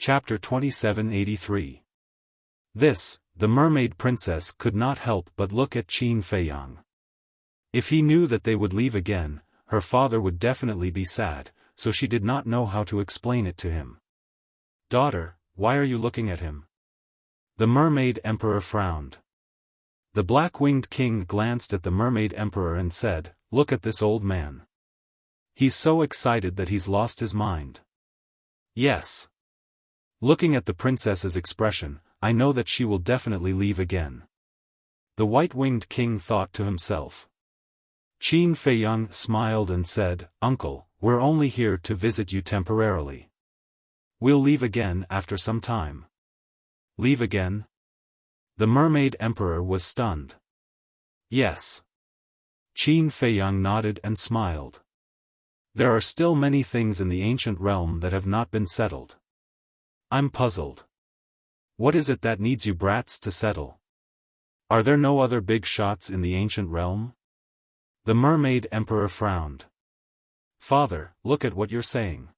Chapter 2783. This, the mermaid princess could not help but look at Qin Feiyang. If he knew that they would leave again, her father would definitely be sad, so she did not know how to explain it to him. "Daughter, why are you looking at him?" The mermaid emperor frowned. The black-winged king glanced at the mermaid emperor and said, "Look at this old man. He's so excited that he's lost his mind." "Yes. Looking at the princess's expression, I know that she will definitely leave again." The white-winged king thought to himself. Qin Feiyang smiled and said, "Uncle, we're only here to visit you temporarily. We'll leave again after some time." "Leave again?" The mermaid emperor was stunned. "Yes." Qin Feiyang nodded and smiled. "There are still many things in the ancient realm that have not been settled. I'm puzzled. What is it that needs you brats to settle? Are there no other big shots in the ancient realm?" The mermaid emperor frowned. "Father, look at what you're saying.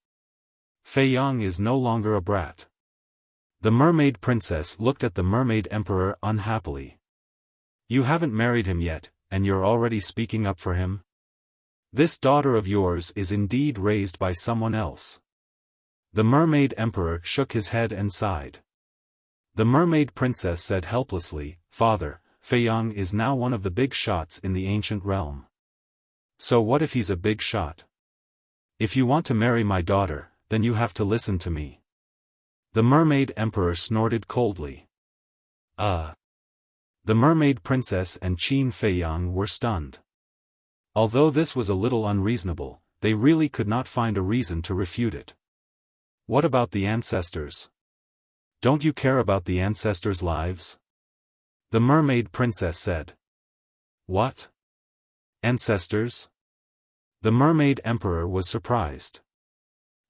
Feiyang is no longer a brat." The mermaid princess looked at the mermaid emperor unhappily. "You haven't married him yet, and you're already speaking up for him? This daughter of yours is indeed raised by someone else." The mermaid emperor shook his head and sighed. The mermaid princess said helplessly, "Father, Feiyang is now one of the big shots in the ancient realm." "So what if he's a big shot? If you want to marry my daughter, then you have to listen to me." The mermaid emperor snorted coldly. The mermaid princess and Qin Feiyang were stunned. Although this was a little unreasonable, they really could not find a reason to refute it. "What about the ancestors? Don't you care about the ancestors' lives?" The mermaid princess said. "What? Ancestors?" The mermaid emperor was surprised.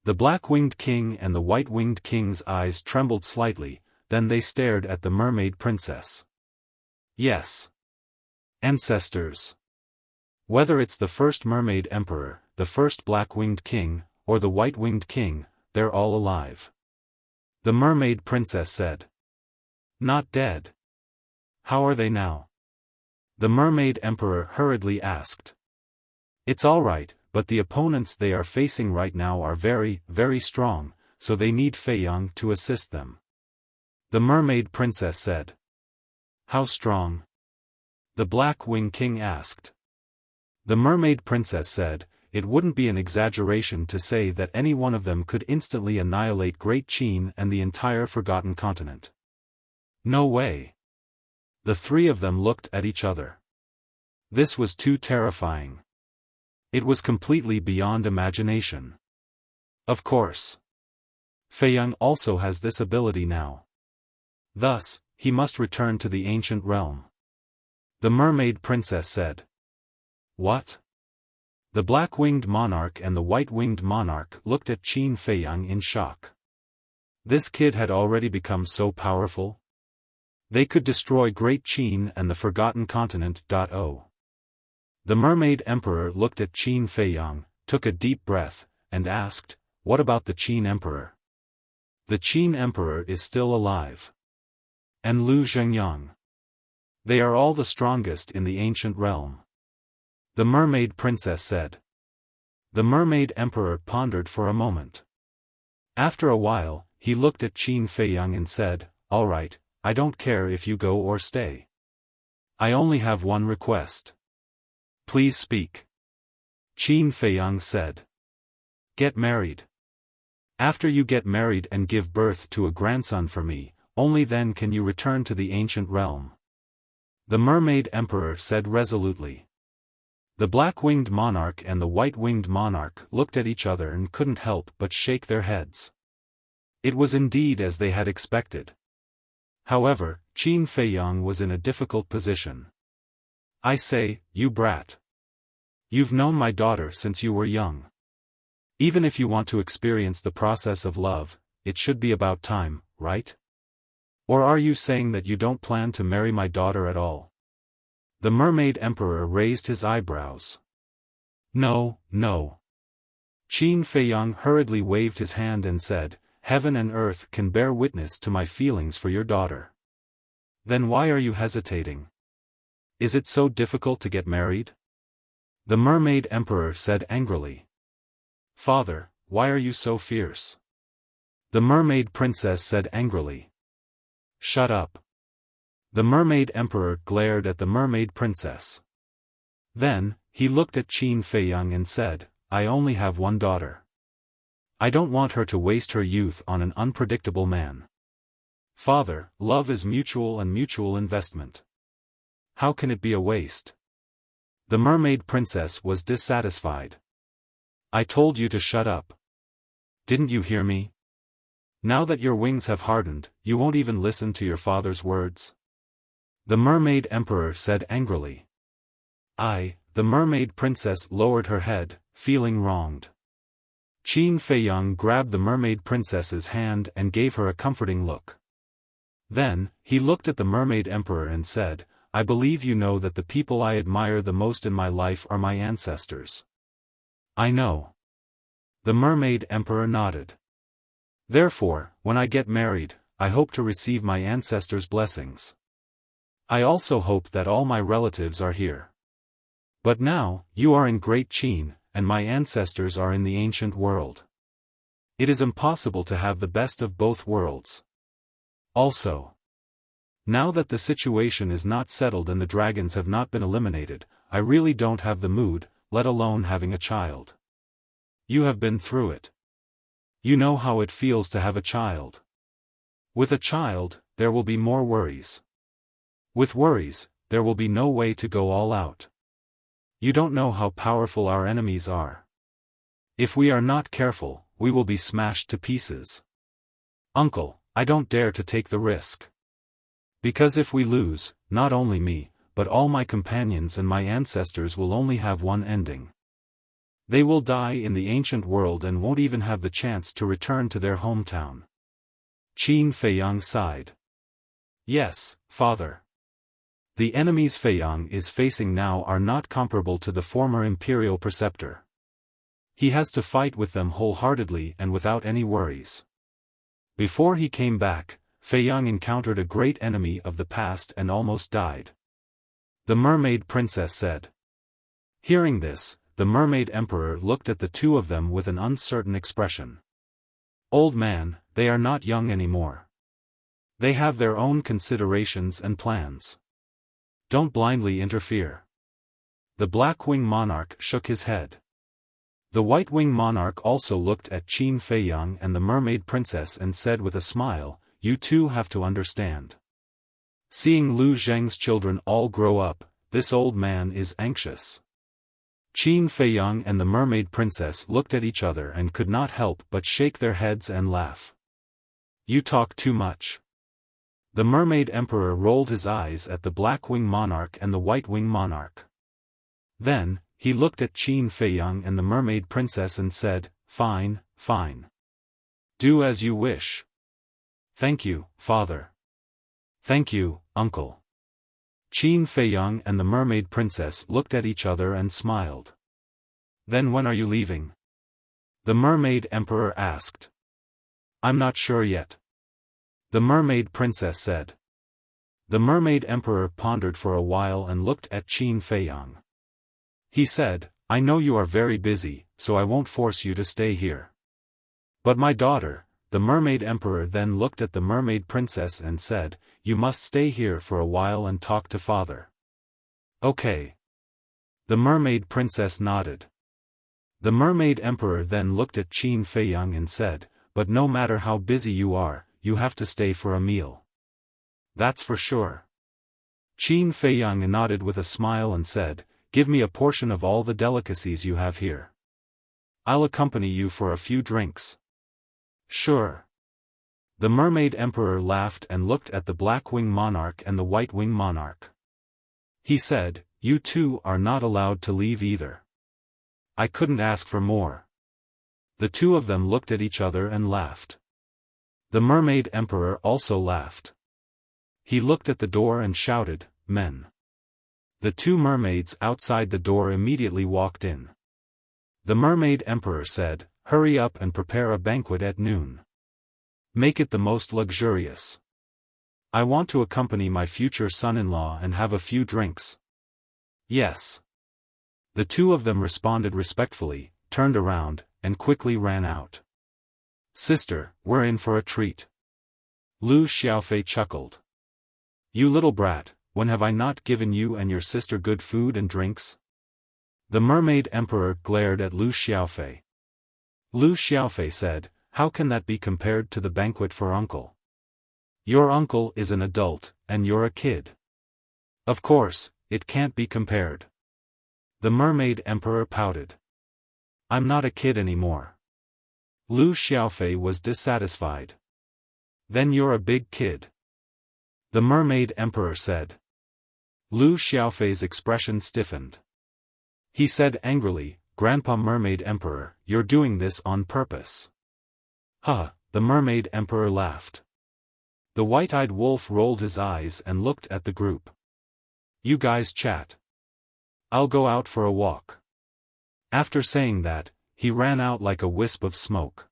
The black-winged king and the white-winged king's eyes trembled slightly, then they stared at the mermaid princess. "Yes. Ancestors. Whether it's the first mermaid emperor, the first black-winged king, or the white-winged king, they're all alive." The mermaid princess said. "Not dead? How are they now?" The mermaid emperor hurriedly asked. "It's all right, but the opponents they are facing right now are very, very strong, so they need Feiyang to assist them." The mermaid princess said. "How strong?" the black-winged king asked. The mermaid princess said, "It wouldn't be an exaggeration to say that any one of them could instantly annihilate Great Qin and the entire Forgotten Continent." "No way." The three of them looked at each other. This was too terrifying. It was completely beyond imagination. Of course. Feiyang also has this ability now. Thus, he must return to the ancient realm. The mermaid princess said. "What?" The black-winged monarch and the white-winged monarch looked at Qin Feiyang in shock. This kid had already become so powerful? They could destroy Great Qin and the Forgotten Continent. The mermaid emperor looked at Qin Feiyang, took a deep breath, and asked, "What about the Qin emperor?" "The Qin emperor is still alive. And Lu Zhengyang. They are all the strongest in the ancient realm." The mermaid princess said. The mermaid emperor pondered for a moment. After a while, he looked at Qin Feiyang and said, "All right, I don't care if you go or stay. I only have one request." "Please speak." Qin Feiyang said. "Get married. After you get married and give birth to a grandson for me, only then can you return to the ancient realm." The mermaid emperor said resolutely. The black-winged monarch and the white-winged monarch looked at each other and couldn't help but shake their heads. It was indeed as they had expected. However, Qin Feiyang was in a difficult position. "I say, you brat. You've known my daughter since you were young. Even if you want to experience the process of love, it should be about time, right? Or are you saying that you don't plan to marry my daughter at all?" The mermaid emperor raised his eyebrows. "No, no." Qin Feiyang hurriedly waved his hand and said, Heaven and earth can bear witness to my feelings for your daughter. Then why are you hesitating? Is it so difficult to get married? The Mermaid Emperor said angrily. Father, why are you so fierce? The Mermaid Princess said angrily. Shut up. The Mermaid Emperor glared at the Mermaid Princess. Then, he looked at Qin Feiyang and said, I only have one daughter. I don't want her to waste her youth on an unpredictable man. Father, love is mutual and mutual investment. How can it be a waste? The Mermaid Princess was dissatisfied. I told you to shut up. Didn't you hear me? Now that your wings have hardened, you won't even listen to your father's words? The Mermaid Emperor said angrily. The Mermaid Princess lowered her head, feeling wronged. Qin Feiyang grabbed the Mermaid Princess's hand and gave her a comforting look. Then, he looked at the Mermaid Emperor and said, I believe you know that the people I admire the most in my life are my ancestors. I know. The Mermaid Emperor nodded. Therefore, when I get married, I hope to receive my ancestors' blessings. I also hope that all my relatives are here. But now, you are in Great Qin, and my ancestors are in the ancient world. It is impossible to have the best of both worlds. Also, now that the situation is not settled and the dragons have not been eliminated, I really don't have the mood, let alone having a child. You have been through it. You know how it feels to have a child. With a child, there will be more worries. With worries, there will be no way to go all out. You don't know how powerful our enemies are. If we are not careful, we will be smashed to pieces. Uncle, I don't dare to take the risk. Because if we lose, not only me, but all my companions and my ancestors will only have one ending. They will die in the ancient world and won't even have the chance to return to their hometown. Qin Feiyang sighed. Yes, father. The enemies Feiyang is facing now are not comparable to the former imperial preceptor. He has to fight with them wholeheartedly and without any worries. Before he came back, Feiyang encountered a great enemy of the past and almost died. The Mermaid Princess said. Hearing this, the Mermaid Emperor looked at the two of them with an uncertain expression. Old man, they are not young anymore. They have their own considerations and plans. Don't blindly interfere. The Black-Wing Monarch shook his head. The White-Wing Monarch also looked at Qin Feiyang and the Mermaid Princess and said with a smile, you two have to understand. Seeing Lu Zheng's children all grow up, this old man is anxious. Qin Feiyang and the Mermaid Princess looked at each other and could not help but shake their heads and laugh. You talk too much. The Mermaid Emperor rolled his eyes at the Black-Wing Monarch and the White-Wing Monarch. Then, he looked at Qin Feiyang and the Mermaid Princess and said, fine, fine. Do as you wish. Thank you, father. Thank you, uncle. Qin Feiyang and the Mermaid Princess looked at each other and smiled. Then when are you leaving? The Mermaid Emperor asked. I'm not sure yet. The Mermaid Princess said. The Mermaid Emperor pondered for a while and looked at Qin Feiyang. He said, I know you are very busy, so I won't force you to stay here. But my daughter, the Mermaid Emperor then looked at the Mermaid Princess and said, you must stay here for a while and talk to father. Okay. The Mermaid Princess nodded. The Mermaid Emperor then looked at Qin Feiyang and said, but no matter how busy you are, you have to stay for a meal. That's for sure. Qin Feiyang nodded with a smile and said, give me a portion of all the delicacies you have here. I'll accompany you for a few drinks. Sure. The Mermaid Emperor laughed and looked at the Black-Wing Monarch and the White-Wing Monarch. He said, you two are not allowed to leave either. I couldn't ask for more. The two of them looked at each other and laughed. The Mermaid Emperor also laughed. He looked at the door and shouted, men. The two mermaids outside the door immediately walked in. The Mermaid Emperor said, hurry up and prepare a banquet at noon. Make it the most luxurious. I want to accompany my future son-in-law and have a few drinks. Yes. The two of them responded respectfully, turned around, and quickly ran out. Sister, we're in for a treat. Lu Xiaofei chuckled. You little brat, when have I not given you and your sister good food and drinks? The mermaid emperor glared at Lu Xiaofei. Lu Xiaofei said, how can that be compared to the banquet for uncle? Your uncle is an adult, and you're a kid. Of course, it can't be compared. The mermaid emperor pouted. I'm not a kid anymore. Lu Xiaofei was dissatisfied. Then you're a big kid. The mermaid emperor said. Lu Xiaofei's expression stiffened. He said angrily, Grandpa Mermaid Emperor, you're doing this on purpose. Huh, the mermaid emperor laughed. The white-eyed wolf rolled his eyes and looked at the group. You guys chat. I'll go out for a walk. After saying that, he ran out like a wisp of smoke.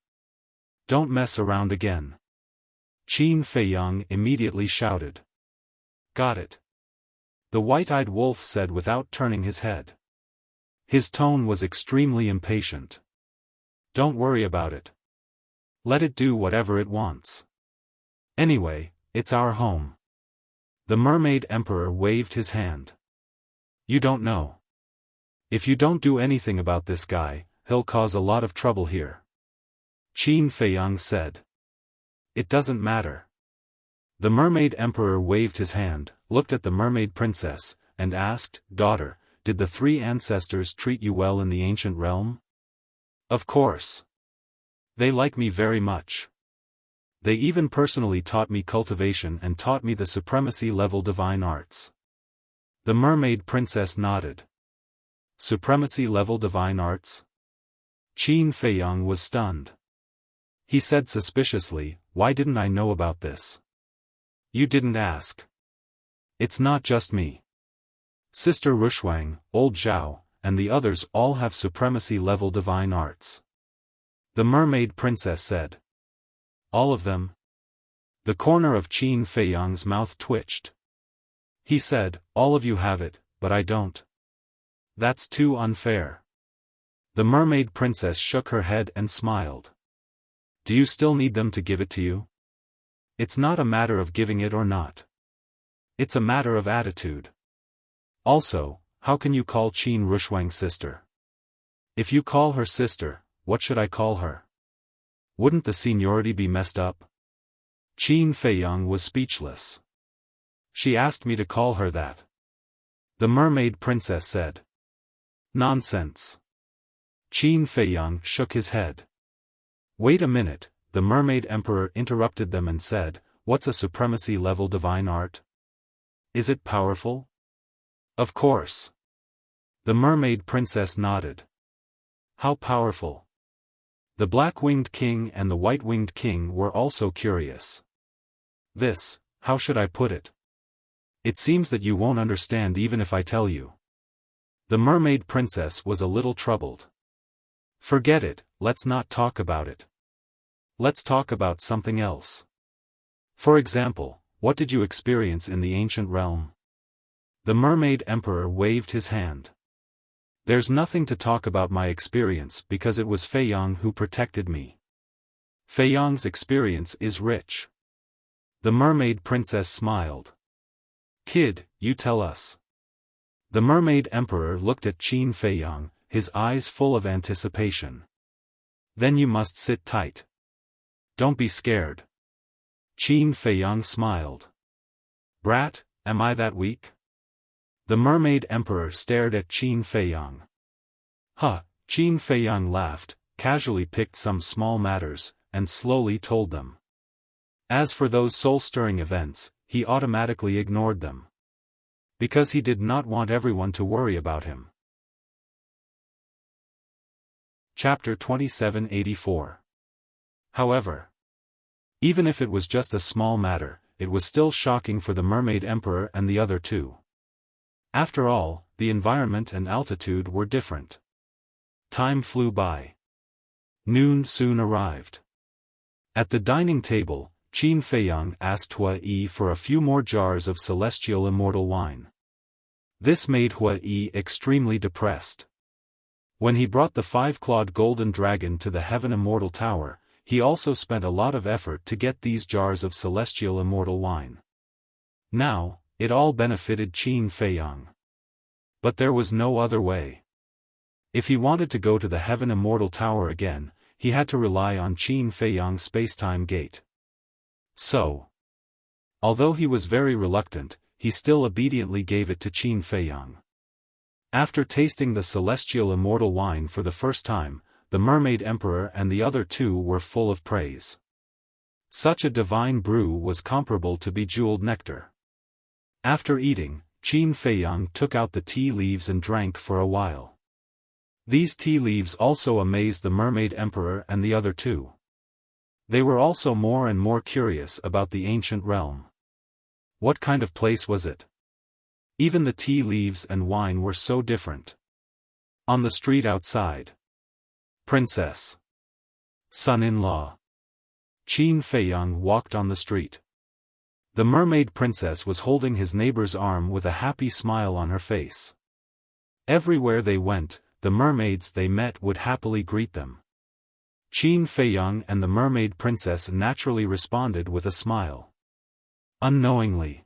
Don't mess around again. Qin Feiyang immediately shouted. Got it. The white-eyed wolf said without turning his head. His tone was extremely impatient. Don't worry about it. Let it do whatever it wants. Anyway, it's our home. The mermaid emperor waved his hand. You don't know. If you don't do anything about this guy, he'll cause a lot of trouble here. Qin Feiyang said. It doesn't matter. The mermaid emperor waved his hand, looked at the mermaid princess, and asked, Daughter, did the three ancestors treat you well in the ancient realm? Of course. They like me very much. They even personally taught me cultivation and taught me the supremacy-level divine arts. The mermaid princess nodded. Supremacy-level divine arts? Qin Feiyang was stunned. He said suspiciously, why didn't I know about this? You didn't ask. It's not just me. Sister Rushuang, Old Zhao, and the others all have supremacy-level divine arts. The mermaid princess said. All of them? The corner of Qin Feiyang's mouth twitched. He said, all of you have it, but I don't. That's too unfair. The mermaid princess shook her head and smiled. Do you still need them to give it to you? It's not a matter of giving it or not. It's a matter of attitude. Also, how can you call Qin Rushuang sister? If you call her sister, what should I call her? Wouldn't the seniority be messed up? Qin Feiyang was speechless. She asked me to call her that. The mermaid princess said. Nonsense. Qin Feiyang shook his head. Wait a minute, the mermaid emperor interrupted them and said, what's a supremacy-level divine art? Is it powerful? Of course. The mermaid princess nodded. How powerful? The black-winged king and the white-winged king were also curious. This, how should I put it? It seems that you won't understand even if I tell you. The mermaid princess was a little troubled. Forget it, let's not talk about it. Let's talk about something else. For example, what did you experience in the ancient realm? The mermaid emperor waved his hand. There's nothing to talk about my experience because it was Feiyang who protected me. Feiyang's experience is rich. The mermaid princess smiled. Kid, you tell us. The mermaid emperor looked at Qin Feiyang, his eyes full of anticipation. Then you must sit tight. Don't be scared. Qin Feiyang smiled. Brat, am I that weak? The mermaid emperor stared at Qin Feiyang. Huh, Qin Feiyang laughed, casually picked some small matters, and slowly told them. As for those soul-stirring events, he automatically ignored them. Because he did not want everyone to worry about him. Chapter 2784. However, even if it was just a small matter, it was still shocking for the mermaid emperor and the other two. After all, the environment and altitude were different. Time flew by. Noon soon arrived. At the dining table, Qin Feiyang asked Hua Yi for a few more jars of celestial immortal wine. This made Hua Yi extremely depressed. When he brought the 5-clawed golden dragon to the Heaven Immortal Tower, he also spent a lot of effort to get these jars of celestial immortal wine. Now, it all benefited Qin Feiyang. But there was no other way. If he wanted to go to the Heaven Immortal Tower again, he had to rely on Qin Feiyang's spacetime gate. So, although he was very reluctant, he still obediently gave it to Qin Feiyang. After tasting the celestial immortal wine for the first time, the Mermaid Emperor and the other two were full of praise. Such a divine brew was comparable to bejeweled nectar. After eating, Qin Feiyang took out the tea leaves and drank for a while. These tea leaves also amazed the Mermaid Emperor and the other two. They were also more and more curious about the ancient realm. What kind of place was it? Even the tea leaves and wine were so different. On the street outside. Princess. Son-in-law. Qin Feiyang walked on the street. The mermaid princess was holding his neighbor's arm with a happy smile on her face. Everywhere they went, the mermaids they met would happily greet them. Qin Feiyang and the mermaid princess naturally responded with a smile. Unknowingly,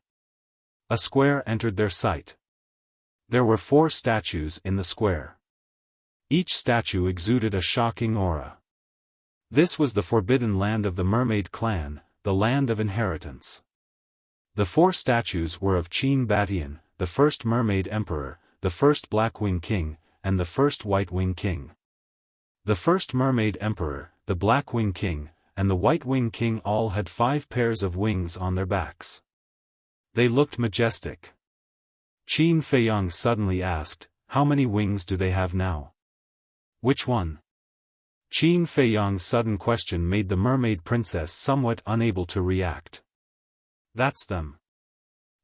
a square entered their sight. There were 4 statues in the square. Each statue exuded a shocking aura. This was the forbidden land of the mermaid clan, the land of inheritance. The 4 statues were of Qin Batian, the first mermaid emperor, the first Black Wing King, and the first White Wing King. The first mermaid emperor, the Black Wing King, and the White Wing King all had 5 pairs of wings on their backs. They looked majestic. Qin Feiyang suddenly asked, "How many wings do they have now?" "Which one?" Qin Feiyang's sudden question made the mermaid princess somewhat unable to react. "That's them."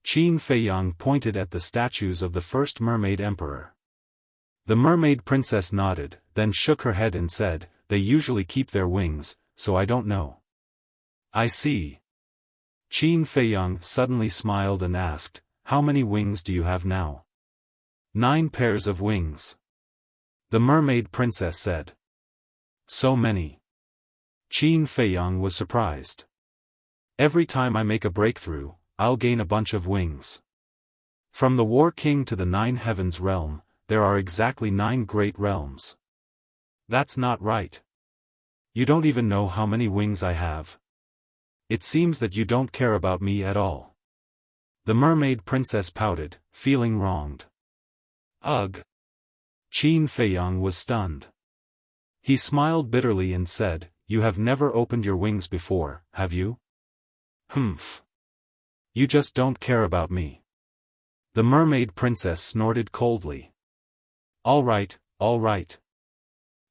Qin Feiyang pointed at the statues of the first mermaid emperor. The mermaid princess nodded, then shook her head and said, "They usually keep their wings, so I don't know." "I see." Qin Feiyang suddenly smiled and asked, "How many wings do you have now?" 9 pairs of wings. The mermaid princess said. "So many." Qin Feiyang was surprised. "Every time I make a breakthrough, I'll gain a bunch of wings. From the War King to the 9 Heavens realm, there are exactly 9 great realms." "That's not right. You don't even know how many wings I have. It seems that you don't care about me at all." The mermaid princess pouted, feeling wronged. "Ugh." Qin Feiyang was stunned. He smiled bitterly and said, "You have never opened your wings before, have you?" "Humph. You just don't care about me." The mermaid princess snorted coldly. All right.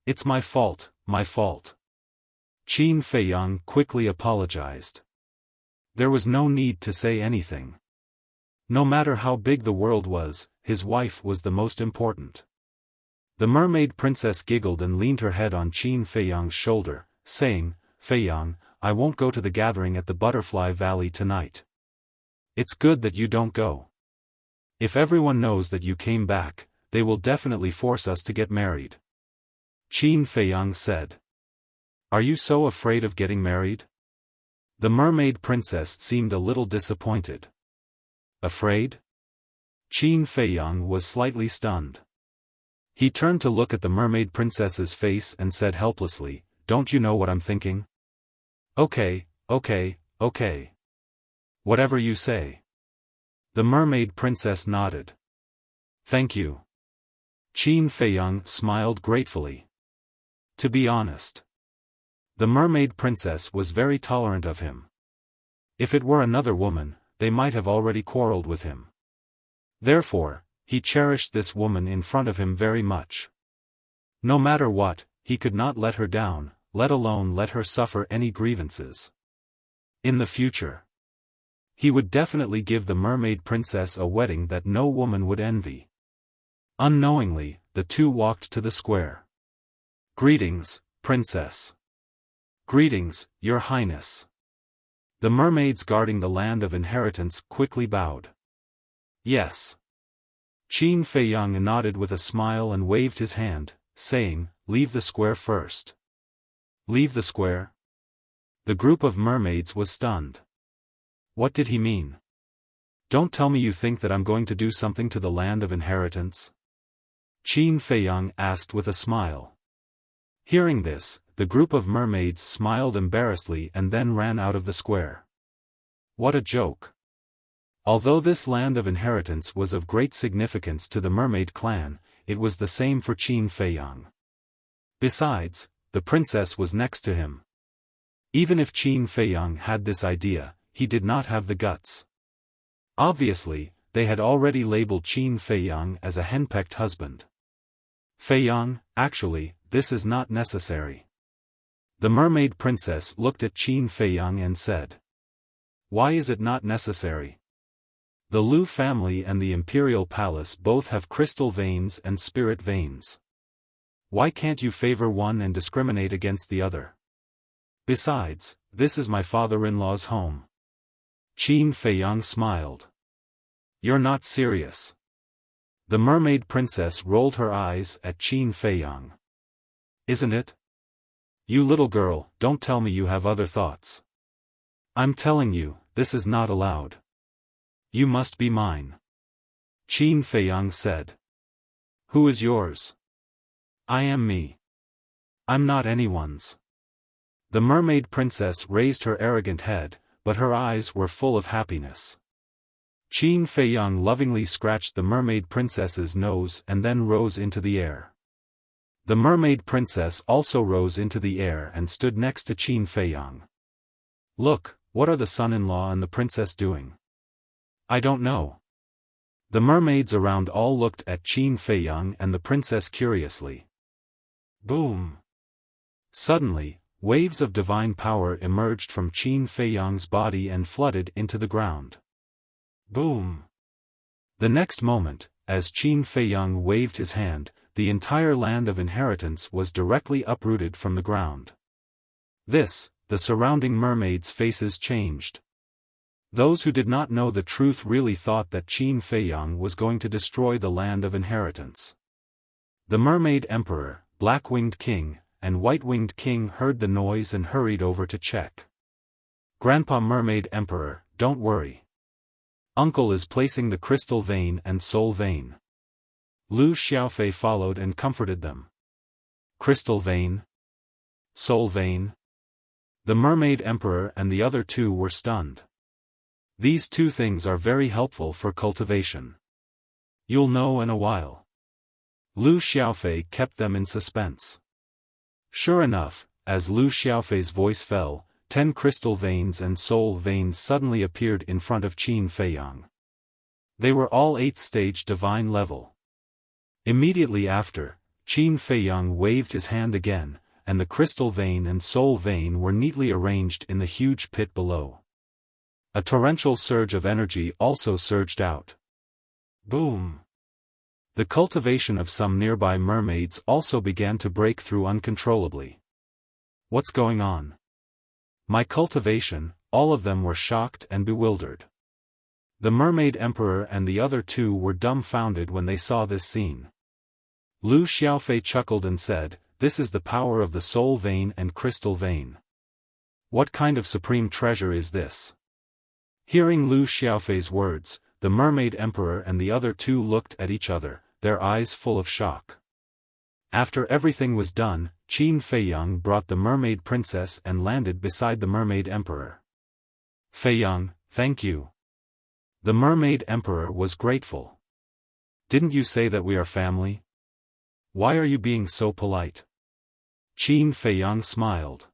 It's my fault, my fault." Qin Feiyang quickly apologized. There was no need to say anything. No matter how big the world was, his wife was the most important. The mermaid princess giggled and leaned her head on Qin Feiyang's shoulder, saying, "Feiyang, I won't go to the gathering at the Butterfly Valley tonight. It's good that you don't go. If everyone knows that you came back, they will definitely force us to get married." Qin Feiyang said. "Are you so afraid of getting married?" The mermaid princess seemed a little disappointed. "Afraid?" Qin Feiyang was slightly stunned. He turned to look at the mermaid princess's face and said helplessly, "Don't you know what I'm thinking?" Okay. Whatever you say." The mermaid princess nodded. "Thank you." Qin Feiyang smiled gratefully. To be honest, the mermaid princess was very tolerant of him. If it were another woman, they might have already quarreled with him. Therefore, he cherished this woman in front of him very much. No matter what, he could not let her down, let alone let her suffer any grievances. In the future, he would definitely give the mermaid princess a wedding that no woman would envy. Unknowingly, the two walked to the square. "Greetings, princess." "Greetings, Your Highness." The mermaids guarding the land of inheritance quickly bowed. "Yes." Qin Feiyang nodded with a smile and waved his hand, saying, "Leave the square first." "Leave the square?" The group of mermaids was stunned. What did he mean? "Don't tell me you think that I'm going to do something to the land of inheritance?" Qin Feiyang asked with a smile. Hearing this, the group of mermaids smiled embarrassedly and then ran out of the square. What a joke. Although this land of inheritance was of great significance to the mermaid clan, it was the same for Qin Feiyang. Besides, the princess was next to him. Even if Qin Feiyang had this idea, he did not have the guts. Obviously, they had already labeled Qin Feiyang as a henpecked husband. "Feiyang, actually, this is not necessary." The mermaid princess looked at Qin Feiyang and said. "Why is it not necessary? The Lu family and the imperial palace both have crystal veins and spirit veins. Why can't you favor one and discriminate against the other? Besides, this is my father-in-law's home." Qin Feiyang smiled. "You're not serious." The mermaid princess rolled her eyes at Qin Feiyang. "Isn't it? You little girl, don't tell me you have other thoughts. I'm telling you, this is not allowed. You must be mine." Qin Feiyang said. "Who is yours?" "I am me. I'm not anyone's." The mermaid princess raised her arrogant head, but her eyes were full of happiness. Qin Feiyang lovingly scratched the mermaid princess's nose and then rose into the air. The mermaid princess also rose into the air and stood next to Qin Feiyang. "Look, what are the son-in-law and the princess doing?" "I don't know." The mermaids around all looked at Qin Feiyang and the princess curiously. Boom! Suddenly, waves of divine power emerged from Qin Feiyang's body and flooded into the ground. Boom! The next moment, as Qin Feiyang waved his hand, the entire land of inheritance was directly uprooted from the ground. The surrounding mermaids' faces changed. Those who did not know the truth really thought that Qin Feiyang was going to destroy the land of inheritance. The Mermaid Emperor, Black-Winged King, and White-Winged King heard the noise and hurried over to check. "Grandpa Mermaid Emperor, don't worry. Uncle is placing the crystal vein and soul vein." Lu Xiaofan followed and comforted them. "Crystal vein? Soul vein?" The Mermaid Emperor and the other two were stunned. "These two things are very helpful for cultivation. You'll know in a while." Lu Xiaofan kept them in suspense. Sure enough, as Lu Xiaofei's voice fell, 10 crystal veins and soul veins suddenly appeared in front of Qin Feiyang. They were all 8th stage divine level. Immediately after, Qin Feiyang waved his hand again, and the crystal vein and soul vein were neatly arranged in the huge pit below. A torrential surge of energy also surged out. Boom! The cultivation of some nearby mermaids also began to break through uncontrollably. "What's going on? My cultivation?" All of them were shocked and bewildered. The Mermaid Emperor and the other two were dumbfounded when they saw this scene. Lu Xiaofan chuckled and said, "This is the power of the soul vein and crystal vein. What kind of supreme treasure is this?" Hearing Lu Xiaofei's words, the Mermaid Emperor and the other two looked at each other, their eyes full of shock. After everything was done, Qin Feiyang brought the Mermaid Princess and landed beside the Mermaid Emperor. "Feiyang, thank you." The Mermaid Emperor was grateful. "Didn't you say that we are family? Why are you being so polite?" Qin Feiyang smiled.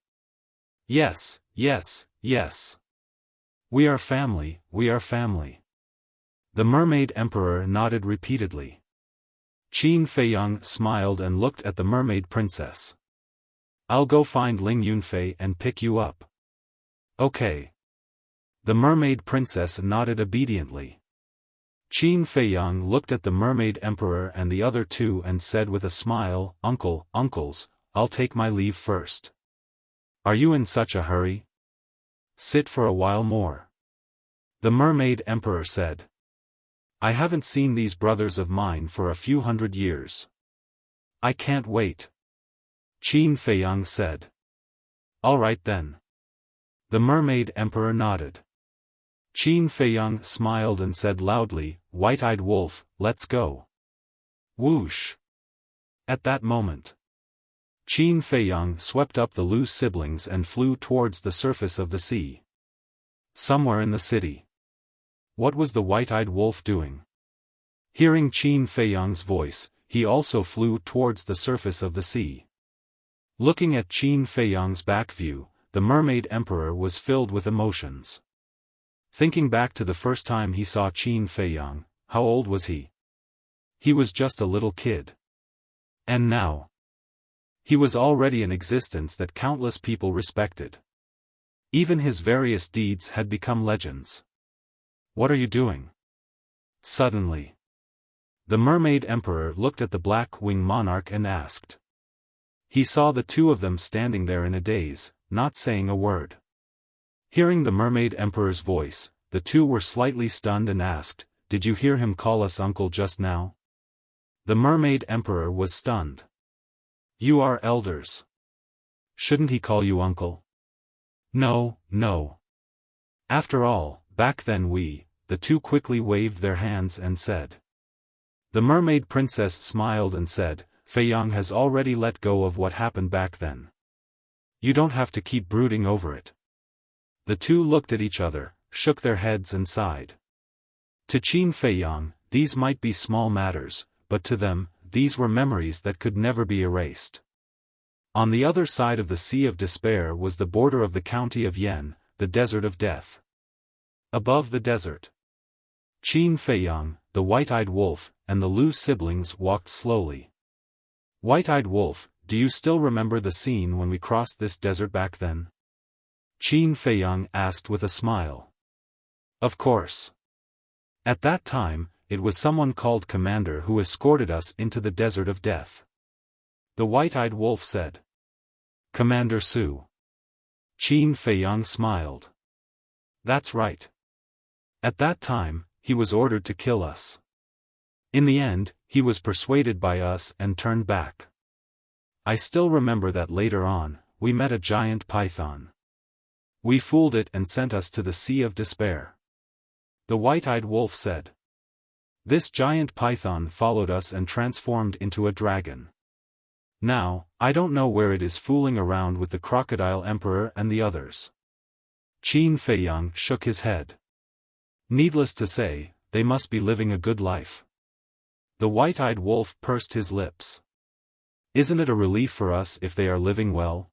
Yes. We are family, we are family." The Mermaid Emperor nodded repeatedly. Qin Feiyang smiled and looked at the Mermaid Princess. "I'll go find Ling Yunfei and pick you up." "Okay." The Mermaid Princess nodded obediently. Qin Feiyang looked at the Mermaid Emperor and the other two and said with a smile, Uncles, I'll take my leave first." Are you in such a hurry? Sit for a while more. The Mermaid Emperor said. I haven't seen these brothers of mine for a few hundred years. I can't wait. Qin Feiyang said. All right then. The Mermaid Emperor nodded. Qin Feiyang smiled and said loudly, White-eyed wolf, let's go. Whoosh. At that moment, Qin Feiyang swept up the Lu siblings and flew towards the surface of the sea. Somewhere in the city. What was the white-eyed wolf doing? Hearing Qin Feiyang's voice, he also flew towards the surface of the sea. Looking at Qin Feiyang's back view, the Mermaid Emperor was filled with emotions. Thinking back to the first time he saw Qin Feiyang, how old was he? He was just a little kid. And now, he was already an existence that countless people respected. Even his various deeds had become legends. What are you doing? Suddenly, the Mermaid Emperor looked at the Black-Winged Monarch and asked. He saw the two of them standing there in a daze, not saying a word. Hearing the Mermaid Emperor's voice, the two were slightly stunned and asked, Did you hear him call us uncle just now? The Mermaid Emperor was stunned. You are elders. Shouldn't he call you uncle? No, no. After all, back then the two quickly waved their hands and said. The Mermaid Princess smiled and said, Feiyang has already let go of what happened back then. You don't have to keep brooding over it. The two looked at each other, shook their heads and sighed. To Qin Feiyang, these might be small matters, but to them, these were memories that could never be erased. On the other side of the Sea of Despair was the border of the county of Yan, the Desert of Death. Above the desert, Qin Feiyang, the White-Eyed Wolf, and the Lu siblings walked slowly. White-Eyed Wolf, do you still remember the scene when we crossed this desert back then? Qin Feiyang asked with a smile. Of course. At that time, it was someone called Commander who escorted us into the Desert of Death. The White-Eyed Wolf said. Commander Su. Qin Feiyang smiled. That's right. At that time, he was ordered to kill us. In the end, he was persuaded by us and turned back. I still remember that later on, we met a giant python. We fooled it and sent us to the Sea of Despair. The White-Eyed Wolf said. This giant python followed us and transformed into a dragon. Now, I don't know where it is fooling around with the Crocodile Emperor and the others. Qin Feiyang shook his head. Needless to say, they must be living a good life. The White-Eyed Wolf pursed his lips. Isn't it a relief for us if they are living well?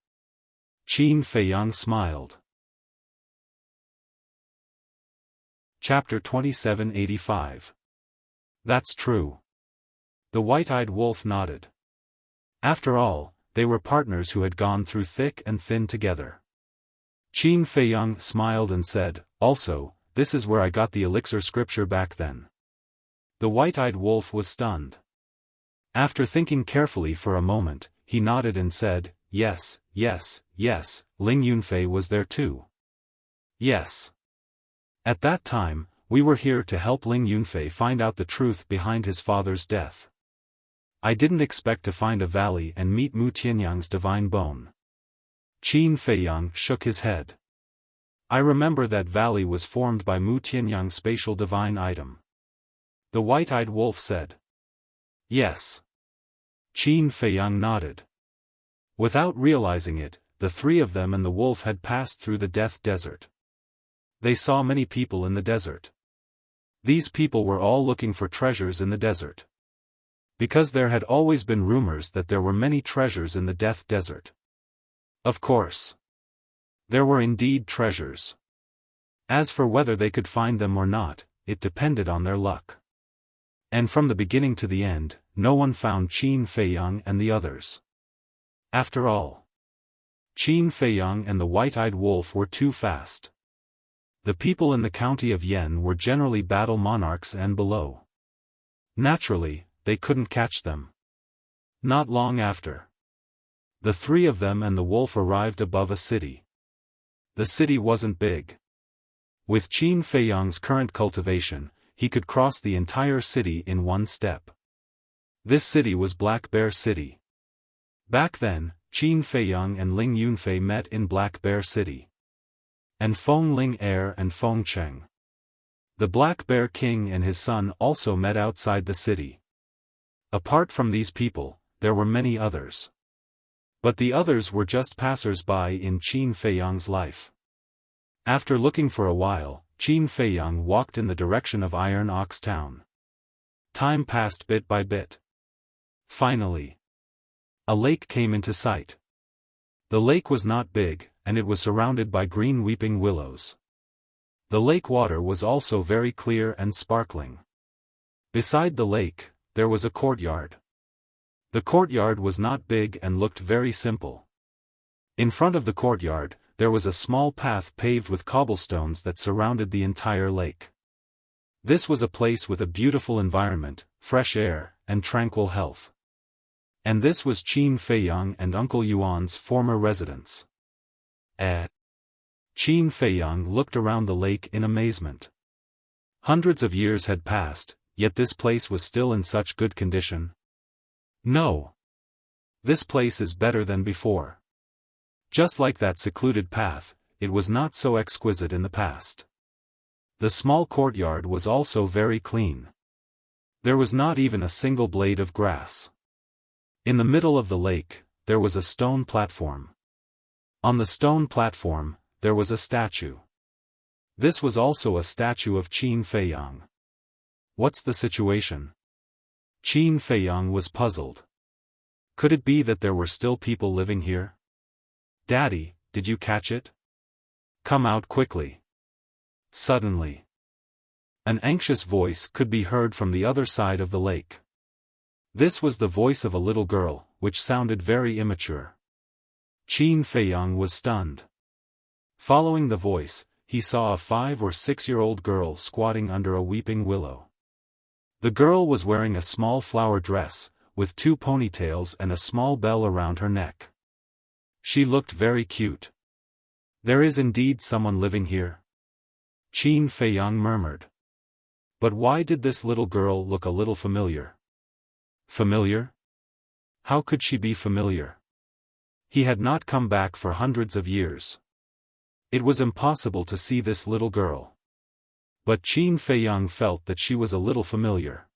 Qin Feiyang smiled. Chapter 2785. That's true. The White-Eyed Wolf nodded. After all, they were partners who had gone through thick and thin together. Qin Feiyang smiled and said, Also, this is where I got the elixir scripture back then. The White-Eyed Wolf was stunned. After thinking carefully for a moment, he nodded and said, Yes, yes, yes, Ling Yunfei was there too. Yes. At that time, we were here to help Ling Yunfei find out the truth behind his father's death. I didn't expect to find a valley and meet Mu Tianyang's divine bone. Qin Feiyang shook his head. I remember that valley was formed by Mu Tianyang's spatial divine item. The White-Eyed Wolf said. Yes. Qin Feiyang nodded. Without realizing it, the three of them and the wolf had passed through the Death Desert. They saw many people in the desert. These people were all looking for treasures in the desert. Because there had always been rumors that there were many treasures in the Death Desert. Of course. There were indeed treasures. As for whether they could find them or not, it depended on their luck. And from the beginning to the end, no one found Qin Feiyang and the others. After all, Qin Feiyang and the White-Eyed Wolf were too fast. The people in the county of Yan were generally battle monarchs and below. Naturally, they couldn't catch them. Not long after, The three of them and the wolf arrived above a city. The city wasn't big. With Qin Feiyang's current cultivation, he could cross the entire city in one step. This city was Black Bear City. Back then, Qin Feiyang and Ling Yunfei met in Black Bear City. And Feng Ling Er and Feng Cheng. The Black Bear King and his son also met outside the city. Apart from these people, there were many others. But the others were just passers-by in Qin Feiyang's life. After looking for a while, Qin Feiyang walked in the direction of Iron Ox Town. Time passed bit by bit. Finally, a lake came into sight. The lake was not big, and it was surrounded by green weeping willows. The lake water was also very clear and sparkling. Beside the lake, there was a courtyard. The courtyard was not big and looked very simple. In front of the courtyard, there was a small path paved with cobblestones that surrounded the entire lake. This was a place with a beautiful environment, fresh air, and tranquil health. And this was Qin Feiyang and Uncle Yuan's former residence. Qin Feiyang looked around the lake in amazement. Hundreds of years had passed, yet this place was still in such good condition. No. This place is better than before. Just like that secluded path, it was not so exquisite in the past. The small courtyard was also very clean. There was not even a single blade of grass. In the middle of the lake, there was a stone platform. On the stone platform, there was a statue. This was also a statue of Qin Feiyang. What's the situation? Qin Feiyang was puzzled. Could it be that there were still people living here? Daddy, did you catch it? Come out quickly. Suddenly, an anxious voice could be heard from the other side of the lake. This was the voice of a little girl, which sounded very immature. Qin Feiyang was stunned. Following the voice, he saw a 5 or 6-year-old girl squatting under a weeping willow. The girl was wearing a small flower dress, with 2 ponytails and a small bell around her neck. She looked very cute. There is indeed someone living here. Qin Feiyang murmured. But why did this little girl look a little familiar? Familiar? How could she be familiar? He had not come back for hundreds of years. It was impossible to see this little girl. But Qin Feiyang felt that she was a little familiar.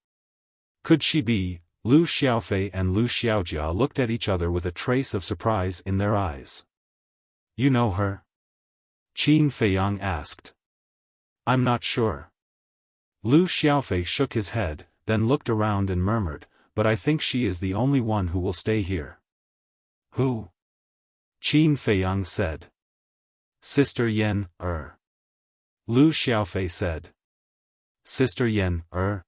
Could she be? Lu Xiaofei and Lu Xiaojia looked at each other with a trace of surprise in their eyes. You know her? Qin Feiyang asked. I'm not sure. Lu Xiaofei shook his head, then looked around and murmured, but I think she is the only one who will stay here. Who? Qin Feiyang said. Sister Yan, Lu Xiaofei said. Sister Yan, Qin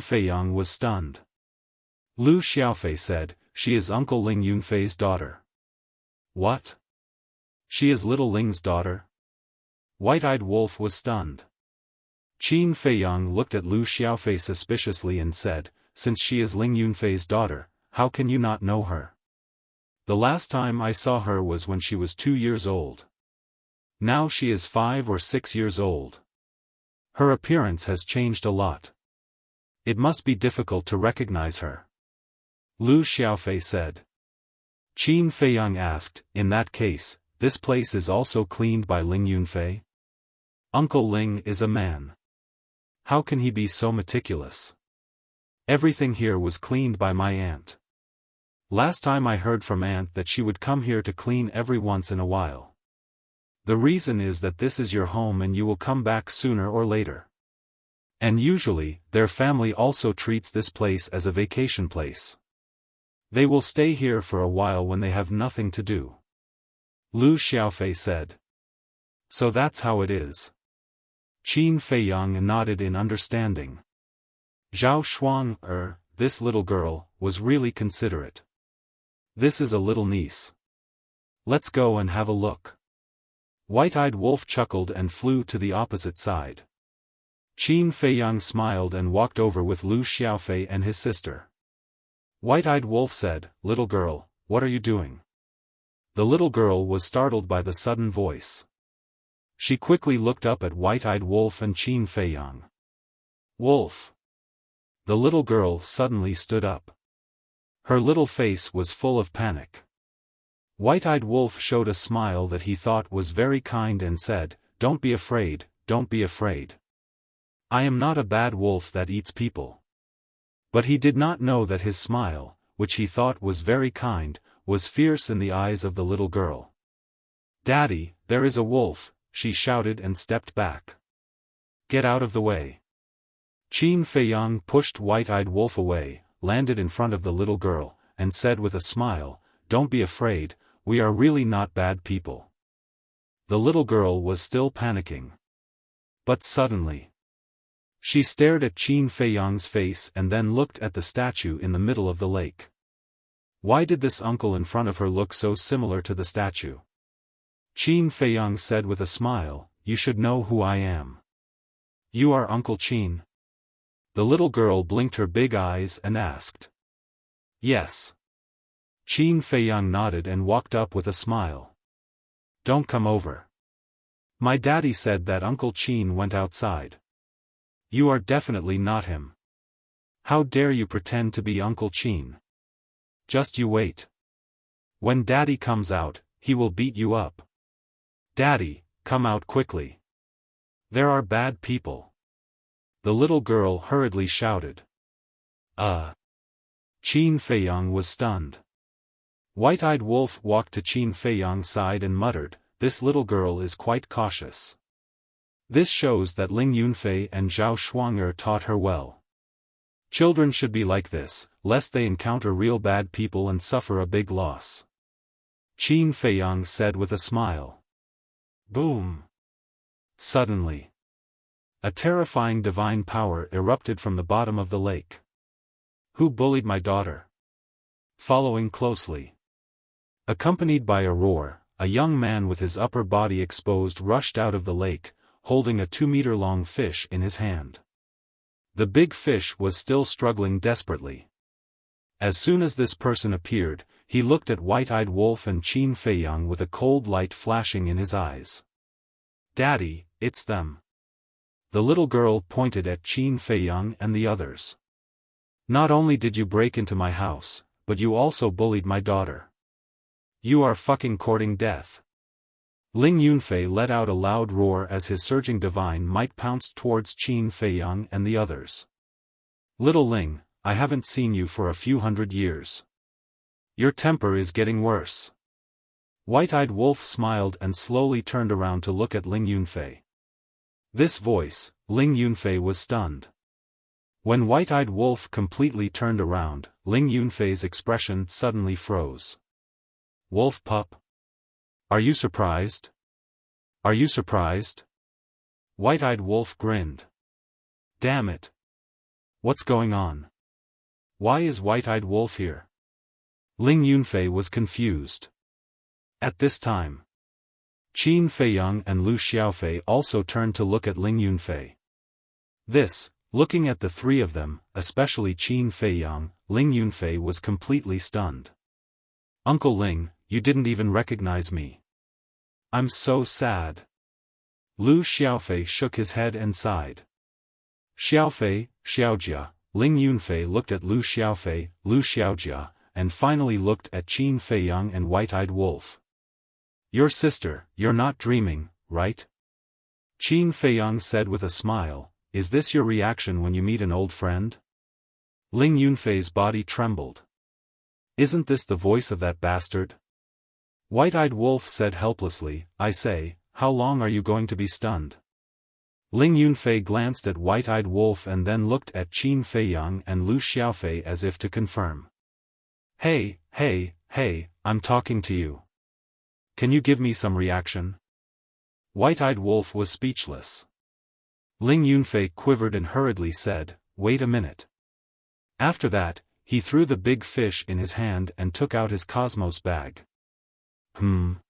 Feiyang was stunned. Lu Xiaofei said, she is Uncle Ling Yunfei's daughter. What? She is little Ling's daughter? White-eyed Wolf was stunned. Qin Feiyang looked at Lu Xiaofei suspiciously and said, since she is Ling Yunfei's daughter, how can you not know her? The last time I saw her was when she was 2 years old. Now she is 5 or 6 years old. Her appearance has changed a lot. It must be difficult to recognize her. Lu Xiaofei said. Qin Feiyang asked, in that case, this place is also cleaned by Ling Yunfei? Uncle Ling is a man. How can he be so meticulous? Everything here was cleaned by my aunt. Last time I heard from Aunt that she would come here to clean every once in a while. The reason is that this is your home and you will come back sooner or later. And usually, their family also treats this place as a vacation place. They will stay here for a while when they have nothing to do. Lu Xiaofei said. So that's how it is. Qin Feiyang nodded in understanding. Zhao Shuang, this little girl, was really considerate. This is a little niece. Let's go and have a look. White-eyed Wolf chuckled and flew to the opposite side. Qin Feiyang smiled and walked over with Lu Xiaofei and his sister. White-eyed Wolf said, little girl, what are you doing? The little girl was startled by the sudden voice. She quickly looked up at White-Eyed Wolf and Qin Feiyang. Wolf! The little girl suddenly stood up. Her little face was full of panic. White-Eyed Wolf showed a smile that he thought was very kind and said, "Don't be afraid, don't be afraid. I am not a bad wolf that eats people." But he did not know that his smile, which he thought was very kind, was fierce in the eyes of the little girl. "Daddy, there is a wolf," she shouted and stepped back. "Get out of the way." Qin Feiyang pushed White-Eyed Wolf away, landed in front of the little girl, and said with a smile, "Don't be afraid, we are really not bad people." The little girl was still panicking. But suddenly, she stared at Qin Feiyang's face and then looked at the statue in the middle of the lake. Why did this uncle in front of her look so similar to the statue? Qin Feiyang said with a smile, "You should know who I am." "You are Uncle Qin?" The little girl blinked her big eyes and asked. "Yes." Qin Feiyang nodded and walked up with a smile. "Don't come over. My daddy said that Uncle Qin went outside. You are definitely not him. How dare you pretend to be Uncle Qin? Just you wait. When Daddy comes out, he will beat you up. Daddy, come out quickly. There are bad people." The little girl hurriedly shouted. Qin Feiyang was stunned. White-Eyed Wolf walked to Qin Feiyang's side and muttered, "This little girl is quite cautious. This shows that Ling Yunfei and Zhao Shuang'er taught her well. Children should be like this, lest they encounter real bad people and suffer a big loss." Qin Feiyang said with a smile. Boom! Suddenly, a terrifying divine power erupted from the bottom of the lake. "Who bullied my daughter?" Following closely, accompanied by a roar, a young man with his upper body exposed rushed out of the lake, holding a 2-meter-long fish in his hand. The big fish was still struggling desperately. As soon as this person appeared, he looked at White-Eyed Wolf and Qin Feiyang with a cold light flashing in his eyes. "Daddy, it's them." The little girl pointed at Qin Feiyang and the others. "Not only did you break into my house, but you also bullied my daughter. You are fucking courting death." Ling Yunfei let out a loud roar as his surging divine might pounced towards Qin Feiyang and the others. "Little Ling, I haven't seen you for a few hundred years. Your temper is getting worse." White-Eyed Wolf smiled and slowly turned around to look at Ling Yunfei. This voice, Ling Yunfei was stunned. When White-Eyed Wolf completely turned around, Ling Yunfei's expression suddenly froze. "Wolf pup? Are you surprised? Are you surprised?" White-Eyed Wolf grinned. "Damn it. What's going on? Why is White-Eyed Wolf here?" Ling Yunfei was confused. At this time, Qin Feiyang and Lu Xiaofei also turned to look at Ling Yunfei. Looking at the three of them, especially Qin Feiyang, Ling Yunfei was completely stunned. "Uncle Ling, you didn't even recognize me. I'm so sad." Lu Xiaofei shook his head and sighed. "Xiaofei, Xiaojia." Ling Yunfei looked at Lu Xiaofei, Lu Xiaojia, and finally looked at Qin Feiyang and White-Eyed Wolf. "Your sister, you're not dreaming, right?" Qin Feiyang said with a smile, "Is this your reaction when you meet an old friend?" Ling Yunfei's body trembled. "Isn't this the voice of that bastard?" White-Eyed Wolf said helplessly, "I say, how long are you going to be stunned?" Ling Yunfei glanced at White-Eyed Wolf and then looked at Qin Feiyang and Lu Xiaofei as if to confirm. Hey, I'm talking to you. Can you give me some reaction?" White-Eyed Wolf was speechless. Ling Yunfei quivered and hurriedly said, "Wait a minute." After that, he threw the big fish in his hand and took out his Cosmos bag. Qin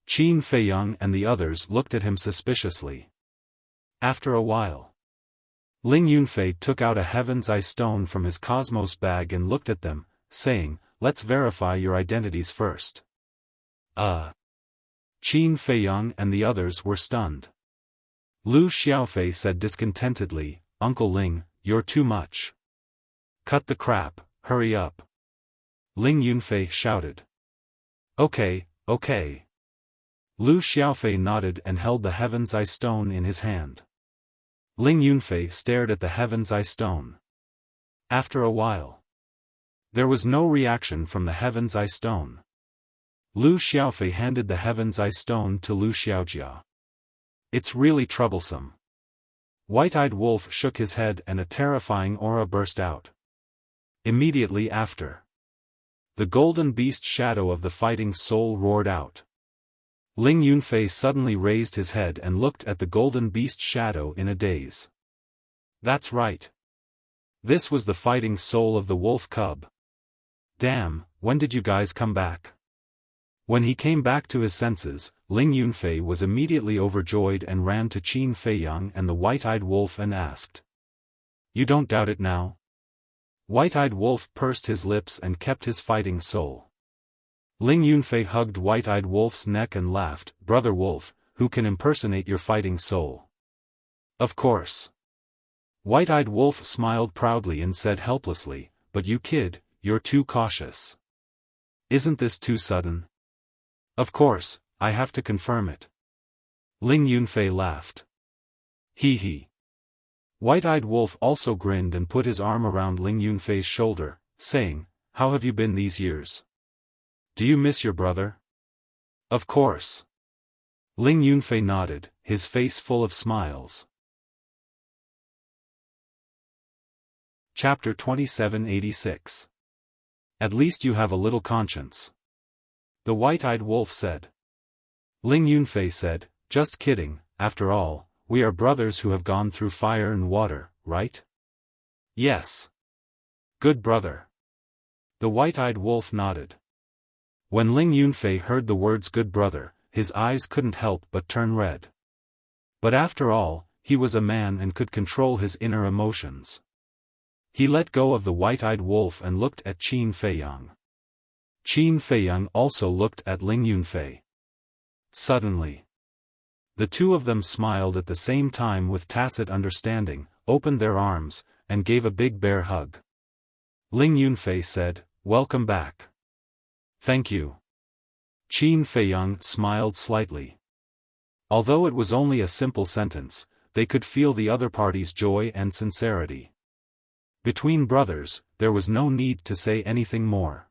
Feiyang and the others looked at him suspiciously. After a while, Ling Yunfei took out a Heaven's Eye stone from his Cosmos bag and looked at them, saying, let's verify your identities first. Qin Feiyang and the others were stunned. Lu Xiaofei said discontentedly, Uncle Ling, you're too much. Cut the crap, hurry up. Ling Yunfei shouted. Okay. Lu Xiaofei nodded and held the Heaven's Eye Stone in his hand. Ling Yunfei stared at the Heaven's Eye Stone. After a while, there was no reaction from the Heaven's Eye Stone. Lu Xiaofei handed the Heaven's Eye Stone to Lu Xiaojia. It's really troublesome. White-Eyed Wolf shook his head and a terrifying aura burst out. Immediately after, the golden beast shadow of the fighting soul roared out. Ling Yunfei suddenly raised his head and looked at the golden beast shadow in a daze. That's right. This was the fighting soul of the wolf cub. Damn, when did you guys come back? When he came back to his senses, Ling Yunfei was immediately overjoyed and ran to Qin Feiyang and the white-eyed wolf and asked. You don't doubt it now? White-eyed wolf pursed his lips and kept his fighting soul. Ling Yunfei hugged White-Eyed Wolf's neck and laughed, Brother Wolf, who can impersonate your fighting soul? Of course. White-Eyed Wolf smiled proudly and said helplessly, but you kid, you're too cautious. Isn't this too sudden? Of course, I have to confirm it. Ling Yunfei laughed. Hee. White-Eyed Wolf also grinned and put his arm around Ling Yunfei's shoulder, saying, How have you been these years? Do you miss your brother? Of course. Ling Yunfei nodded, his face full of smiles. Chapter 2786. At least you have a little conscience. The white-eyed wolf said. Ling Yunfei said, Just kidding, after all, we are brothers who have gone through fire and water, right? Yes. Good brother. The white-eyed wolf nodded. When Ling Yunfei heard the words good brother, his eyes couldn't help but turn red. But after all, he was a man and could control his inner emotions. He let go of the white-eyed wolf and looked at Qin Feiyang. Qin Feiyang also looked at Ling Yunfei. Suddenly, the two of them smiled at the same time with tacit understanding, opened their arms, and gave a big bear hug. Ling Yunfei said, Welcome back. Thank you. Qin Feiyang smiled slightly. Although it was only a simple sentence, they could feel the other party's joy and sincerity. Between brothers, there was no need to say anything more.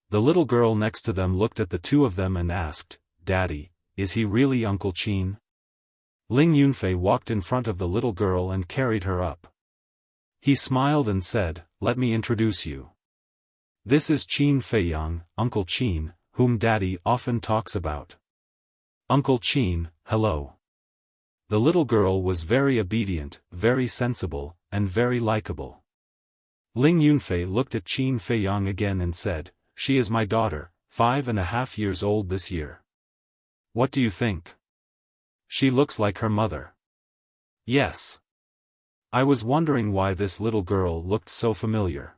The little girl next to them looked at the two of them and asked, Daddy, is he really Uncle Qin? Ling Yunfei walked in front of the little girl and carried her up. He smiled and said, Let me introduce you. This is Qin Feiyang, Uncle Qin, whom Daddy often talks about. Uncle Qin, hello. The little girl was very obedient, very sensible, and very likable. Ling Yunfei looked at Qin Feiyang again and said, She is my daughter, 5.5 years old this year. What do you think? She looks like her mother. Yes. I was wondering why this little girl looked so familiar.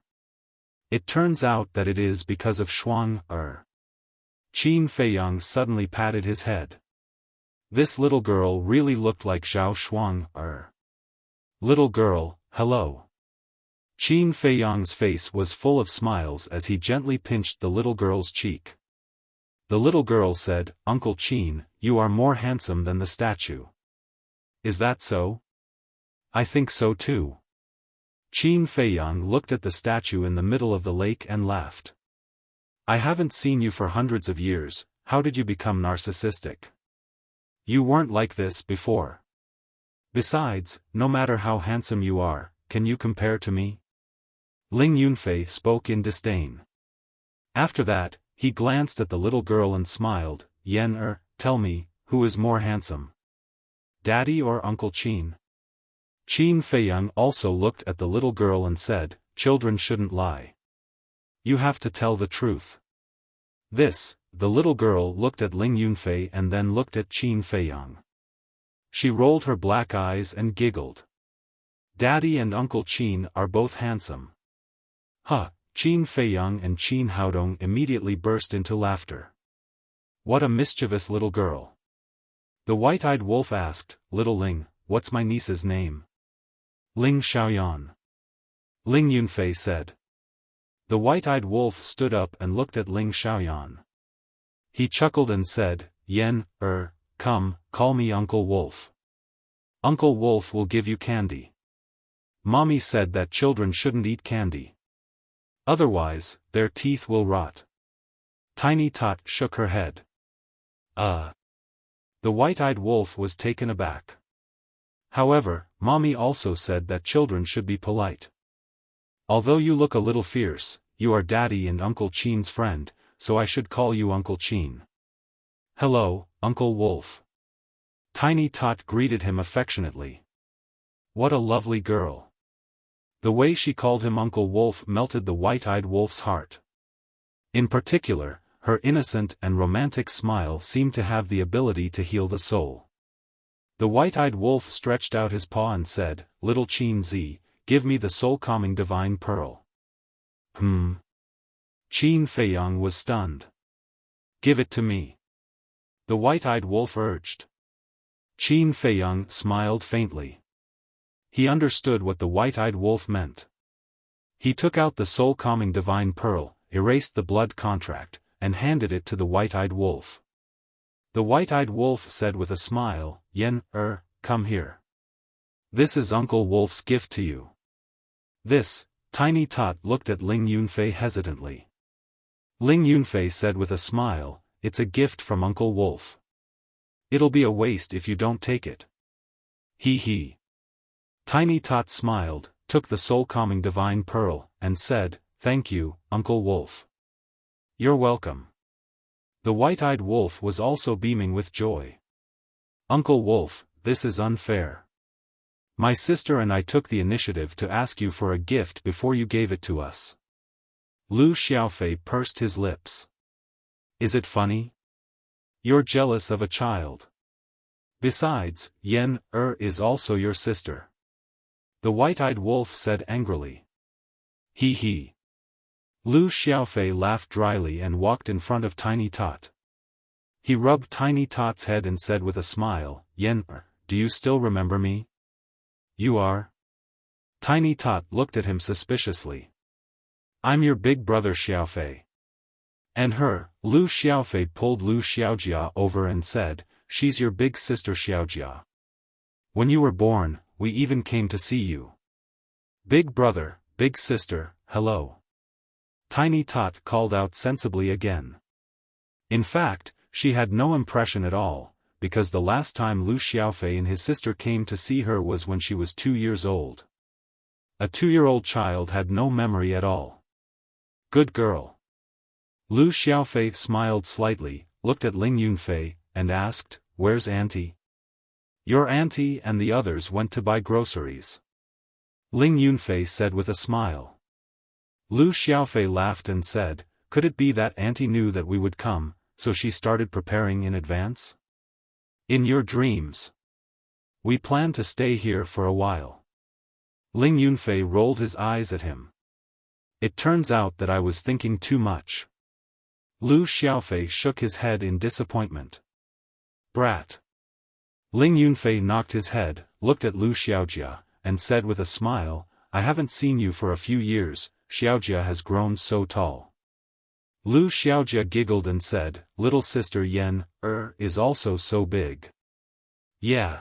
It turns out that it is because of Shuang. Qin Feiyang suddenly patted his head. This little girl really looked like Zhao Shuang. Little girl, hello. Qin Feiyang's face was full of smiles as he gently pinched the little girl's cheek. The little girl said, Uncle Qin, you are more handsome than the statue. Is that so? I think so too. Qin Feiyang looked at the statue in the middle of the lake and laughed. I haven't seen you for hundreds of years, how did you become narcissistic? You weren't like this before. Besides, no matter how handsome you are, can you compare to me? Ling Yunfei spoke in disdain. After that, he glanced at the little girl and smiled, tell me, who is more handsome? Daddy or Uncle Qin? Qin Feiyang also looked at the little girl and said, Children shouldn't lie. You have to tell the truth. The little girl looked at Ling Yunfei and then looked at Qin Feiyang. She rolled her black eyes and giggled. Daddy and Uncle Qin are both handsome. Qin Feiyang and Qin Haodong immediately burst into laughter. What a mischievous little girl. The white-eyed wolf asked, Little Ling, what's my niece's name? Ling Xiaoyan. Ling Yunfei said. The white-eyed wolf stood up and looked at Ling Xiaoyan. He chuckled and said, Come, call me Uncle Wolf. Uncle Wolf will give you candy. Mommy said that children shouldn't eat candy. Otherwise, their teeth will rot. Tiny Tot shook her head. The white-eyed wolf was taken aback. However, Mommy also said that children should be polite. Although you look a little fierce, you are Daddy and Uncle Qin's friend, so I should call you Uncle Qin. Hello, Uncle Wolf. Tiny Tot greeted him affectionately. What a lovely girl. The way she called him Uncle Wolf melted the white-eyed wolf's heart. In particular, her innocent and romantic smile seemed to have the ability to heal the soul. The white-eyed wolf stretched out his paw and said, Little Qin Zi, give me the soul-calming divine pearl. Qin Feiyang was stunned. Give it to me. The white-eyed wolf urged. Qin Feiyang smiled faintly. He understood what the white-eyed wolf meant. He took out the soul-calming divine pearl, erased the blood contract, and handed it to the white-eyed wolf. The white-eyed wolf said with a smile, Come here. This is Uncle Wolf's gift to you. This, Tiny Tot looked at Ling Yunfei hesitantly. Ling Yunfei said with a smile, It's a gift from Uncle Wolf. It'll be a waste if you don't take it. He. Tiny Tot smiled, took the soul-calming divine pearl, and said, Thank you, Uncle Wolf. You're welcome. The white-eyed wolf was also beaming with joy. Uncle Wolf, this is unfair. My sister and I took the initiative to ask you for a gift before you gave it to us. Lu Xiaofei pursed his lips. Is it funny? You're jealous of a child. Besides, is also your sister. The white-eyed wolf said angrily. He. Lu Xiaofei laughed dryly and walked in front of Tiny Tot. He rubbed Tiny Tot's head and said with a smile, do you still remember me? You are? Tiny Tot looked at him suspiciously. I'm your big brother Xiaofei. And her, Lu Xiaofei pulled Lu Xiaojia over and said, She's your big sister Xiaojia. When you were born, we even came to see you. Big brother, big sister, hello. Tiny Tot called out sensibly again. In fact, she had no impression at all, because the last time Lu Xiaofei and his sister came to see her was when she was 2 years old. A 2-year-old child had no memory at all. Good girl. Lu Xiaofei smiled slightly, looked at Ling Yunfei, and asked, Where's Auntie? Your auntie and the others went to buy groceries. Ling Yunfei said with a smile. Lu Xiaofei laughed and said, Could it be that Auntie knew that we would come, so she started preparing in advance? In your dreams. We plan to stay here for a while. Ling Yunfei rolled his eyes at him. It turns out that I was thinking too much. Lu Xiaofei shook his head in disappointment. Brat. Ling Yunfei knocked his head, looked at Lu Xiaojia, and said with a smile, I haven't seen you for a few years, Xiaojia has grown so tall. Lu Xiaojia giggled and said, Little sister is also so big. Yeah.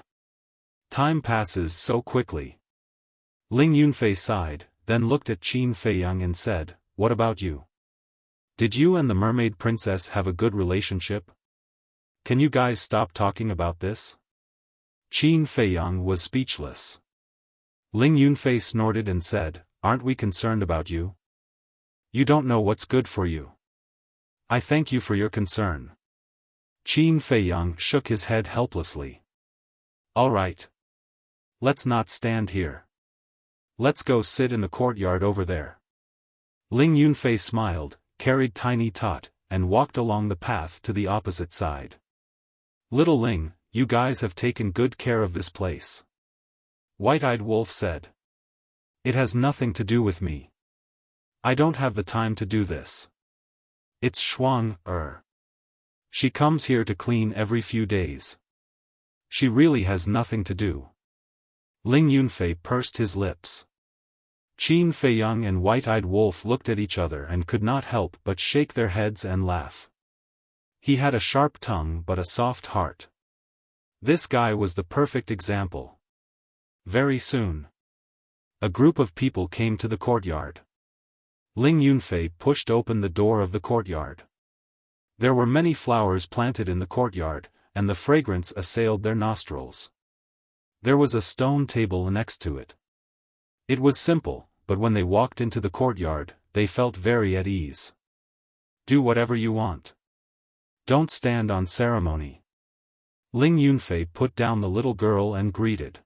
Time passes so quickly. Ling Yunfei sighed, then looked at Qin Feiyang and said, What about you? Did you and the mermaid princess have a good relationship? Can you guys stop talking about this? Qin Feiyang was speechless. Ling Yunfei snorted and said, Aren't we concerned about you? You don't know what's good for you. I thank you for your concern. Qin Feiyang shook his head helplessly. All right. Let's not stand here. Let's go sit in the courtyard over there. Ling Yunfei smiled, carried Tiny Tot, and walked along the path to the opposite side. Little Ling, you guys have taken good care of this place. White-eyed Wolf said. It has nothing to do with me. I don't have the time to do this. It's Xuan. She comes here to clean every few days. She really has nothing to do. Ling Yunfei pursed his lips. Qin Feiyang and White-Eyed Wolf looked at each other and could not help but shake their heads and laugh. He had a sharp tongue but a soft heart. This guy was the perfect example. Very soon, a group of people came to the courtyard. Ling Yunfei pushed open the door of the courtyard. There were many flowers planted in the courtyard, and the fragrance assailed their nostrils. There was a stone table next to it. It was simple, but when they walked into the courtyard, they felt very at ease. Do whatever you want. Don't stand on ceremony. Ling Yunfei put down the little girl and greeted.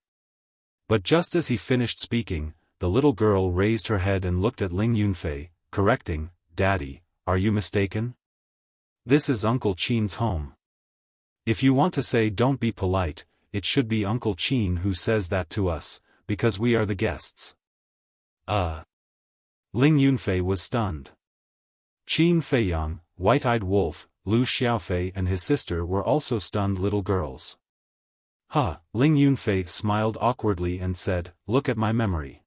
But just as he finished speaking, the little girl raised her head and looked at Ling Yunfei, correcting, "Daddy, are you mistaken? This is Uncle Qin's home. If you want to say don't be polite, it should be Uncle Qin who says that to us, because we are the guests." Ling Yunfei was stunned. Qin Feiyang, White-Eyed Wolf, Lu Xiaofei and his sister were also stunned little girls. Ling Yunfei smiled awkwardly and said, "Look at my memory.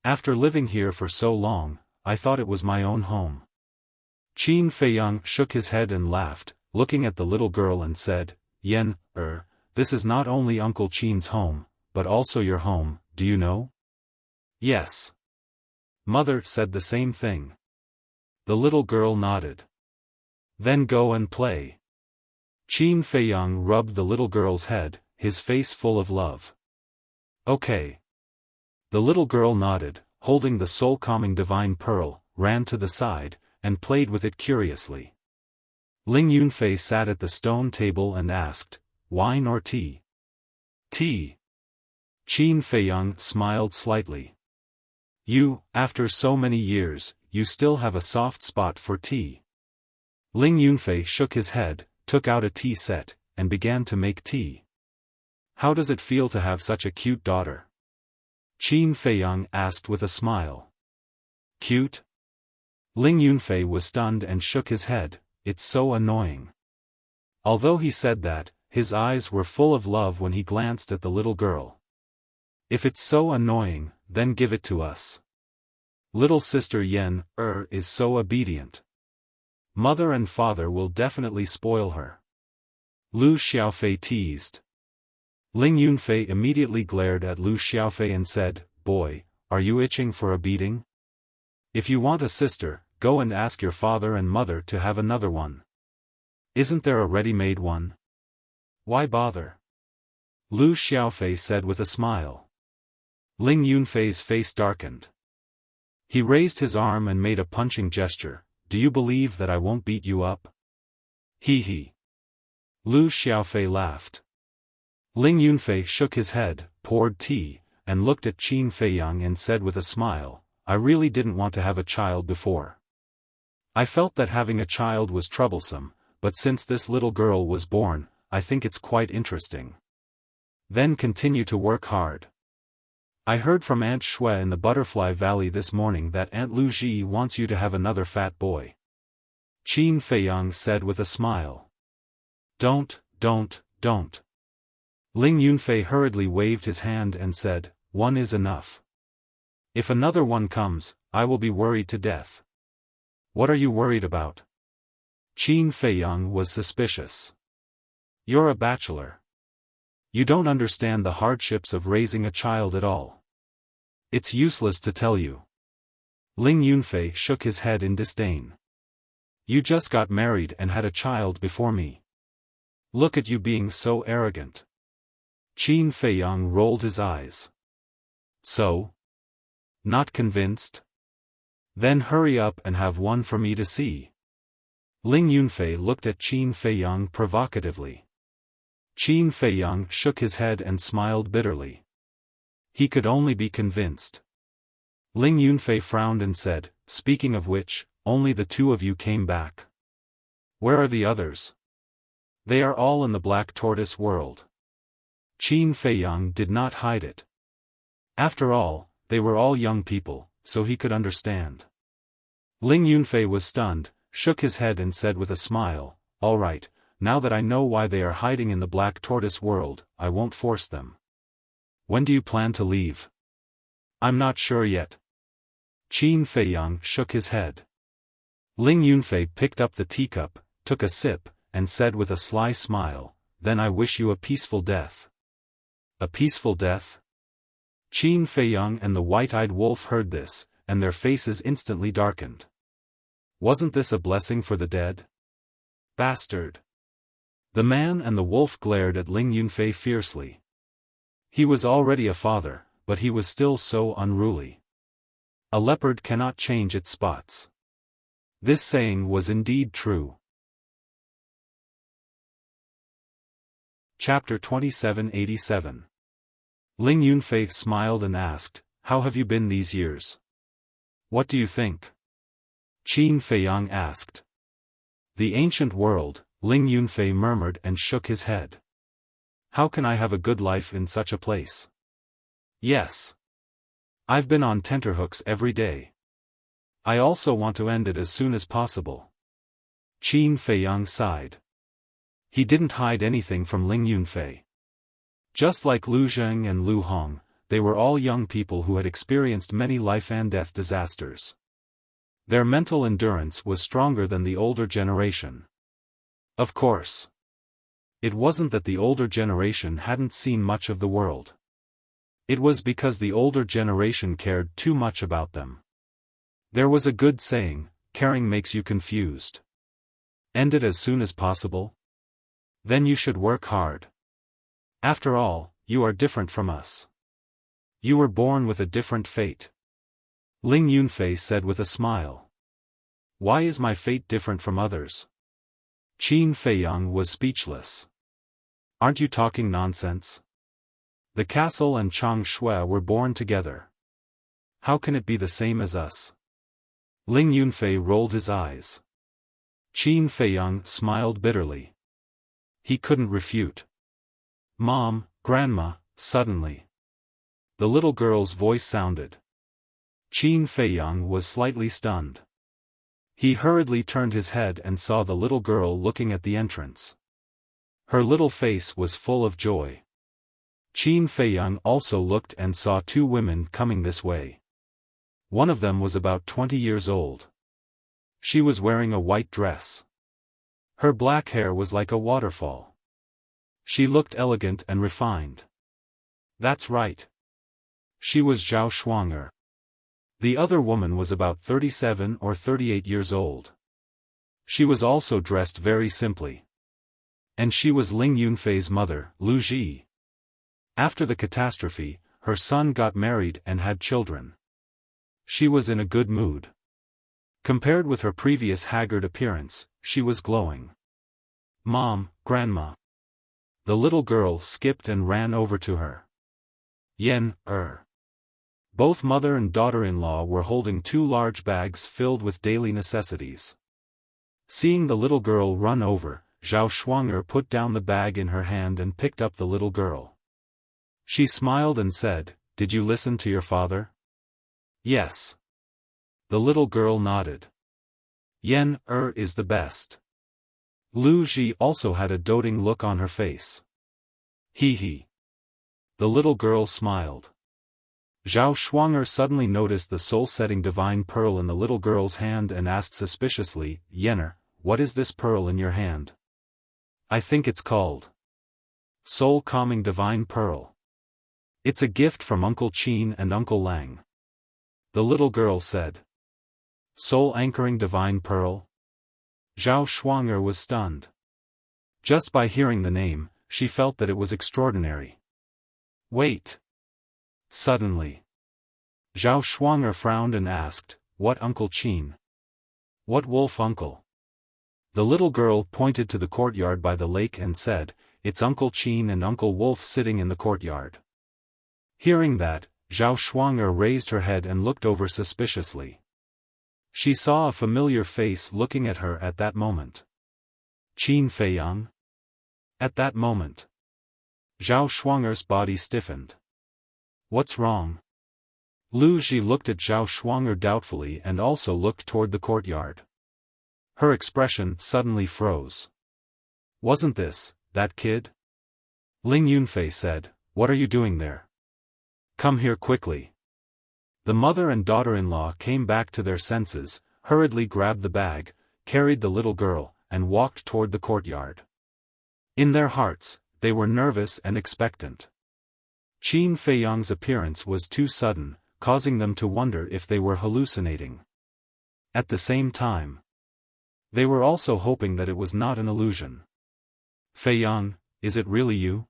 After living here for so long, I thought it was my own home." Qin Feiyang shook his head and laughed, looking at the little girl and said, "Yen, this is not only Uncle Qin's home, but also your home, do you know?" "Yes." Mother said the same thing. The little girl nodded. "Then go and play." Qin Feiyang rubbed the little girl's head, his face full of love. "Okay." The little girl nodded, holding the soul-calming divine pearl, ran to the side, and played with it curiously. Ling Yunfei sat at the stone table and asked, "Wine or tea?" "Tea." Qin Feiyang smiled slightly. After so many years, you still have a soft spot for tea." Ling Yunfei shook his head, took out a tea set, and began to make tea. "How does it feel to have such a cute daughter?" Qin Feiyang asked with a smile. "Cute?" Ling Yunfei was stunned and shook his head, "It's so annoying." Although he said that, his eyes were full of love when he glanced at the little girl. "If it's so annoying, then give it to us. Little sister Yen, is so obedient. Mother and father will definitely spoil her." Lu Xiaofei teased. Ling Yunfei immediately glared at Lu Xiaofei and said, "Boy, are you itching for a beating? If you want a sister, go and ask your father and mother to have another one. Isn't there a ready-made one? Why bother?" Lu Xiaofei said with a smile. Ling Yunfei's face darkened. He raised his arm and made a punching gesture. "Do you believe that I won't beat you up?" He. Lu Xiaofei laughed. Ling Yunfei shook his head, poured tea, and looked at Qin Feiyang and said with a smile, "I really didn't want to have a child before. I felt that having a child was troublesome, but since this little girl was born, I think it's quite interesting. Then continue to work hard. I heard from Aunt Shui in the Butterfly Valley this morning that Aunt Lu Ji wants you to have another fat boy." Qin Feiyang said with a smile. Don't. Ling Yunfei hurriedly waved his hand and said, "One is enough. If another one comes, I will be worried to death." "What are you worried about?" Qin Feiyang was suspicious. "You're a bachelor. You don't understand the hardships of raising a child at all. It's useless to tell you." Ling Yunfei shook his head in disdain. "You just got married and had a child before me. Look at you being so arrogant." Qin Feiyang rolled his eyes. "So? Not convinced? Then hurry up and have one for me to see." Ling Yunfei looked at Qin Feiyang provocatively. Qin Feiyang shook his head and smiled bitterly. He could only be convinced. Ling Yunfei frowned and said, "Speaking of which, only the two of you came back. Where are the others?" "They are all in the Black Tortoise world." Qin Feiyang did not hide it. After all, they were all young people, so he could understand. Ling Yunfei was stunned, shook his head and said with a smile, "All right, now that I know why they are hiding in the Black Tortoise world, I won't force them. When do you plan to leave?" "I'm not sure yet." Qin Feiyang shook his head. Ling Yunfei picked up the teacup, took a sip, and said with a sly smile, "Then I wish you a peaceful death." "A peaceful death?" Qin Feiyang and the white-eyed wolf heard this, and their faces instantly darkened. Wasn't this a blessing for the dead? Bastard! The man and the wolf glared at Ling Yunfei fiercely. He was already a father, but he was still so unruly. A leopard cannot change its spots. This saying was indeed true. Chapter 2787. Ling Yunfei smiled and asked, "How have you been these years?" "What do you think?" Qin Feiyang asked. "The ancient world," Ling Yunfei murmured and shook his head. "How can I have a good life in such a place?" "Yes. I've been on tenterhooks every day. I also want to end it as soon as possible." Qin Feiyang sighed. He didn't hide anything from Ling Yunfei. Just like Lu Zheng and Lu Hong, they were all young people who had experienced many life-and-death disasters. Their mental endurance was stronger than the older generation. Of course. It wasn't that the older generation hadn't seen much of the world. It was because the older generation cared too much about them. There was a good saying, "Caring makes you confused." End it as soon as possible? Then you should work hard. After all, you are different from us. You were born with a different fate. Ling Yunfei said with a smile. "Why is my fate different from others?" Qin Feiyang was speechless. "Aren't you talking nonsense? The castle and Chang Shui were born together. How can it be the same as us?" Ling Yunfei rolled his eyes. Qin Feiyang smiled bitterly. He couldn't refute. "Mom, Grandma," suddenly. The little girl's voice sounded. Qin Feiyang was slightly stunned. He hurriedly turned his head and saw the little girl looking at the entrance. Her little face was full of joy. Qin Feiyang also looked and saw two women coming this way. One of them was about 20 years old. She was wearing a white dress. Her black hair was like a waterfall. She looked elegant and refined. That's right. She was Zhao Shuang'er. The other woman was about 37 or 38 years old. She was also dressed very simply. And she was Ling Yunfei's mother, Lu Ji. After the catastrophe, her son got married and had children. She was in a good mood. Compared with her previous haggard appearance, she was glowing. "Mom, Grandma." The little girl skipped and ran over to her. "Yen, Both mother and daughter-in-law were holding two large bags filled with daily necessities. Seeing the little girl run over, Zhao Shuang'er put down the bag in her hand and picked up the little girl. She smiled and said, "Did you listen to your father?" "Yes." The little girl nodded. "Yen, is the best." Lu Ji also had a doting look on her face. He. The little girl smiled. Zhao Shuang'er suddenly noticed the soul-setting divine pearl in the little girl's hand and asked suspiciously, "Yenner, what is this pearl in your hand?" "I think it's called soul-calming divine pearl. It's a gift from Uncle Qin and Uncle Lang." The little girl said. Soul-anchoring divine pearl? Zhao Shuang'er was stunned. Just by hearing the name, she felt that it was extraordinary. "Wait." Suddenly, Zhao Shuang'er frowned and asked, "What Uncle Qin? What wolf uncle?" The little girl pointed to the courtyard by the lake and said, "It's Uncle Qin and Uncle Wolf sitting in the courtyard." Hearing that, Zhao Shuang'er raised her head and looked over suspiciously. She saw a familiar face looking at her at that moment. Qin Feiyang? At that moment, Zhao Shuang'er's body stiffened. "What's wrong?" Lu Ji looked at Zhao Shuang'er doubtfully and also looked toward the courtyard. Her expression suddenly froze. Wasn't this, that kid? Ling Yunfei said, "What are you doing there? Come here quickly." The mother and daughter-in-law came back to their senses, hurriedly grabbed the bag, carried the little girl, and walked toward the courtyard. In their hearts, they were nervous and expectant. Qin Feiyang's appearance was too sudden, causing them to wonder if they were hallucinating. At the same time, they were also hoping that it was not an illusion. "Feiyang, is it really you?"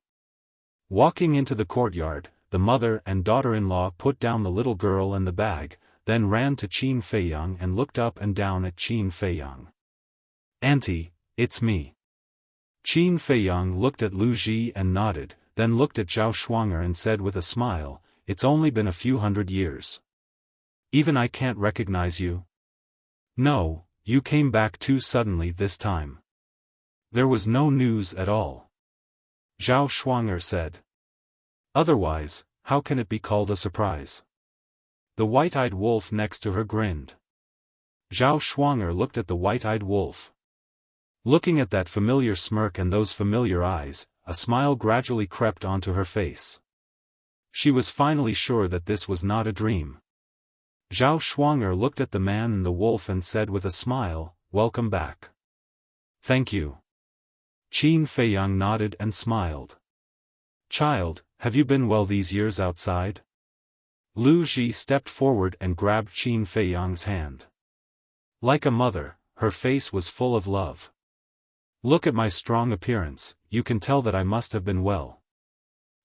Walking into the courtyard, the mother and daughter-in-law put down the little girl and the bag, then ran to Qin Feiyang and looked up and down at Qin Feiyang. "Auntie, it's me." Qin Feiyang looked at Lu Ji and nodded, then looked at Zhao Shuang'er and said with a smile, "It's only been a few hundred years. Even I can't recognize you." "No, you came back too suddenly this time. There was no news at all," Zhao Shuang'er said. "Otherwise, how can it be called a surprise?" The white-eyed wolf next to her grinned. Zhao Shuang'er looked at the white-eyed wolf. Looking at that familiar smirk and those familiar eyes, a smile gradually crept onto her face. She was finally sure that this was not a dream. Zhao Shuang'er looked at the man and the wolf and said with a smile, "Welcome back." "Thank you." Qin Feiyang nodded and smiled. "Child, have you been well these years outside?" Lu Ji stepped forward and grabbed Qin Feiyang's hand. Like a mother, her face was full of love. "Look at my strong appearance, you can tell that I must have been well,"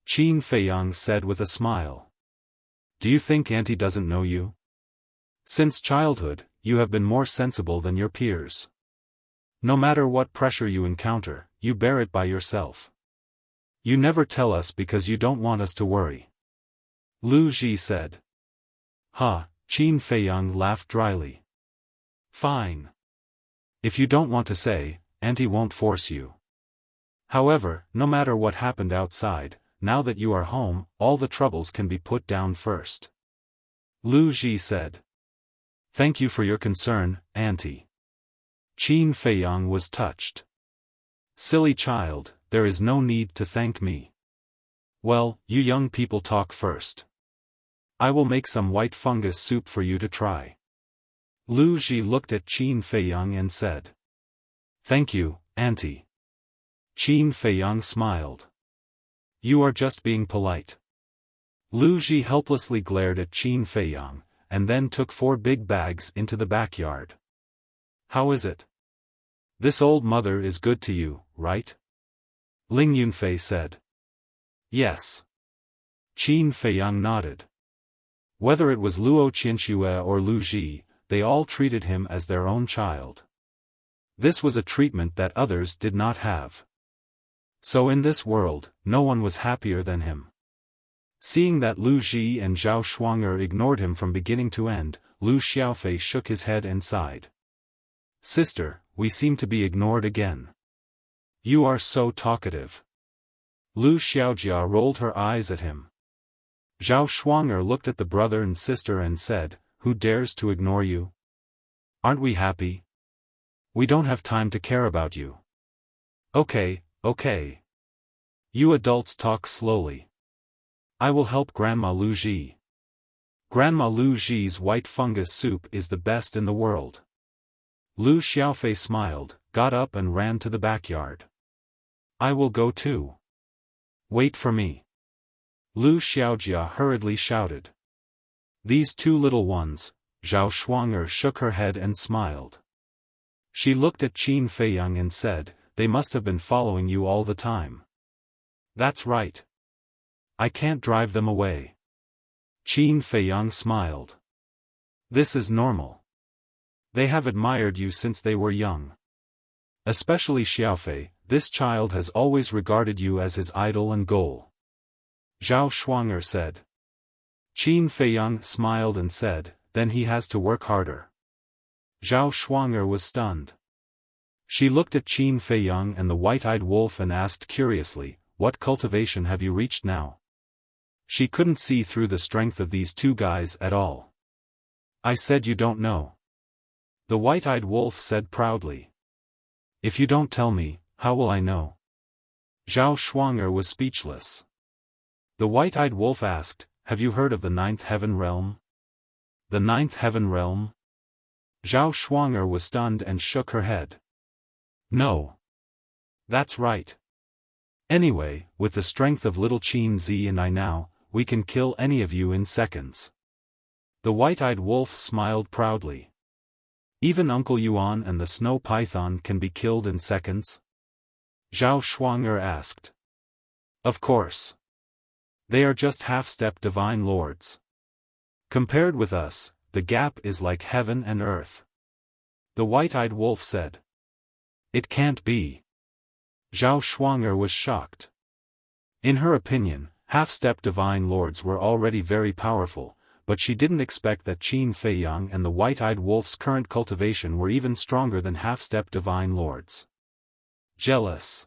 Qin Feiyang said with a smile. "Do you think Auntie doesn't know you? Since childhood, you have been more sensible than your peers. No matter what pressure you encounter, you bear it by yourself. You never tell us because you don't want us to worry," Lu Ji said. "Ha," Qin Feiyang laughed dryly. "Fine. If you don't want to say, Auntie won't force you. However, no matter what happened outside, now that you are home, all the troubles can be put down first," Lu Ji said. "Thank you for your concern, Auntie." Qin Feiyang was touched. "Silly child, there is no need to thank me. Well, you young people talk first. I will make some white fungus soup for you to try." Lu Ji looked at Qin Feiyang and said, "Thank you, Auntie." Qin Feiyang smiled. "You are just being polite." Lu Ji helplessly glared at Qin Feiyang, and then took 4 big bags into the backyard. "How is it? This old mother is good to you, right?" Ling Yunfei said. "Yes." Qin Feiyang nodded. Whether it was Luo Qianxue or Lu Ji, they all treated him as their own child. This was a treatment that others did not have. So in this world, no one was happier than him. Seeing that Lu Ji and Zhao Shuang'er ignored him from beginning to end, Lu Xiaofei shook his head and sighed. "Sister, we seem to be ignored again. You are so talkative." Lu Xiaojia rolled her eyes at him. Zhao Shuang'er looked at the brother and sister and said, "Who dares to ignore you? Aren't we happy? We don't have time to care about you." Okay. You adults talk slowly. I will help Grandma Lu Ji. Grandma Lu Ji's white fungus soup is the best in the world." Lu Xiaofei smiled, got up and ran to the backyard. "I will go too. Wait for me." Lu Xiaojia hurriedly shouted. "These 2 little ones," Zhao Shuang'er shook her head and smiled. She looked at Qin Feiyang and said, "They must have been following you all the time." "That's right. I can't drive them away." Qin Feiyang smiled. "This is normal. They have admired you since they were young. Especially Xiaofei, this child has always regarded you as his idol and goal," Zhao Shuang'er said. Qin Feiyang smiled and said, "Then he has to work harder." Zhao Shuang'er was stunned. She looked at Qin Feiyang and the white-eyed wolf and asked curiously, "What cultivation have you reached now?" She couldn't see through the strength of these two guys at all. I said you don't know. The white-eyed wolf said proudly. If you don't tell me, how will I know? Zhao Shuang'er was speechless. The white-eyed wolf asked, have you heard of the ninth heaven realm? The ninth heaven realm? Zhao Shuang'er was stunned and shook her head. No. That's right. Anyway, with the strength of little Qin Zi and I now, we can kill any of you in seconds. The white-eyed wolf smiled proudly. Even Uncle Yuan and the snow python can be killed in seconds? Zhao Shuang'er asked. Of course. They are just half-step divine lords. Compared with us, the gap is like heaven and earth. The white-eyed wolf said. It can't be. Zhao Shuang'er was shocked. In her opinion, half-step divine lords were already very powerful, but she didn't expect that Qin Feiyang and the white-eyed wolf's current cultivation were even stronger than half-step divine lords. Jealous.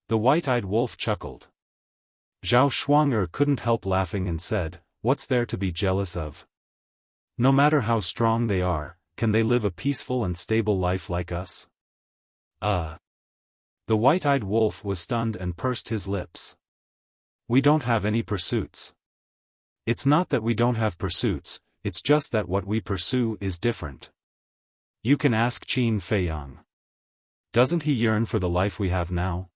The white-eyed wolf chuckled. Zhao Shuang'er couldn't help laughing and said, what's there to be jealous of? No matter how strong they are, can they live a peaceful and stable life like us? The white-eyed wolf was stunned and pursed his lips. We don't have any pursuits. It's not that we don't have pursuits, it's just that what we pursue is different. You can ask Qin Feiyang. Doesn't he yearn for the life we have now?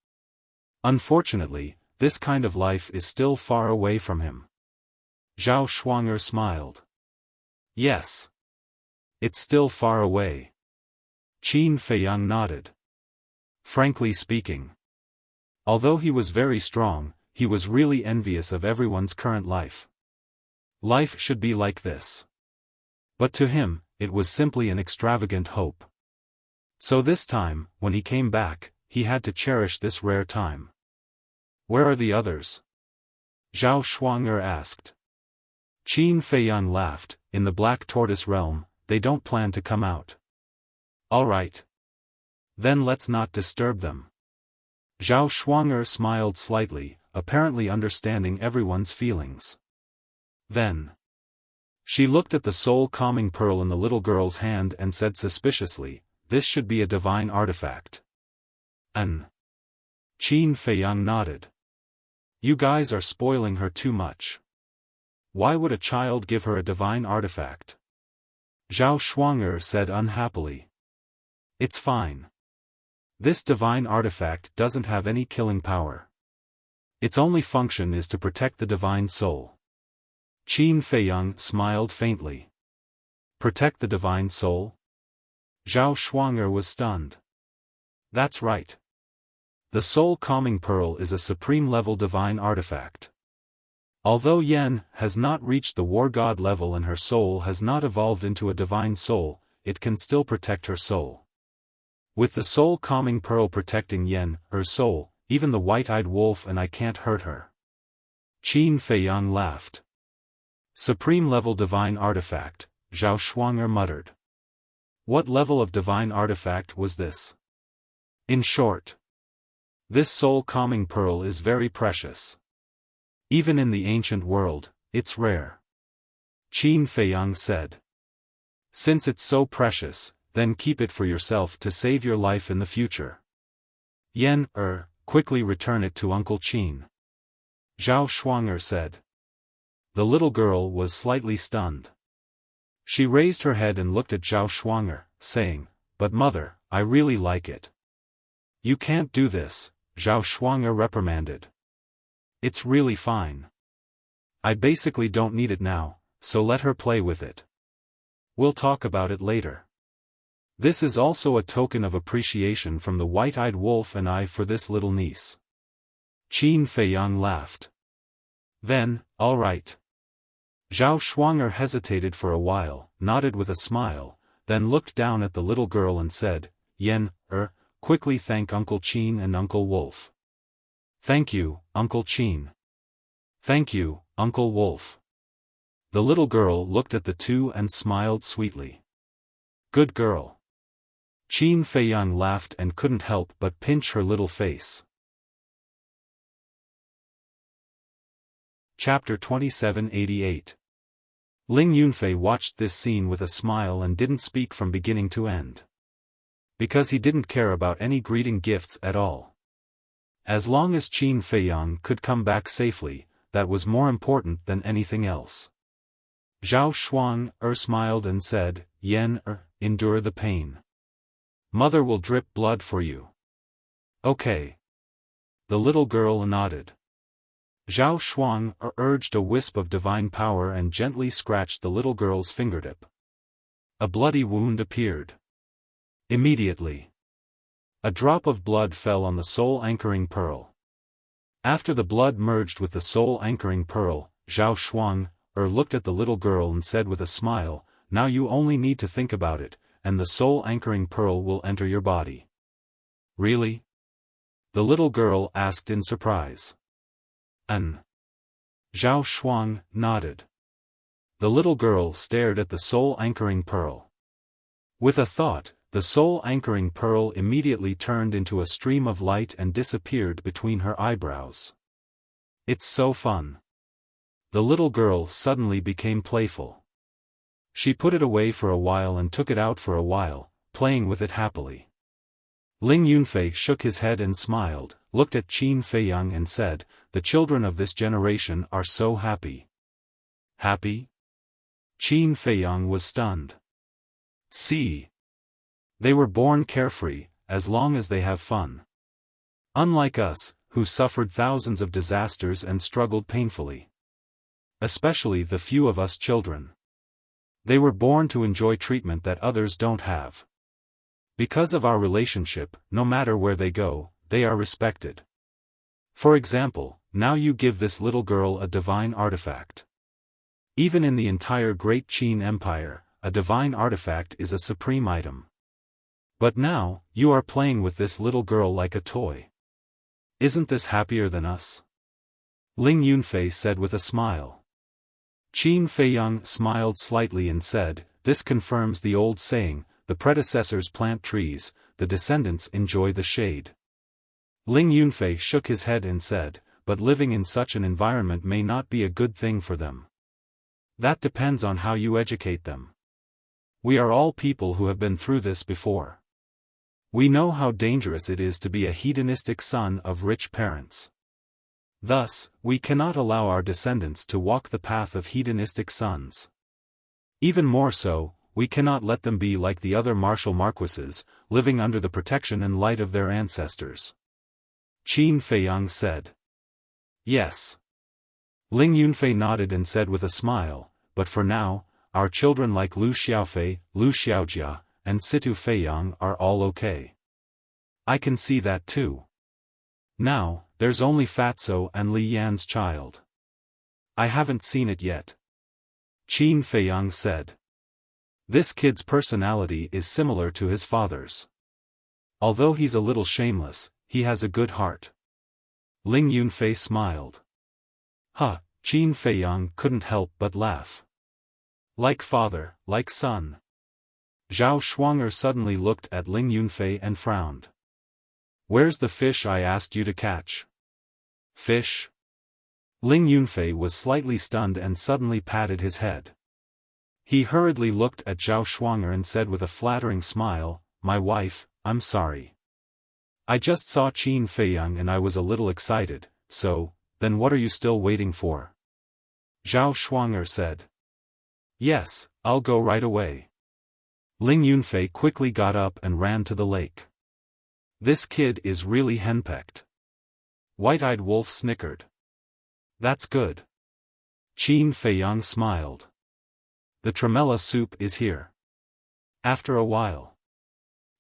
Unfortunately, this kind of life is still far away from him. Zhao Shuang'er smiled. Yes. It's still far away. Qin Feiyang nodded. Frankly speaking. Although he was very strong, he was really envious of everyone's current life. Life should be like this. But to him, it was simply an extravagant hope. So this time, when he came back, he had to cherish this rare time. Where are the others? Zhao Shuang'er asked. Qin Feiyang laughed, in the Black Tortoise realm, they don't plan to come out. All right. Then let's not disturb them. Zhao Shuang'er smiled slightly, apparently understanding everyone's feelings. Then she looked at the soul-calming pearl in the little girl's hand and said suspiciously, this should be a divine artifact. Qin Feiyang nodded. You guys are spoiling her too much. Why would a child give her a divine artifact? Zhao Shuang'er said unhappily. It's fine. This divine artifact doesn't have any killing power. Its only function is to protect the divine soul. Qin Feiyang smiled faintly. Protect the divine soul? Zhao Shuang'er was stunned. That's right. The soul-calming pearl is a supreme-level divine artifact. Although Yen has not reached the war god level and her soul has not evolved into a divine soul, it can still protect her soul. With the soul-calming pearl protecting Yen, her soul, even the white-eyed wolf and I can't hurt her. Qin Feiyang laughed. Supreme-level divine artifact, Zhao Shuang'er muttered. What level of divine artifact was this? In short, this soul-calming pearl is very precious. Even in the ancient world, it's rare. Qin Feiyang said. Since it's so precious, then keep it for yourself to save your life in the future. Yen, quickly return it to Uncle Qin. Zhao Shuang'er said. The little girl was slightly stunned. She raised her head and looked at Zhao Shuang'er, saying, but mother, I really like it. You can't do this, Zhao Shuang'er reprimanded. It's really fine. I basically don't need it now, so let her play with it. We'll talk about it later. This is also a token of appreciation from the white-eyed wolf and I for this little niece. Qin Feiyang laughed. Then, all right. Zhao Shuang'er hesitated for a while, nodded with a smile, then looked down at the little girl and said, Yen, quickly thank Uncle Qin and Uncle Wolf. Thank you, Uncle Qin. Thank you, Uncle Wolf. The little girl looked at the two and smiled sweetly. Good girl. Qin Feiyang laughed and couldn't help but pinch her little face. Chapter 2788. Ling Yunfei watched this scene with a smile and didn't speak from beginning to end. Because he didn't care about any greeting gifts at all. As long as Qin Feiyang could come back safely, that was more important than anything else. Zhao Shuang smiled and said, Yen endure the pain. Mother will drip blood for you. Okay. The little girl nodded. Zhao Shuang urged a wisp of divine power and gently scratched the little girl's fingertip. A bloody wound appeared. Immediately, a drop of blood fell on the soul-anchoring pearl. After the blood merged with the soul-anchoring pearl, Zhao Shuang looked at the little girl and said with a smile, now you only need to think about it, and the soul-anchoring pearl will enter your body. Really? The little girl asked in surprise. Zhao Shuang nodded. The little girl stared at the soul-anchoring pearl. With a thought, the soul-anchoring pearl immediately turned into a stream of light and disappeared between her eyebrows. It's so fun. The little girl suddenly became playful. She put it away for a while and took it out for a while, playing with it happily. Ling Yunfei shook his head and smiled, looked at Qin Feiyang and said, the children of this generation are so happy. Happy? Qin Feiyang was stunned. See? They were born carefree, as long as they have fun. Unlike us, who suffered thousands of disasters and struggled painfully. Especially the few of us children. They were born to enjoy treatment that others don't have. Because of our relationship, no matter where they go, they are respected. For example, now you give this little girl a divine artifact. Even in the entire Great Qin Empire, a divine artifact is a supreme item. But now, you are playing with this little girl like a toy. Isn't this happier than us? Ling Yunfei said with a smile. Qin Feiyang smiled slightly and said, this confirms the old saying, the predecessors plant trees, the descendants enjoy the shade. Ling Yunfei shook his head and said, but living in such an environment may not be a good thing for them. That depends on how you educate them. We are all people who have been through this before. We know how dangerous it is to be a hedonistic son of rich parents. Thus, we cannot allow our descendants to walk the path of hedonistic sons. Even more so, we cannot let them be like the other martial marquises, living under the protection and light of their ancestors. Qin Feiyang said. Yes. Ling Yunfei nodded and said with a smile, but for now, our children like Lu Xiaofei, Lu Xiaojia, and Situ Feiyang are all okay. I can see that too. Now, there's only Fatso and Li Yan's child. I haven't seen it yet. Qin Feiyang said. This kid's personality is similar to his father's. Although he's a little shameless, he has a good heart. Ling Yunfei smiled. Qin Feiyang couldn't help but laugh. Like father, like son. Zhao Shuang suddenly looked at Ling Yunfei and frowned. Where's the fish I asked you to catch? Fish? Ling Yunfei was slightly stunned and suddenly patted his head. He hurriedly looked at Zhao Shuang and said with a flattering smile, my wife, I'm sorry. I just saw Qin Feiyang and I was a little excited, so, then what are you still waiting for? Zhao Shuang said. Yes, I'll go right away. Ling Yunfei quickly got up and ran to the lake. This kid is really henpecked. White-eyed Wolf snickered. That's good. Qin Feiyang smiled. The tremella soup is here. After a while,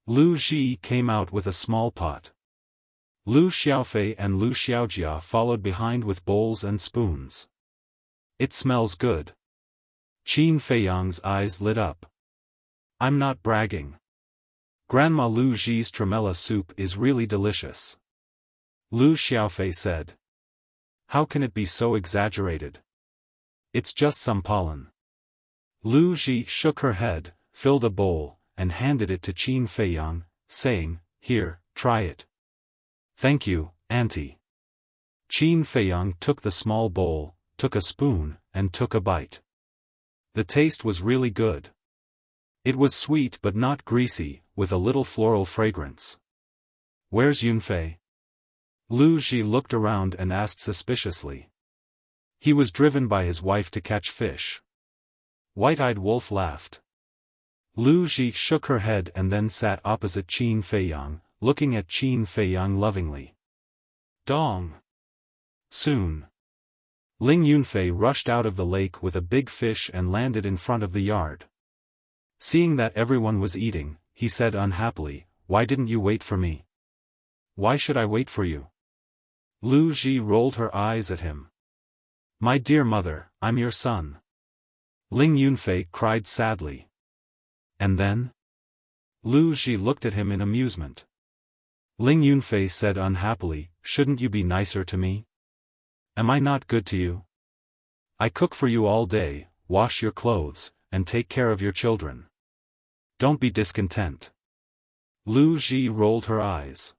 Lu Ji came out with a small pot. Lu Xiaofei and Lu Xiaojia followed behind with bowls and spoons. It smells good. Qin Feiyang's eyes lit up. I'm not bragging. Grandma Lu Ji's tremella soup is really delicious. Lu Xiaofei said. How can it be so exaggerated? It's just some pollen. Lu Ji shook her head, filled a bowl, and handed it to Qin Feiyang, saying, here, try it. Thank you, Auntie. Qin Feiyang took the small bowl, took a spoon, and took a bite. The taste was really good. It was sweet but not greasy, with a little floral fragrance. "Where's Yunfei?" Lu Ji looked around and asked suspiciously. "He was driven by his wife to catch fish." White-Eyed Wolf laughed. Lu Ji shook her head and then sat opposite Qin Feiyang, looking at Qin Feiyang lovingly. Dong! Soon. Ling Yunfei rushed out of the lake with a big fish and landed in front of the yard. Seeing that everyone was eating, he said unhappily, "Why didn't you wait for me?" "Why should I wait for you?" Lu Ji rolled her eyes at him. "My dear mother, I'm your son." Ling Yunfei cried sadly. "And then?" Lu Ji looked at him in amusement. Ling Yunfei said unhappily, "Shouldn't you be nicer to me? Am I not good to you? I cook for you all day, wash your clothes, and take care of your children. Don't be discontent." Lu Ji rolled her eyes.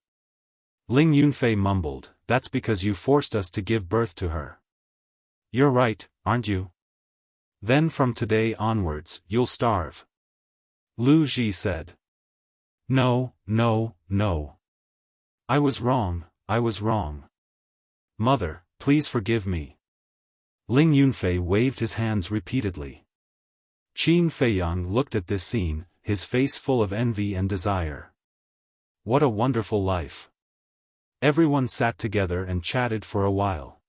Ling Yunfei mumbled, "That's because you forced us to give birth to her." "You're right, aren't you? Then from today onwards, you'll starve." Lu Ji said. "No, no, no. I was wrong, I was wrong. Mother, please forgive me." Ling Yunfei waved his hands repeatedly. Qin Feiyang looked at this scene, his face full of envy and desire. What a wonderful life. Everyone sat together and chatted for a while.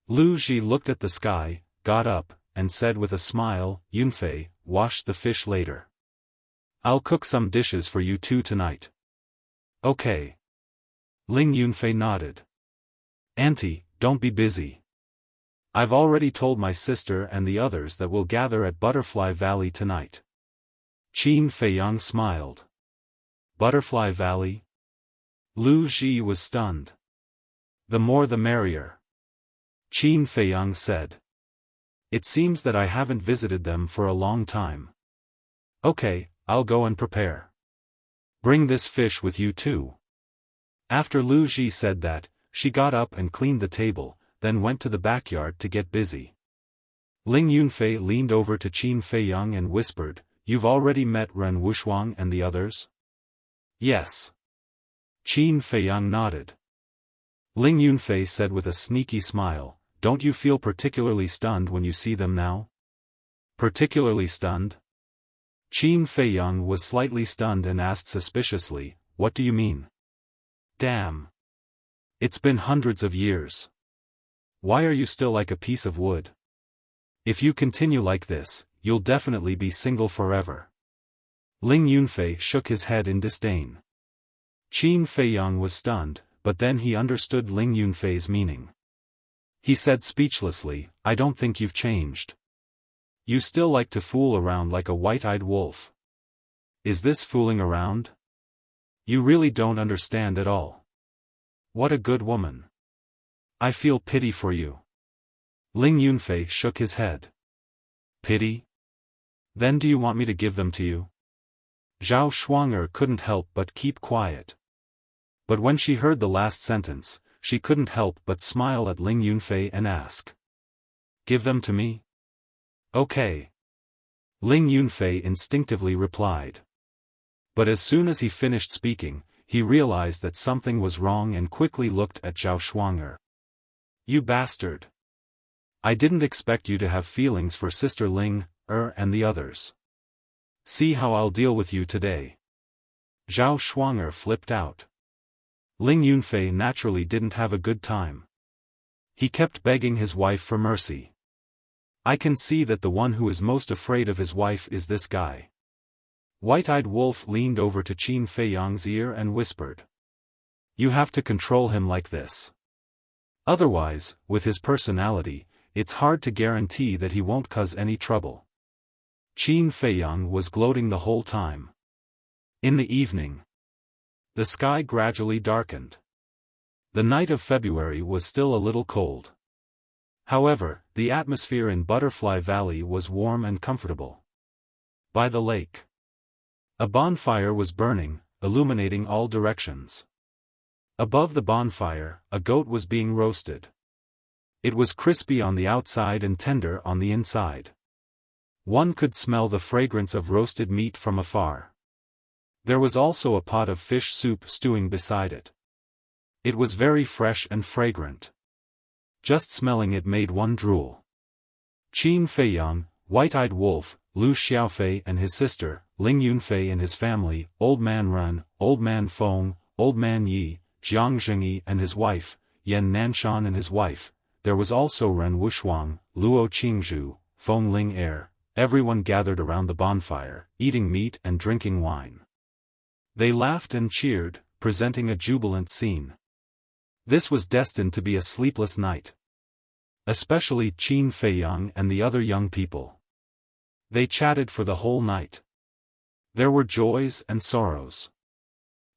Lu Ji looked at the sky, got up, and said with a smile, "Yunfei, wash the fish later. I'll cook some dishes for you two tonight." "Okay." Ling Yunfei nodded. "Auntie, don't be busy. I've already told my sister and the others that we'll gather at Butterfly Valley tonight." Qin Feiyang smiled. Butterfly Valley? Lu Ji was stunned. "The more the merrier," Qin Feiyang said. "It seems that I haven't visited them for a long time. Okay, I'll go and prepare. Bring this fish with you too." After Lu Ji said that, she got up and cleaned the table, then went to the backyard to get busy. Ling Yunfei leaned over to Qin Feiyang and whispered, "You've already met Ren Wushuang and the others?" "Yes." Qin Feiyang nodded. Ling Yunfei said with a sneaky smile, "Don't you feel particularly stunned when you see them now?" "Particularly stunned?" Qin Feiyang was slightly stunned and asked suspiciously, "What do you mean?" "Damn. It's been hundreds of years. Why are you still like a piece of wood? If you continue like this, you'll definitely be single forever." Ling Yunfei shook his head in disdain. Qin Feiyang was stunned, but then he understood Ling Yunfei's meaning. He said speechlessly, "I don't think you've changed. You still like to fool around like a white-eyed wolf. Is this fooling around? You really don't understand at all. What a good woman. I feel pity for you." Ling Yunfei shook his head. "Pity? Then do you want me to give them to you?" Zhao Shuang'er couldn't help but keep quiet. But when she heard the last sentence, she couldn't help but smile at Ling Yunfei and ask. "Give them to me?" "Okay." Ling Yunfei instinctively replied. But as soon as he finished speaking, he realized that something was wrong and quickly looked at Zhao Shuang'er. "You bastard! I didn't expect you to have feelings for Sister Ling, and the others. See how I'll deal with you today." Zhao Shuang'er flipped out. Ling Yunfei naturally didn't have a good time. He kept begging his wife for mercy. "I can see that the one who is most afraid of his wife is this guy." White-Eyed Wolf leaned over to Qin Feiyang's ear and whispered. "You have to control him like this. Otherwise, with his personality, it's hard to guarantee that he won't cause any trouble." Qin Feiyang was gloating the whole time. In the evening, the sky gradually darkened. The night of February was still a little cold. However, the atmosphere in Butterfly Valley was warm and comfortable. By the lake, a bonfire was burning, illuminating all directions. Above the bonfire, a goat was being roasted. It was crispy on the outside and tender on the inside. One could smell the fragrance of roasted meat from afar. There was also a pot of fish soup stewing beside it. It was very fresh and fragrant. Just smelling it made one drool. Qin Feiyang, White-Eyed Wolf, Lu Xiaofei and his sister, Ling Yunfei and his family, Old Man Ren, Old Man Feng, Old Man Yi, Jiang Zhengyi and his wife, Yan Nanshan and his wife. There was also Ren Wushuang, Luo Qingzhu, Feng Ling Er. Everyone gathered around the bonfire, eating meat and drinking wine. They laughed and cheered, presenting a jubilant scene. This was destined to be a sleepless night. Especially Qin Feiyang and the other young people. They chatted for the whole night. There were joys and sorrows.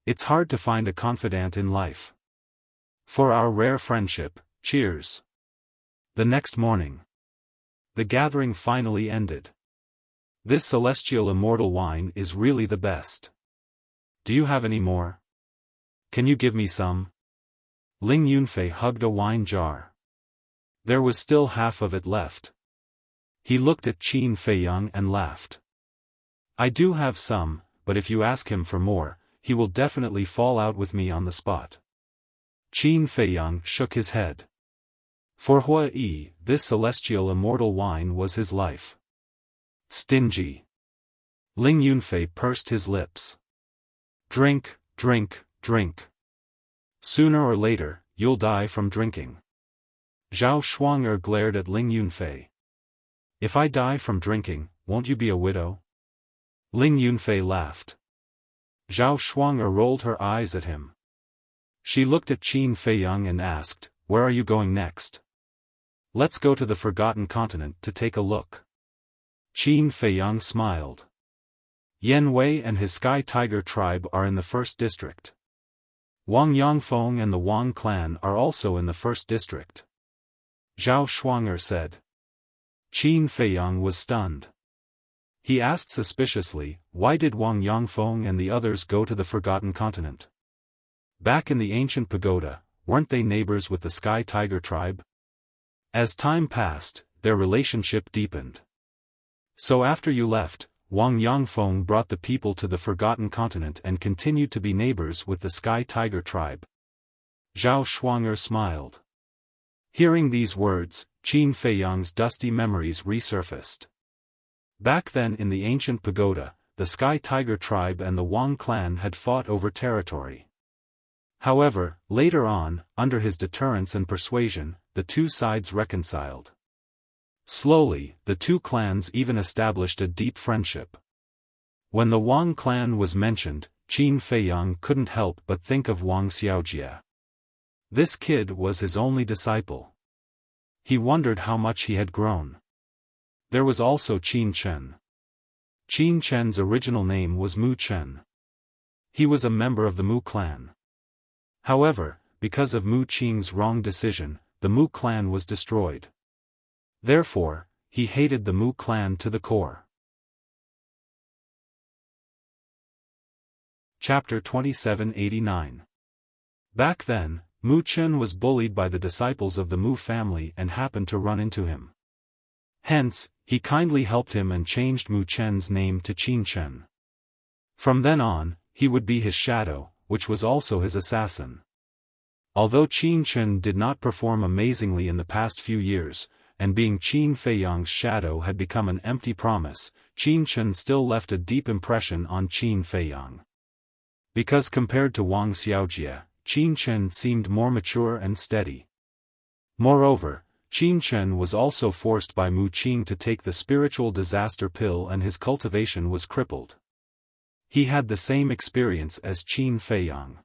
It's hard to find a confidant in life. For our rare friendship, cheers. The next morning. The gathering finally ended. This celestial immortal wine is really the best. Do you have any more? Can you give me some? Ling Yunfei hugged a wine jar. There was still half of it left. He looked at Qin Feiyang and laughed. I do have some, but if you ask him for more, he will definitely fall out with me on the spot. Qin Feiyang shook his head. For Hua Yi, this celestial immortal wine was his life. Stingy. Ling Yunfei pursed his lips. Drink, drink, drink. Sooner or later, you'll die from drinking. Zhao Shuang'er glared at Ling Yunfei. If I die from drinking, won't you be a widow? Ling Yunfei laughed. Zhao Shuang'er rolled her eyes at him. She looked at Qin Feiyang and asked, where are you going next? Let's go to the Forgotten Continent to take a look. Qin Feiyang smiled. Yan Wei and his Sky Tiger tribe are in the 1st district. Wang Yangfeng and the Wang clan are also in the 1st district. Zhao Shuang'er said. Qin Feiyang was stunned. He asked suspiciously, why did Wang Yangfeng and the others go to the Forgotten Continent? Back in the ancient pagoda, weren't they neighbors with the Sky Tiger tribe? As time passed, their relationship deepened. So after you left, Wang Yangfeng brought the people to the Forgotten Continent and continued to be neighbors with the Sky Tiger tribe. Zhao Shuang'er smiled. Hearing these words, Qin Feiyang's dusty memories resurfaced. Back then in the ancient pagoda, the Sky Tiger tribe and the Wang clan had fought over territory. However, later on, under his deterrence and persuasion, the two sides reconciled. Slowly, the two clans even established a deep friendship. When the Wang clan was mentioned, Qin Feiyang couldn't help but think of Wang Xiaojie. This kid was his only disciple. He wondered how much he had grown. There was also Qin Chen. Qin Chen's original name was Mu Chen. He was a member of the Mu clan. However, because of Mu Qing's wrong decision, the Mu clan was destroyed. Therefore, he hated the Mu clan to the core. Chapter 2789. Back then, Mu Chen was bullied by the disciples of the Mu family and happened to run into him. Hence, he kindly helped him and changed Mu Chen's name to Qin Chen. From then on, he would be his shadow, which was also his assassin. Although Qin Chen did not perform amazingly in the past few years, and being Qin Feiyang's shadow had become an empty promise, Qin Chen still left a deep impression on Qin Feiyang. Because compared to Wang Xiaojie, Qin Chen seemed more mature and steady. Moreover, Qin Chen was also forced by Mu Qing to take the spiritual disaster pill and his cultivation was crippled. He had the same experience as Qin Feiyang.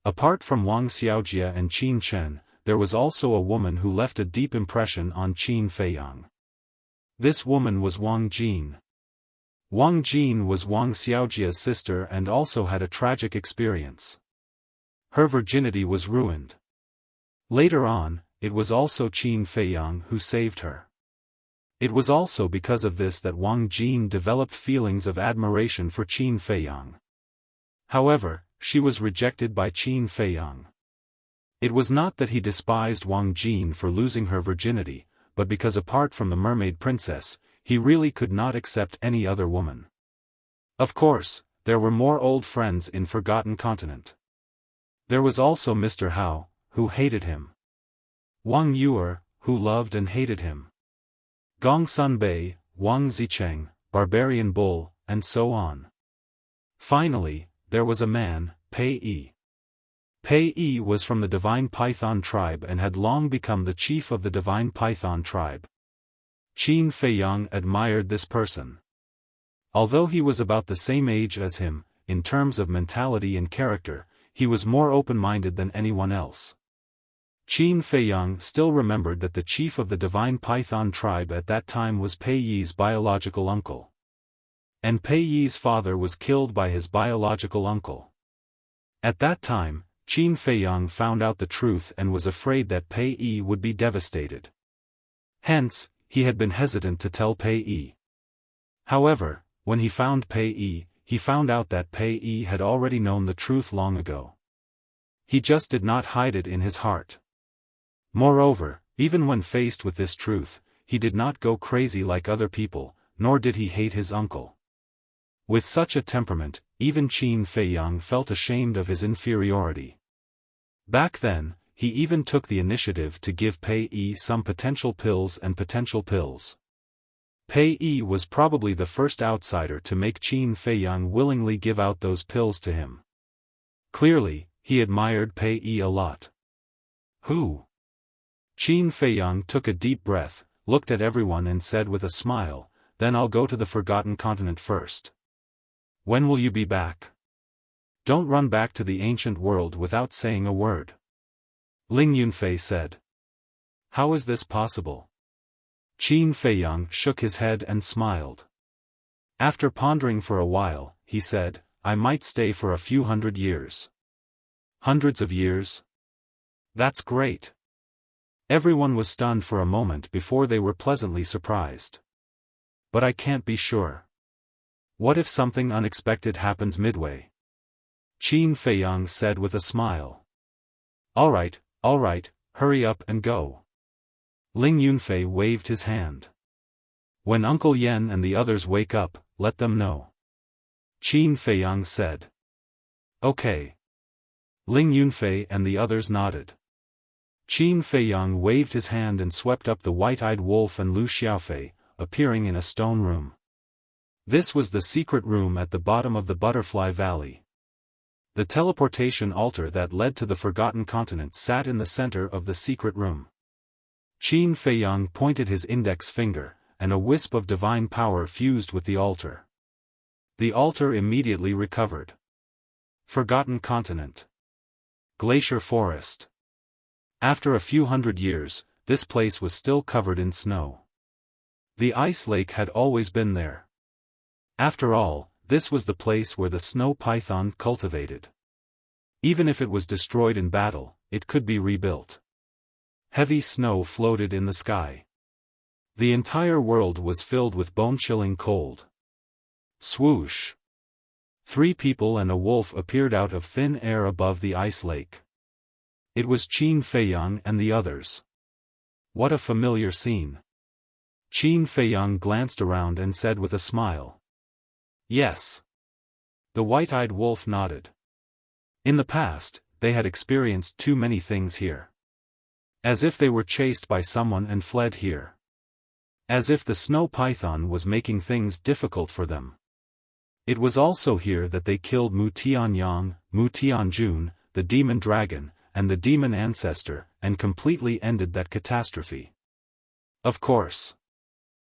Apart from Wang Xiaojie and Qin Chen, there was also a woman who left a deep impression on Qin Feiyang. This woman was Wang Jin. Wang Jin was Wang Xiaojie's sister and also had a tragic experience. Her virginity was ruined. Later on, it was also Qin Feiyang who saved her. It was also because of this that Wang Jin developed feelings of admiration for Qin Feiyang. However, she was rejected by Qin Feiyang. It was not that he despised Wang Jin for losing her virginity, but because apart from the mermaid princess, he really could not accept any other woman. Of course, there were more old friends in Forgotten Continent. There was also Mr. Hao, who hated him. Wang Yuer, who loved and hated him. Gong Sun Bei, Wang Zicheng, Barbarian Bull, and so on. Finally, there was a man, Pei Yi. Pei Yi was from the Divine Python tribe and had long become the chief of the Divine Python tribe. Qin Feiyang admired this person. Although he was about the same age as him, in terms of mentality and character, he was more open-minded than anyone else. Qin Feiyang still remembered that the chief of the Divine Python tribe at that time was Pei Yi's biological uncle. And Pei Yi's father was killed by his biological uncle. At that time, Qin Feiyang found out the truth and was afraid that Pei Yi would be devastated. Hence, he had been hesitant to tell Pei Yi. However, when he found Pei Yi, he found out that Pei Yi had already known the truth long ago. He just did not hide it in his heart. Moreover, even when faced with this truth, he did not go crazy like other people, nor did he hate his uncle. With such a temperament, even Qin Feiyang felt ashamed of his inferiority. Back then, he even took the initiative to give Pei Yi some potential pills and potential pills. Pei Yi was probably the first outsider to make Qin Feiyang willingly give out those pills to him. Clearly, he admired Pei Yi a lot. Who? Qin Feiyang took a deep breath, looked at everyone and said with a smile, "Then I'll go to the Forgotten Continent first." "When will you be back?" "Don't run back to the ancient world without saying a word," Ling Yunfei said. "How is this possible?" Qin Feiyang shook his head and smiled. After pondering for a while, he said, "I might stay for a few hundred years." "Hundreds of years? That's great." Everyone was stunned for a moment before they were pleasantly surprised. "But I can't be sure. What if something unexpected happens midway?" Qin Feiyang said with a smile. All right, hurry up and go." Ling Yunfei waved his hand. "When Uncle Yen and the others wake up, let them know," Qin Feiyang said. "Okay." Ling Yunfei and the others nodded. Qin Feiyang waved his hand and swept up the white-eyed wolf and Lu Xiaofei, appearing in a stone room. This was the secret room at the bottom of the Butterfly Valley. The teleportation altar that led to the Forgotten Continent sat in the center of the secret room. Qin Feiyang pointed his index finger, and a wisp of divine power fused with the altar. The altar immediately recovered. Forgotten Continent. Glacier Forest. After a few hundred years, this place was still covered in snow. The ice lake had always been there. After all, this was the place where the snow python cultivated. Even if it was destroyed in battle, it could be rebuilt. Heavy snow floated in the sky. The entire world was filled with bone-chilling cold. Swoosh! 3 people and a wolf appeared out of thin air above the ice lake. It was Qin Feiyang and the others. What a familiar scene. Qin Feiyang glanced around and said with a smile, "Yes." The white-eyed wolf nodded. In the past, they had experienced too many things here. As if they were chased by someone and fled here. As if the snow python was making things difficult for them. It was also here that they killed Mu Tianyang, Mu Tianjun, the demon dragon, and the demon ancestor, and completely ended that catastrophe. Of course.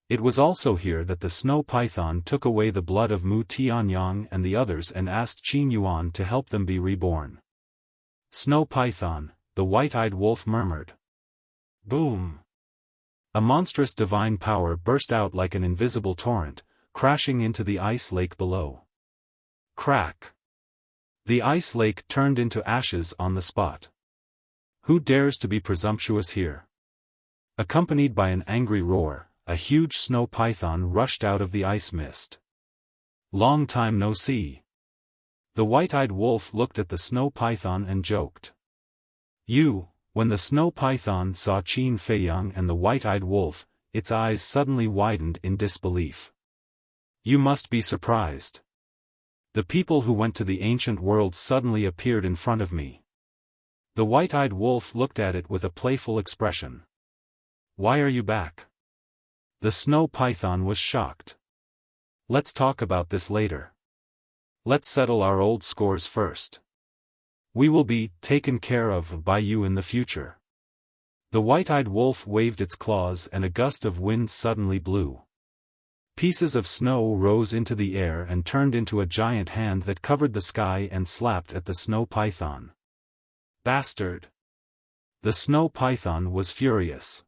It was also here that the snow python took away the blood of Mu Tianyang and the others and asked Qin Yuan to help them be reborn. "Snow python," the white-eyed wolf murmured. Boom! A monstrous divine power burst out like an invisible torrent, crashing into the ice lake below. Crack! The ice lake turned into ashes on the spot. Who dares to be presumptuous here? Accompanied by an angry roar, a huge snow python rushed out of the ice mist. "Long time no see." The white-eyed wolf looked at the snow python and joked. When the snow python saw Qin Feiyang and the white-eyed wolf, its eyes suddenly widened in disbelief. You must be surprised. The people who went to the ancient world suddenly appeared in front of me. The white-eyed wolf looked at it with a playful expression. Why are you back? The snow python was shocked. Let's talk about this later. Let's settle our old scores first. We will be taken care of by you in the future. The white-eyed wolf waved its claws and a gust of wind suddenly blew. Pieces of snow rose into the air and turned into a giant hand that covered the sky and slapped at the snow python. Bastard! The snow python was furious.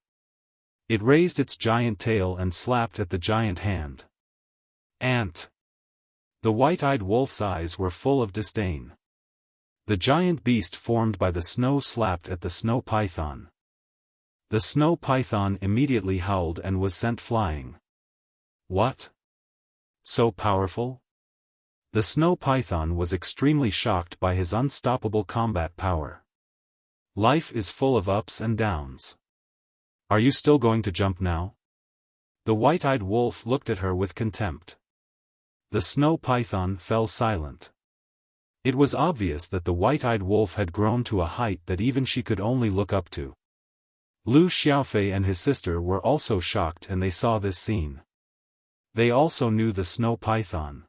It raised its giant tail and slapped at the giant hand. Ant! The white-eyed wolf's eyes were full of disdain. The giant beast formed by the snow slapped at the snow python. The snow python immediately howled and was sent flying. What? So powerful? The snow python was extremely shocked by his unstoppable combat power. Life is full of ups and downs. Are you still going to jump now? The white-eyed wolf looked at her with contempt. The snow python fell silent. It was obvious that the white-eyed wolf had grown to a height that even she could only look up to. Lu Xiaofan and his sister were also shocked and they saw this scene. They also knew the snow python.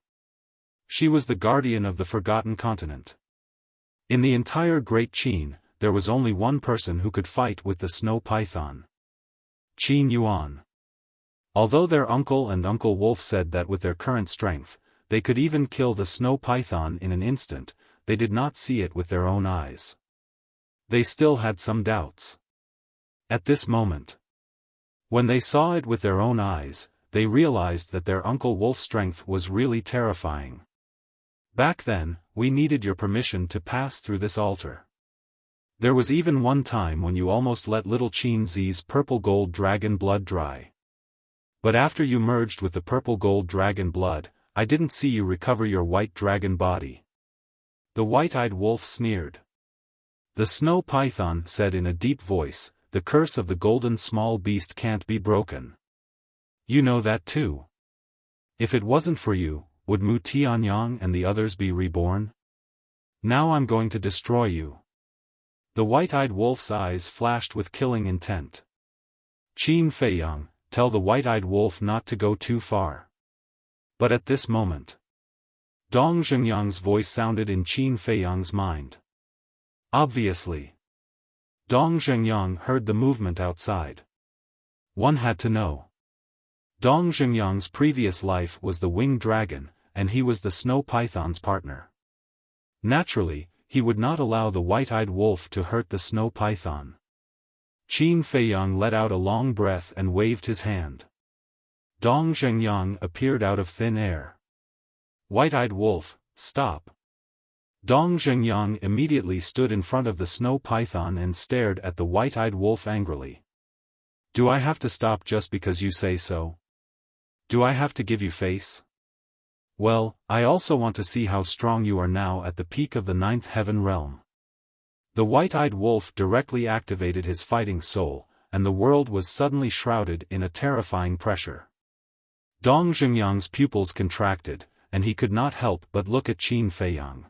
She was the guardian of the forgotten continent. In the entire Great Qin, there was only one person who could fight with the snow python. Qin Yuan. Although their uncle and Uncle Wolf said that with their current strength, they could even kill the snow python in an instant, they did not see it with their own eyes. They still had some doubts. At this moment, when they saw it with their own eyes, they realized that their Uncle Wolf's strength was really terrifying. Back then, we needed your permission to pass through this altar. There was even one time when you almost let little Qin Zi's purple gold dragon blood dry. But after you merged with the purple gold dragon blood, I didn't see you recover your white dragon body. The white-eyed wolf sneered. The snow python said in a deep voice, the curse of the golden small beast can't be broken. You know that too. If it wasn't for you, would Mu Tianyang and the others be reborn? Now I'm going to destroy you. The white-eyed wolf's eyes flashed with killing intent. Qin Feiyang, tell the white-eyed wolf not to go too far. But at this moment, Dong Zhengyang's voice sounded in Qin Feiyang's mind. Obviously, Dong Zhengyang heard the movement outside. One had to know. Dong Zhengyang's previous life was the winged dragon, and he was the snow python's partner. Naturally, he would not allow the white-eyed wolf to hurt the snow python. Qin Feiyang let out a long breath and waved his hand. Dong Zhengyang appeared out of thin air. White-eyed wolf, stop. Dong Zhengyang immediately stood in front of the snow python and stared at the white-eyed wolf angrily. Do I have to stop just because you say so? Do I have to give you face? Well, I also want to see how strong you are now at the peak of the ninth heaven realm. The white-eyed wolf directly activated his fighting soul, and the world was suddenly shrouded in a terrifying pressure. Dong Zhengyang's pupils contracted, and he could not help but look at Qin Feiyang.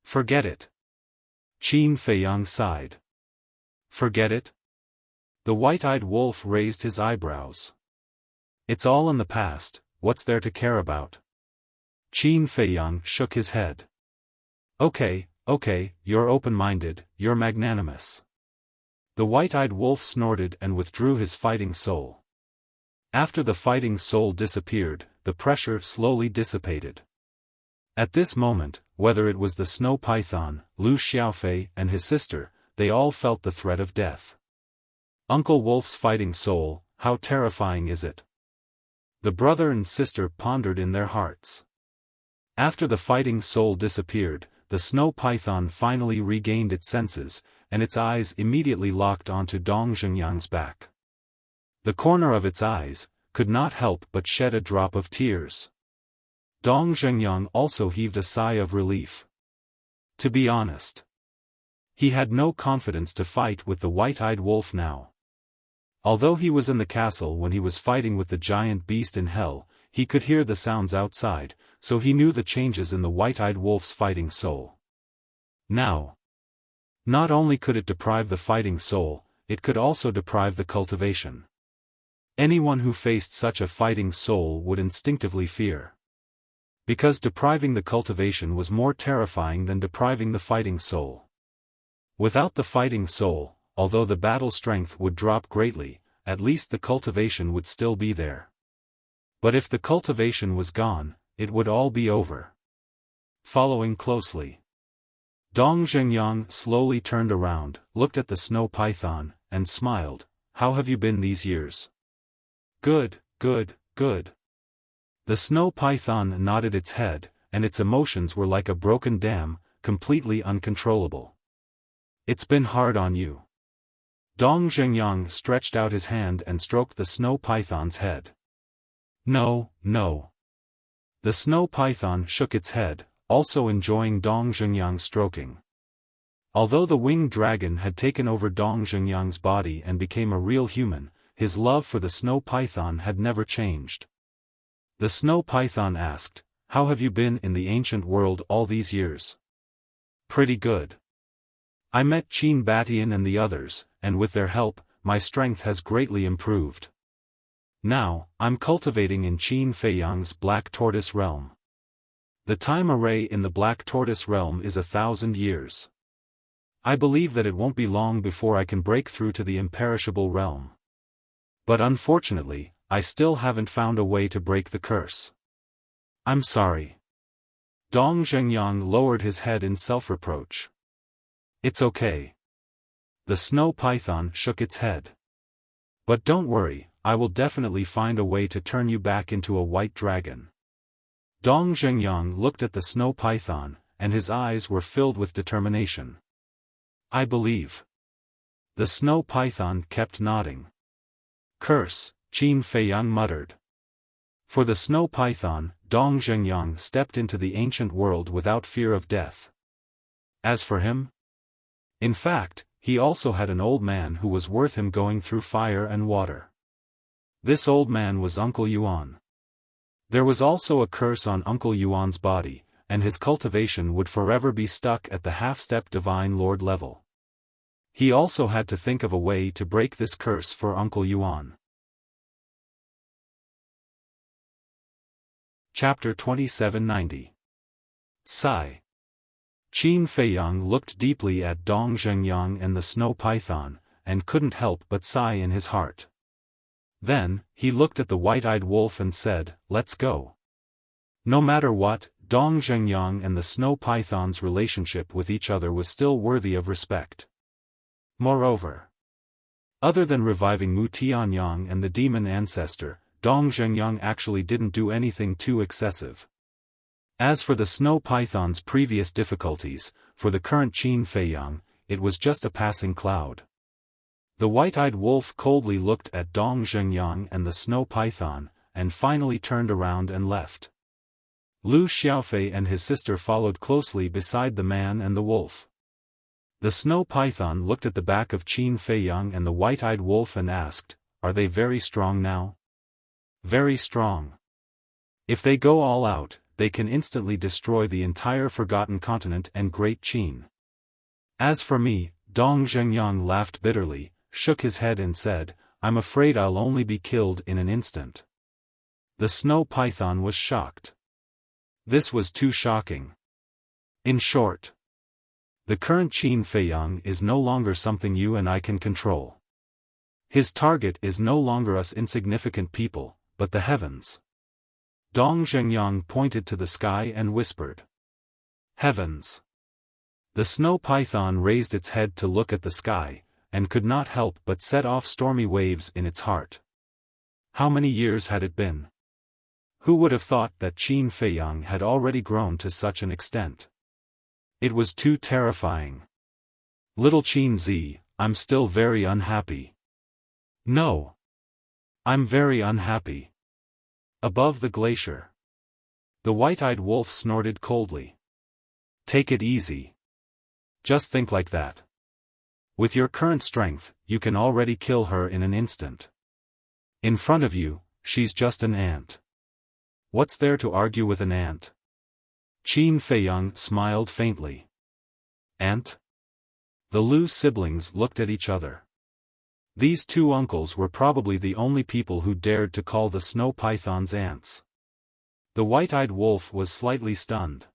Forget it. Qin Feiyang sighed. Forget it? The white-eyed wolf raised his eyebrows. It's all in the past, what's there to care about? Qin Feiyang shook his head. Okay, you're open-minded, you're magnanimous. The white-eyed wolf snorted and withdrew his fighting soul. After the fighting soul disappeared, the pressure slowly dissipated. At this moment, whether it was the snow python, Lu Xiaofan and his sister, they all felt the threat of death. Uncle Wolf's fighting soul, how terrifying is it? The brother and sister pondered in their hearts. After the fighting soul disappeared, the snow python finally regained its senses, and its eyes immediately locked onto Dong Zhengyang's back. The corner of its eyes could not help but shed a drop of tears. Dong Zhengyang also heaved a sigh of relief. To be honest, He had no confidence to fight with the white-eyed wolf now. Although he was in the castle when he was fighting with the giant beast in hell, he could hear the sounds outside, so he knew the changes in the white-eyed wolf's fighting soul. Now, not only could it deprive the fighting soul, it could also deprive the cultivation. Anyone who faced such a fighting soul would instinctively fear. Because depriving the cultivation was more terrifying than depriving the fighting soul. Without the fighting soul, although the battle strength would drop greatly, at least the cultivation would still be there. But if the cultivation was gone, it would all be over. Following closely, Dong Zhengyang slowly turned around, looked at the snow python, and smiled. How have you been these years? Good, good, good. The snow python nodded its head, and its emotions were like a broken dam, completely uncontrollable. It's been hard on you. Dong Zhengyang stretched out his hand and stroked the snow python's head. No, no. The snow python shook its head, also enjoying Dong Zhengyang's stroking. Although the winged dragon had taken over Dong Zhengyang's body and became a real human, his love for the snow python had never changed. The snow python asked, "How have you been in the ancient world all these years?" "Pretty good. I met Qin Batian and the others, and with their help, my strength has greatly improved. Now, I'm cultivating in Qin Feiyang's Black Tortoise realm. The time array in the Black Tortoise realm is 1,000 years. I believe that it won't be long before I can break through to the imperishable realm. But unfortunately, I still haven't found a way to break the curse. I'm sorry." Dong Zhengyang lowered his head in self-reproach. "It's okay." The snow python shook its head. "But don't worry, I will definitely find a way to turn you back into a white dragon." Dong Zhengyang looked at the snow python, and his eyes were filled with determination. "I believe." The snow python kept nodding. "Curse," Qin Feiyang muttered. For the snow python, Dong Zhengyang stepped into the ancient world without fear of death. As for him, in fact, he also had an old man who was worth him going through fire and water. This old man was Uncle Yuan. There was also a curse on Uncle Yuan's body, and his cultivation would forever be stuck at the half-step Divine Lord level. He also had to think of a way to break this curse for Uncle Yuan. Chapter 2790. Sigh. Qin Feiyang looked deeply at Dong Zhengyang and the snow python, and couldn't help but sigh in his heart. Then, he looked at the white-eyed wolf and said, "Let's go." No matter what, Dong Zhengyang and the snow python's relationship with each other was still worthy of respect. Moreover, other than reviving Mu Tianyang and the demon ancestor, Dong Zhengyang actually didn't do anything too excessive. As for the snow python's previous difficulties, for the current Qin Feiyang, it was just a passing cloud. The white-eyed wolf coldly looked at Dong Zhengyang and the snow python, and finally turned around and left. Lu Xiaofan and his sister followed closely beside the man and the wolf. The snow python looked at the back of Qin Feiyang and the white-eyed wolf and asked, "Are they very strong now?" "Very strong. If they go all out, they can instantly destroy the entire Forgotten Continent and Great Qin. As for me," Dong Zhengyang laughed bitterly, shook his head and said, "I'm afraid I'll only be killed in an instant." The snow python was shocked. This was too shocking. In short, the current Qin Feiyang is no longer something you and I can control. His target is no longer us insignificant people, but the heavens. Dong Zhengyang pointed to the sky and whispered, "Heavens." The snow python raised its head to look at the sky, and could not help but set off stormy waves in its heart. How many years had it been? Who would have thought that Qin Feiyang had already grown to such an extent? It was too terrifying. "Little Qin Z, I'm still very unhappy." "No. I'm very unhappy." Above the glacier, the white-eyed wolf snorted coldly. "Take it easy. Just think like that. With your current strength, you can already kill her in an instant. In front of you, she's just an ant. What's there to argue with an ant? Qin Feiyang smiled faintly. Ant? The Lu siblings looked at each other. These two uncles were probably the only people who dared to call the snow pythons ants. The white-eyed wolf was slightly stunned.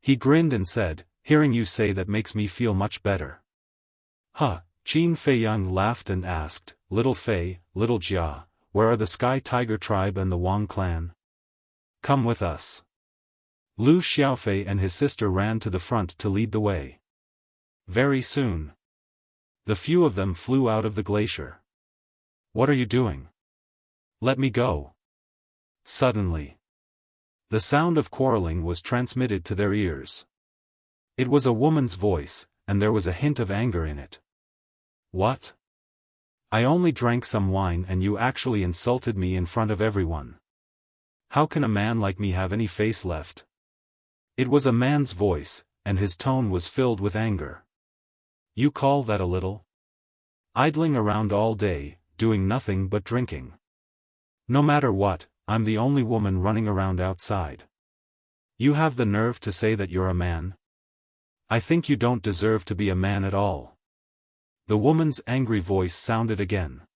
He grinned and said, "Hearing you say that makes me feel much better." Huh, Qin Feiyang laughed and asked, "Little Fei, little Jia, where are the Sky Tiger tribe and the Wang clan? Come with us." Lu Xiaofei and his sister ran to the front to lead the way. Very soon, the few of them flew out of the glacier. "What are you doing? Let me go." Suddenly, the sound of quarreling was transmitted to their ears. It was a woman's voice, and there was a hint of anger in it. "What? I only drank some wine and you actually insulted me in front of everyone. How can a man like me have any face left?" It was a man's voice, and his tone was filled with anger. "You call that a little? Idling around all day, doing nothing but drinking. No matter what, I'm the only woman running around outside. You have the nerve to say that you're a man? I think you don't deserve to be a man at all." The woman's angry voice sounded again.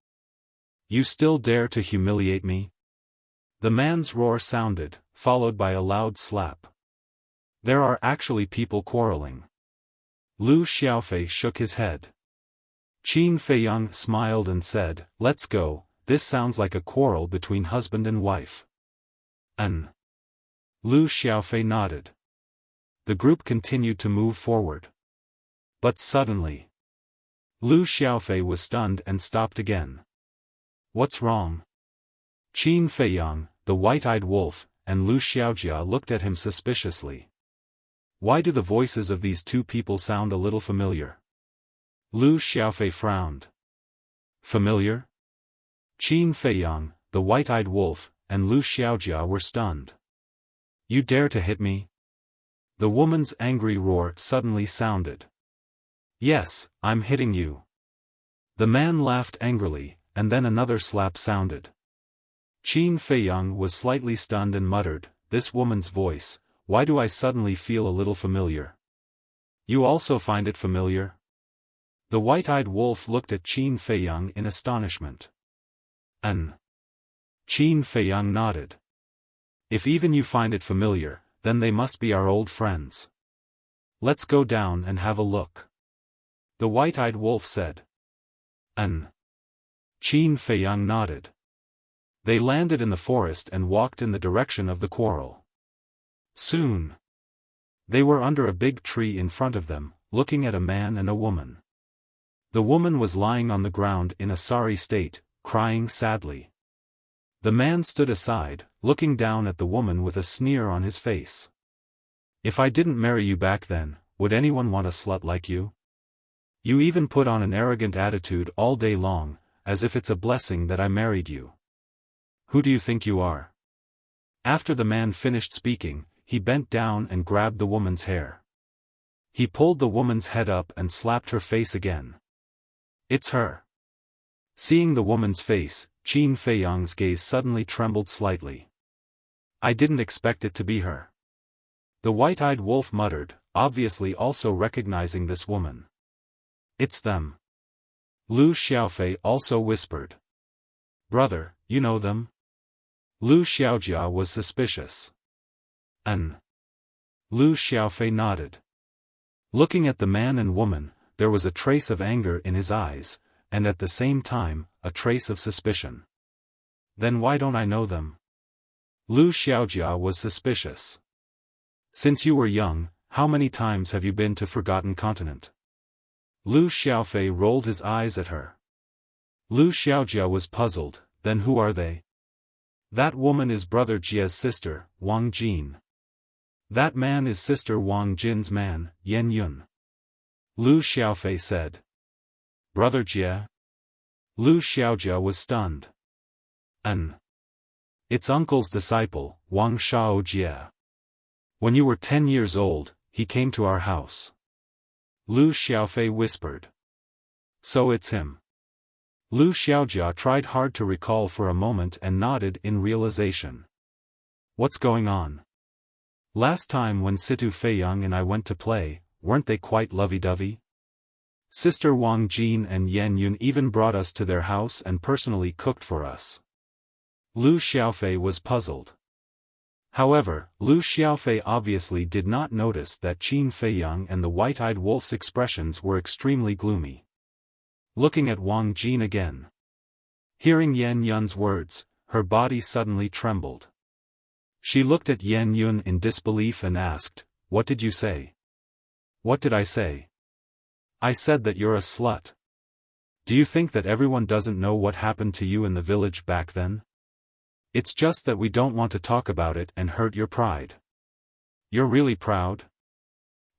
"You still dare to humiliate me?" The man's roar sounded, followed by a loud slap. "There are actually people quarreling." Lu Xiaofei shook his head. Qin Feiyang smiled and said, "Let's go, this sounds like a quarrel between husband and wife." Lu Xiaofei nodded. The group continued to move forward. But suddenly, Lu Xiaofei was stunned and stopped again. "What's wrong?" Qin Feiyang, the white-eyed wolf, and Lu Xiaojia looked at him suspiciously. Why do the voices of these two people sound a little familiar? Lu Xiaofei frowned. Familiar? Qin Feiyang, the white-eyed wolf, and Lu Xiaojia were stunned. "You dare to hit me?" The woman's angry roar suddenly sounded. "Yes, I'm hitting you." The man laughed angrily, and then another slap sounded. Qin Feiyang was slightly stunned and muttered, "This woman's voice, why do I suddenly feel a little familiar?" "You also find it familiar?" The white-eyed wolf looked at Qin Feiyang in astonishment. Qin Feiyang nodded. "If even you find it familiar, then they must be our old friends. Let's go down and have a look." The white-eyed wolf said. Qin Feiyang nodded. They landed in the forest and walked in the direction of the quarrel. Soon, they were under a big tree in front of them, looking at a man and a woman. The woman was lying on the ground in a sorry state, crying sadly. The man stood aside, looking down at the woman with a sneer on his face. "If I didn't marry you back then, would anyone want a slut like you? You even put on an arrogant attitude all day long, as if it's a blessing that I married you. Who do you think you are?" After the man finished speaking, he bent down and grabbed the woman's hair. He pulled the woman's head up and slapped her face again. "It's her." Seeing the woman's face, Qin Feiyang's gaze suddenly trembled slightly. "I didn't expect it to be her." The white-eyed wolf muttered, obviously also recognizing this woman. "It's them." Lu Xiaofei also whispered. "Brother, you know them?" Lu Xiaojia was suspicious. Lu Xiaofei nodded. Looking at the man and woman, there was a trace of anger in his eyes, and at the same time, a trace of suspicion. "Then why don't I know them?" Lu Xiaojia was suspicious. "Since you were young, how many times have you been to Forgotten Continent?" Lu Xiaofei rolled his eyes at her. Lu Xiaojia was puzzled. "Then who are they?" "That woman is Brother Jia's sister, Wang Jin. That man is Sister Wang Jin's man, Yan Yun." Lu Xiaofei said. "Brother Jia?" Lu Xiaojia was stunned. It's uncle's disciple, Wang Shao Jia. When you were 10 years old, he came to our house." Lu Xiaofei whispered. So it's him. Lu Xiaojia tried hard to recall for a moment and nodded in realization. What's going on? Last time when Situ Feiyang and I went to play, weren't they quite lovey-dovey? Sister Wang Jin and Yan Yun even brought us to their house and personally cooked for us. Lu Xiaofei was puzzled. However, Lu Xiaofei obviously did not notice that Qin Feiyang and the white-eyed wolf's expressions were extremely gloomy. Looking at Wang Jin again. Hearing Yan Yun's words, her body suddenly trembled. She looked at Yan Yun in disbelief and asked, "What did you say?" "What did I say?" "I said that you're a slut. Do you think that everyone doesn't know what happened to you in the village back then? It's just that we don't want to talk about it and hurt your pride." "You're really proud?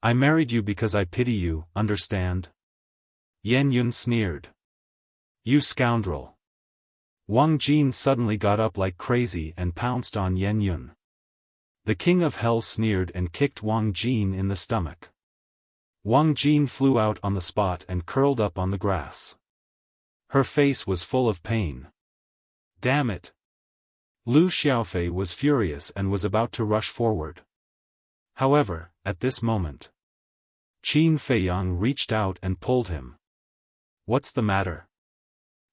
I married you because I pity you, understand?" Yan Yun sneered. "You scoundrel." Wang Jin suddenly got up like crazy and pounced on Yan Yun. The King of Hell sneered and kicked Wang Jin in the stomach. Wang Jin flew out on the spot and curled up on the grass. Her face was full of pain. "Damn it!" Lu Xiaofei was furious and was about to rush forward. However, at this moment, Qin Feiyang reached out and pulled him. "What's the matter?"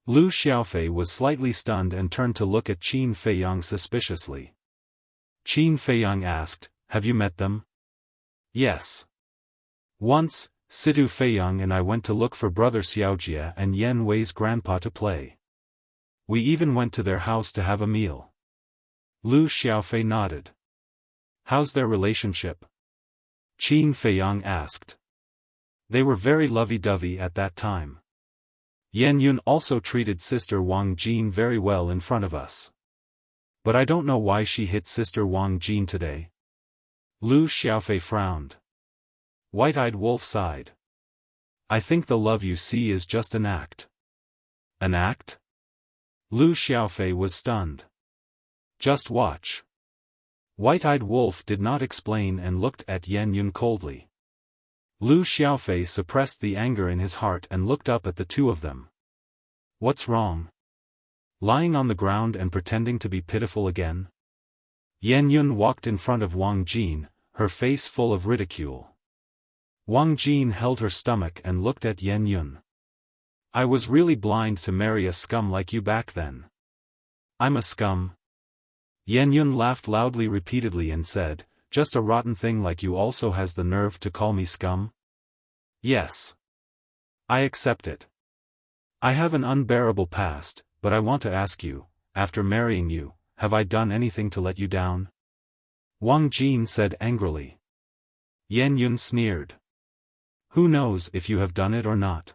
Lu Xiaofei was slightly stunned and turned to look at Qin Feiyang suspiciously. Qin Feiyang asked, "Have you met them?" "Yes. Once, Situ Feiyang and I went to look for brother Xiaojia and Yan Wei's grandpa to play. We even went to their house to have a meal." Lu Xiaofei nodded. "How's their relationship?" Qin Feiyang asked. "They were very lovey-dovey at that time. Yan Yun also treated Sister Wang Jin very well in front of us. But I don't know why she hit Sister Wang Jin today." Lu Xiaofei frowned. White-eyed Wolf sighed. "I think the love you see is just an act." "An act?" Lu Xiaofei was stunned. "Just watch." White-eyed Wolf did not explain and looked at Yan Yun coldly. Lu Xiaofei suppressed the anger in his heart and looked up at the two of them. "What's wrong? Lying on the ground and pretending to be pitiful again?" Yan Yun walked in front of Wang Jin, her face full of ridicule. Wang Jin held her stomach and looked at Yan Yun. "I was really blind to marry a scum like you back then." "I'm a scum?" Yan Yun laughed loudly repeatedly and said, "Just a rotten thing like you also has the nerve to call me scum?" "Yes. I accept it. I have an unbearable past, but I want to ask you, after marrying you, have I done anything to let you down?" Wang Jin said angrily. Yan Yun sneered. "Who knows if you have done it or not?"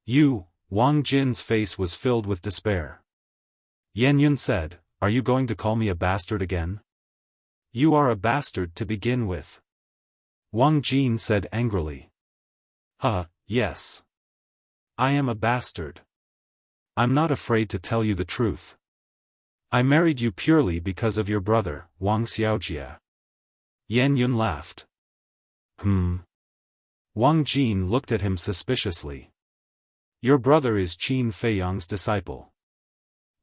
"You," Wang Jin's face was filled with despair. Yan Yun said, "Are you going to call me a bastard again?" "You are a bastard to begin with." Wang Jin said angrily. Yes. I am a bastard. I'm not afraid to tell you the truth. I married you purely because of your brother, Wang Xiaojia." Yan Yun laughed. Wang Jin looked at him suspiciously. "Your brother is Qin Feiyang's disciple.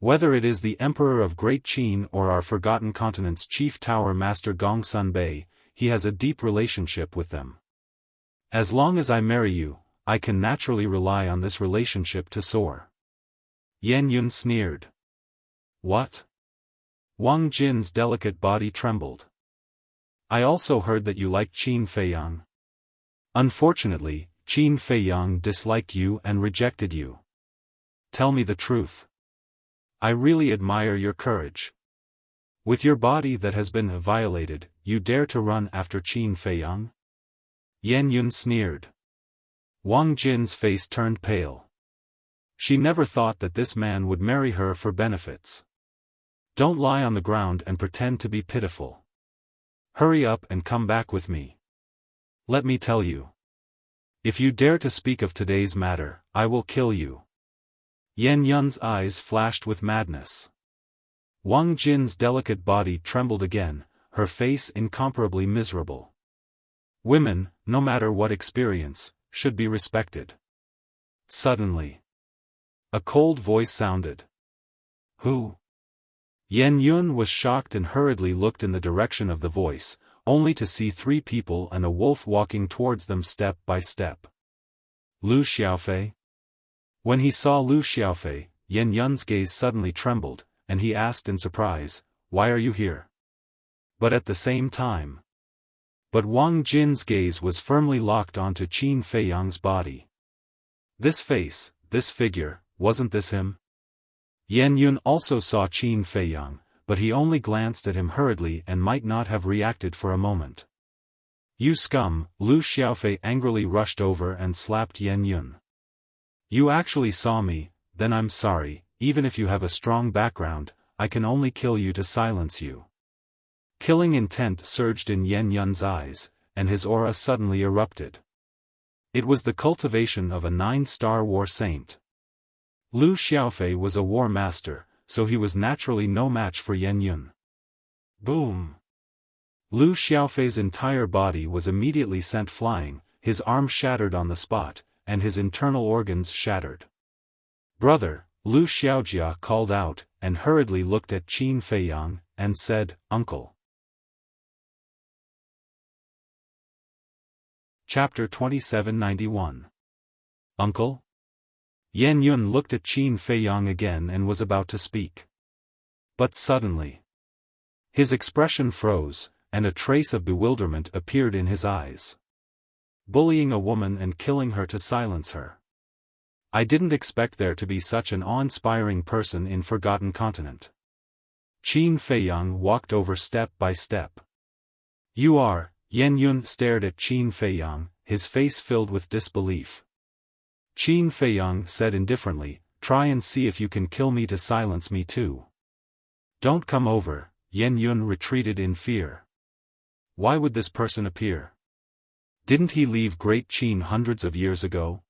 Whether it is the Emperor of Great Qin or our Forgotten Continent's Chief Tower Master Gongsun Bei, he has a deep relationship with them. As long as I marry you, I can naturally rely on this relationship to soar." Yan Yun sneered. "What?" Wang Jin's delicate body trembled. "I also heard that you liked Qin Feiyang. Unfortunately, Qin Feiyang disliked you and rejected you. Tell me the truth. I really admire your courage. With your body that has been violated, you dare to run after Qin Feiyang?" Yan Yun sneered. Wang Jin's face turned pale. She never thought that this man would marry her for benefits. "Don't lie on the ground and pretend to be pitiful. Hurry up and come back with me. Let me tell you. If you dare to speak of today's matter, I will kill you." Yan Yun's eyes flashed with madness. Wang Jin's delicate body trembled again, her face incomparably miserable. Women, no matter what experience, should be respected. Suddenly, a cold voice sounded. Who? Yan Yun was shocked and hurriedly looked in the direction of the voice, only to see 3 people and a wolf walking towards them step by step. Lu Xiaofei? When he saw Lu Xiaofei, Yan Yun's gaze suddenly trembled, and he asked in surprise, "Why are you here?" But at the same time, Wang Jin's gaze was firmly locked onto Qin Feiyang's body. This face, this figure, wasn't this him? Yan Yun also saw Qin Feiyang, but he only glanced at him hurriedly and might not have reacted for a moment. "You scum!" Lu Xiaofei angrily rushed over and slapped Yan Yun. "You actually saw me, then I'm sorry, even if you have a strong background, I can only kill you to silence you." Killing intent surged in Yan Yun's eyes, and his aura suddenly erupted. It was the cultivation of a 9-star war saint. Lu Xiaofei was a war master, so he was naturally no match for Yan Yun. Boom! Lu Xiaofei's entire body was immediately sent flying, his arm shattered on the spot, and his internal organs shattered. "Brother," Lu Xiaojia called out, and hurriedly looked at Qin Feiyang, and said, "Uncle." Chapter 2791. Uncle? Yan Yun looked at Qin Feiyang again and was about to speak. But suddenly, his expression froze, and a trace of bewilderment appeared in his eyes. Bullying a woman and killing her to silence her. I didn't expect there to be such an awe-inspiring person in Forgotten Continent. Qin Feiyang walked over step by step. "You are," Yan Yun stared at Qin Feiyang, his face filled with disbelief. Qin Feiyang said indifferently, "Try and see if you can kill me to silence me too." "Don't come over," Yan Yun retreated in fear. Why would this person appear? Didn't he leave Great Qin hundreds of years ago?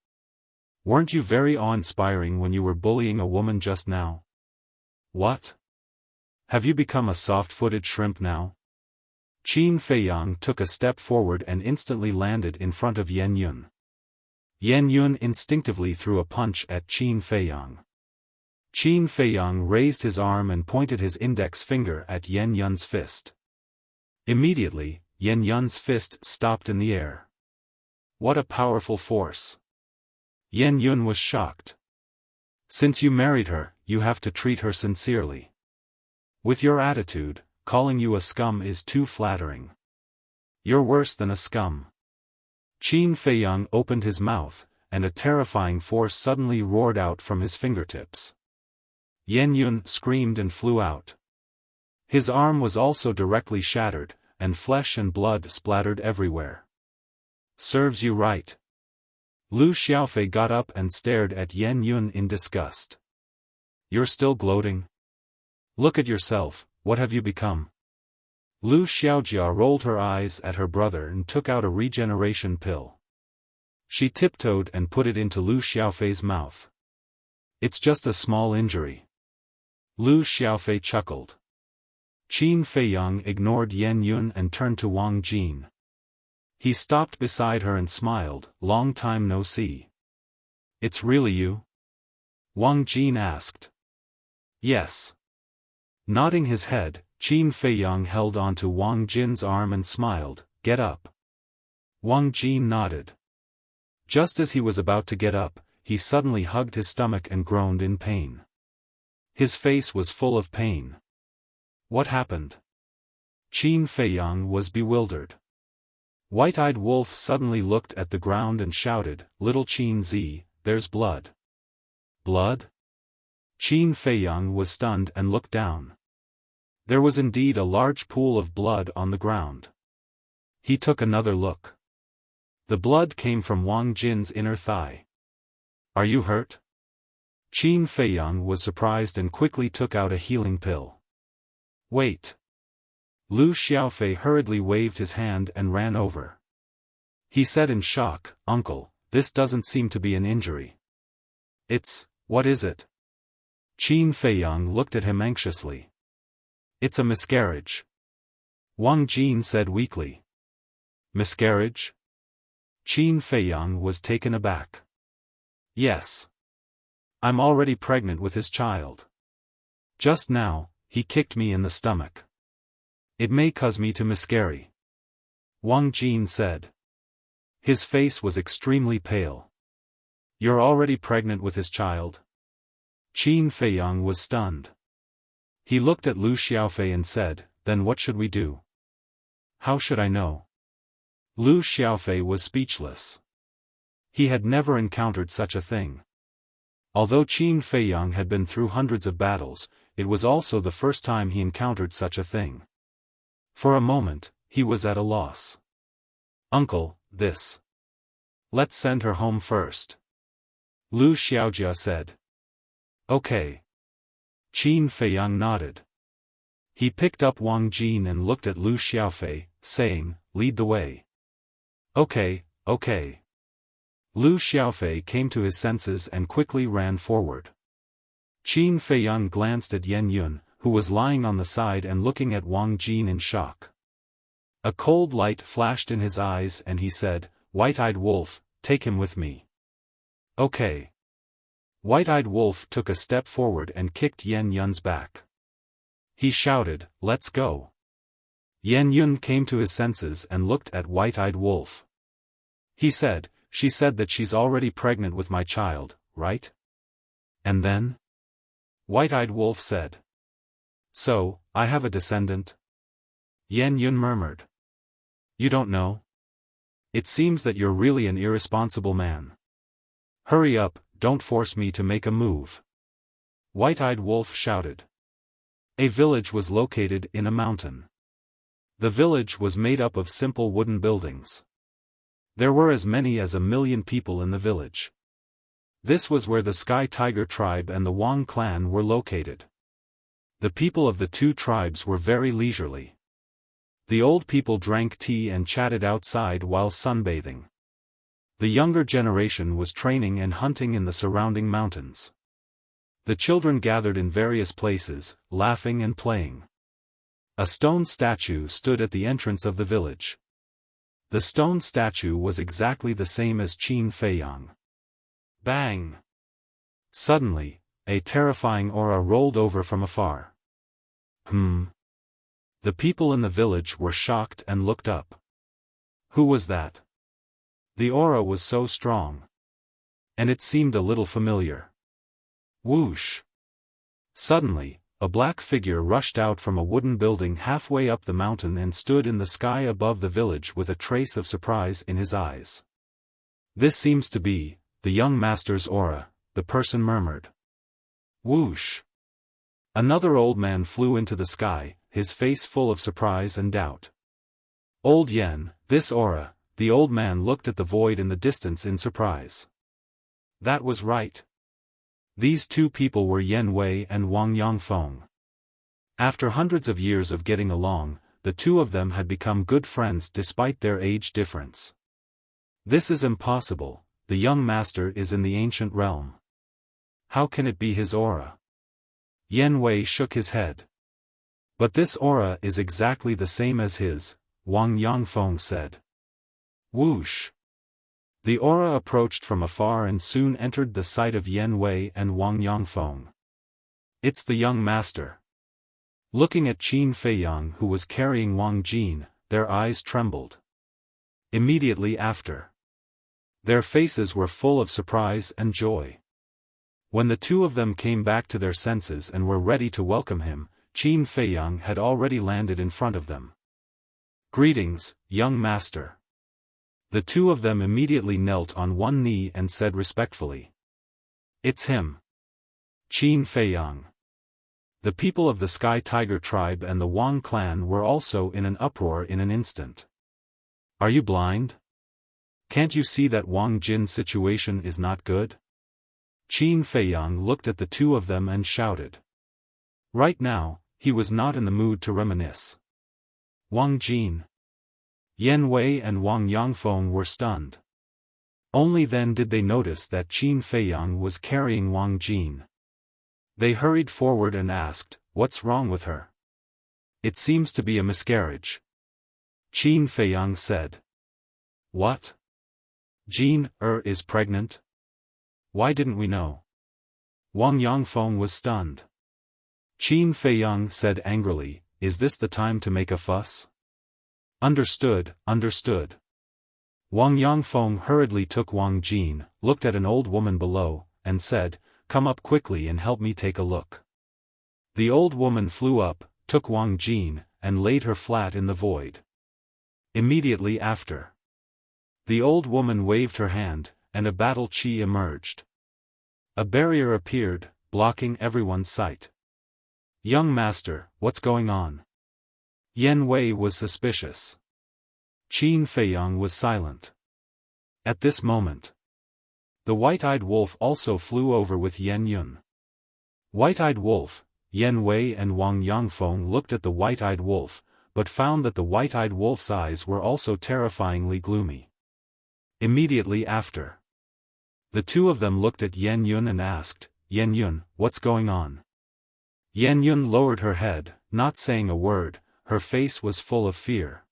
Weren't you very awe-inspiring when you were bullying a woman just now? What? Have you become a soft-footed shrimp now? Qin Feiyang took a step forward and instantly landed in front of Yan Yun. Yan Yun instinctively threw a punch at Qin Feiyang. Qin Feiyang raised his arm and pointed his index finger at Yan Yun's fist. Immediately, Yan Yun's fist stopped in the air. What a powerful force! Yan Yun was shocked. "Since you married her, you have to treat her sincerely. With your attitude, calling you a scum is too flattering. You're worse than a scum." Qin Feiyang opened his mouth, and a terrifying force suddenly roared out from his fingertips. Yan Yun screamed and flew out. His arm was also directly shattered, and flesh and blood splattered everywhere. "Serves you right." Lu Xiaofei got up and stared at Yan Yun in disgust. "You're still gloating? Look at yourself, what have you become?" Lu Xiaojia rolled her eyes at her brother and took out a regeneration pill. She tiptoed and put it into Lu Xiaofei's mouth. "It's just a small injury." Lu Xiaofei chuckled. Qin Feiyang ignored Yan Yun and turned to Wang Jin. He stopped beside her and smiled, "Long time no see." "It's really you?" Wang Jin asked. "Yes." Nodding his head, Qin Feiyang held onto Wang Jin's arm and smiled, "Get up." Wang Jin nodded. Just as he was about to get up, he suddenly hugged his stomach and groaned in pain. His face was full of pain. What happened? Qin Feiyang was bewildered. White-Eyed Wolf suddenly looked at the ground and shouted, "Little Qin Zi, there's blood." Blood? Qin Feiyang was stunned and looked down. There was indeed a large pool of blood on the ground. He took another look. The blood came from Wang Jin's inner thigh. "Are you hurt?" Qin Feiyang was surprised and quickly took out a healing pill. "Wait." Lu Xiaofei hurriedly waved his hand and ran over. He said in shock, "Uncle, this doesn't seem to be an injury." What is it?" Qin Feiyang looked at him anxiously. "It's a miscarriage." Wang Jin said weakly. "Miscarriage?" Qin Feiyang was taken aback. Yes. I'm already pregnant with his child. Just now, he kicked me in the stomach. It may cause me to miscarry. Wang Jin said. His face was extremely pale. You're already pregnant with his child? Qin Feiyang was stunned. He looked at Lu Xiaofei and said, then what should we do? How should I know? Lu Xiaofei was speechless. He had never encountered such a thing. Although Qin Feiyang had been through hundreds of battles, it was also the first time he encountered such a thing. For a moment, he was at a loss. Uncle, this. Let's send her home first. Lu Xiaojia said. Okay. Qin Feiyang nodded. He picked up Wang Jin and looked at Lu Xiaofei, saying, lead the way. Okay, okay. Lu Xiaofei came to his senses and quickly ran forward. Qin Feiyang glanced at Yan Yun, who was lying on the side and looking at Wang Jin in shock. A cold light flashed in his eyes and he said, White-Eyed Wolf, take him with me. Okay. White-Eyed Wolf took a step forward and kicked Yan Yun's back. He shouted, let's go. Yan Yun came to his senses and looked at White-Eyed Wolf. He said, she said that she's already pregnant with my child, right? And then? White-Eyed Wolf said. So, I have a descendant? Yan Yun murmured. You don't know? It seems that you're really an irresponsible man. Hurry up, don't force me to make a move. White-Eyed Wolf shouted. A village was located in a mountain. The village was made up of simple wooden buildings. There were as many as 1 million people in the village. This was where the Sky Tiger tribe and the Wang clan were located. The people of the two tribes were very leisurely. The old people drank tea and chatted outside while sunbathing. The younger generation was training and hunting in the surrounding mountains. The children gathered in various places, laughing and playing. A stone statue stood at the entrance of the village. The stone statue was exactly the same as Qin Feiyang. Bang! Suddenly, a terrifying aura rolled over from afar. The people in the village were shocked and looked up. Who was that? The aura was so strong. And it seemed a little familiar. Whoosh! Suddenly, a black figure rushed out from a wooden building halfway up the mountain and stood in the sky above the village with a trace of surprise in his eyes. This seems to be the young master's aura, the person murmured. Whoosh! Another old man flew into the sky, his face full of surprise and doubt. Old Yen, this aura, the old man looked at the void in the distance in surprise. That was right. These two people were Yen Wei and Wang Yangfeng. After hundreds of years of getting along, the two of them had become good friends despite their age difference. This is impossible, the young master is in the ancient realm. How can it be his aura? Yen Wei shook his head. But this aura is exactly the same as his, Wang Yangfeng said. Whoosh! The aura approached from afar and soon entered the sight of Yen Wei and Wang Yangfeng. It's the young master. Looking at Qin Feiyang who was carrying Wang Jin, their eyes trembled. Immediately after, their faces were full of surprise and joy. When the two of them came back to their senses and were ready to welcome him, Qin Feiyang had already landed in front of them. Greetings, young master. The two of them immediately knelt on one knee and said respectfully. It's him. Qin Feiyang. The people of the Sky Tiger tribe and the Wang clan were also in an uproar in an instant. Are you blind? Can't you see that Wang Jin's situation is not good? Qin Feiyang looked at the two of them and shouted. Right now, he was not in the mood to reminisce. Wang Jin. Yen Wei and Wang Yangfeng were stunned. Only then did they notice that Qin Feiyang was carrying Wang Jin. They hurried forward and asked, what's wrong with her? It seems to be a miscarriage. Qin Feiyang said. What? Jean is pregnant? Why didn't we know? Wang Yangfeng was stunned. Qin Feiyang said angrily, is this the time to make a fuss? Understood, understood. Wang Yangfeng hurriedly took Wang Jin, looked at an old woman below, and said, come up quickly and help me take a look. The old woman flew up, took Wang Jin, and laid her flat in the void. Immediately after, the old woman waved her hand, and a battle chi emerged. A barrier appeared, blocking everyone's sight. Young master, what's going on? Yan Wei was suspicious. Qin Feiyang was silent. At this moment, the white-eyed wolf also flew over with Yan Yun. White-eyed wolf, Yan Wei and Wang Yangfeng looked at the white-eyed wolf, but found that the white-eyed wolf's eyes were also terrifyingly gloomy. Immediately after, the two of them looked at Yan Yun and asked, Yan Yun, what's going on? Yan Yun lowered her head, not saying a word, her face was full of fear.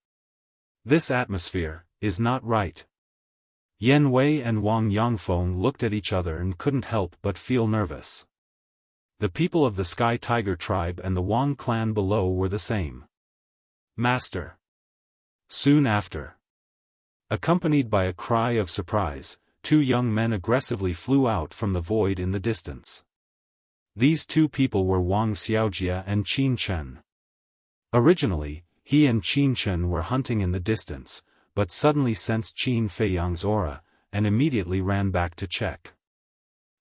This atmosphere is not right. Yan Wei and Wang Yangfeng looked at each other and couldn't help but feel nervous. The people of the Sky Tiger tribe and the Wang clan below were the same. Master. Soon after, accompanied by a cry of surprise, two young men aggressively flew out from the void in the distance. These two people were Wang Xiaojia and Qin Chen. Originally, he and Qin Chen were hunting in the distance, but suddenly sensed Qin Feiyang's aura, and immediately ran back to check.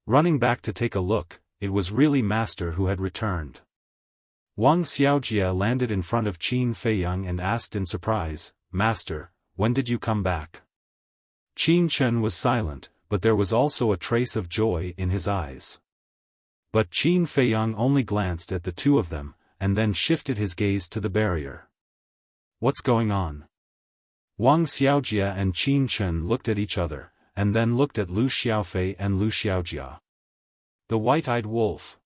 Running back to take a look, it was really Master who had returned. Wang Xiaojia landed in front of Qin Feiyang and asked in surprise, Master, when did you come back? Qin Chen was silent, but there was also a trace of joy in his eyes. But Qin Feiyang only glanced at the two of them, and then shifted his gaze to the barrier. What's going on? Wang Xiaojia and Qin Chen looked at each other, and then looked at Lu Xiaofei and Lu Xiaojia. The white-eyed wolf.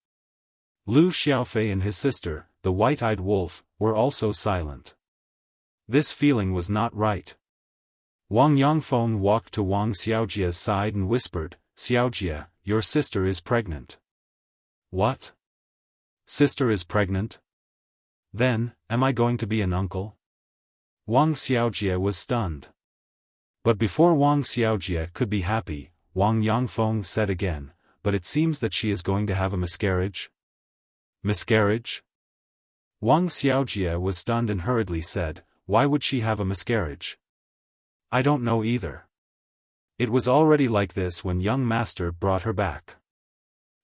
Lu Xiaofei and his sister, the white-eyed wolf, were also silent. This feeling was not right. Wang Yangfeng walked to Wang Xiaojia's side and whispered, Xiaojia, your sister is pregnant. What? Sister is pregnant? Then, am I going to be an uncle? Wang Xiaojia was stunned. But before Wang Xiaojia could be happy, Wang Yangfeng said again, but it seems that she is going to have a miscarriage? Miscarriage? Wang Xiaojia was stunned and hurriedly said, why would she have a miscarriage? I don't know either. It was already like this when young master brought her back.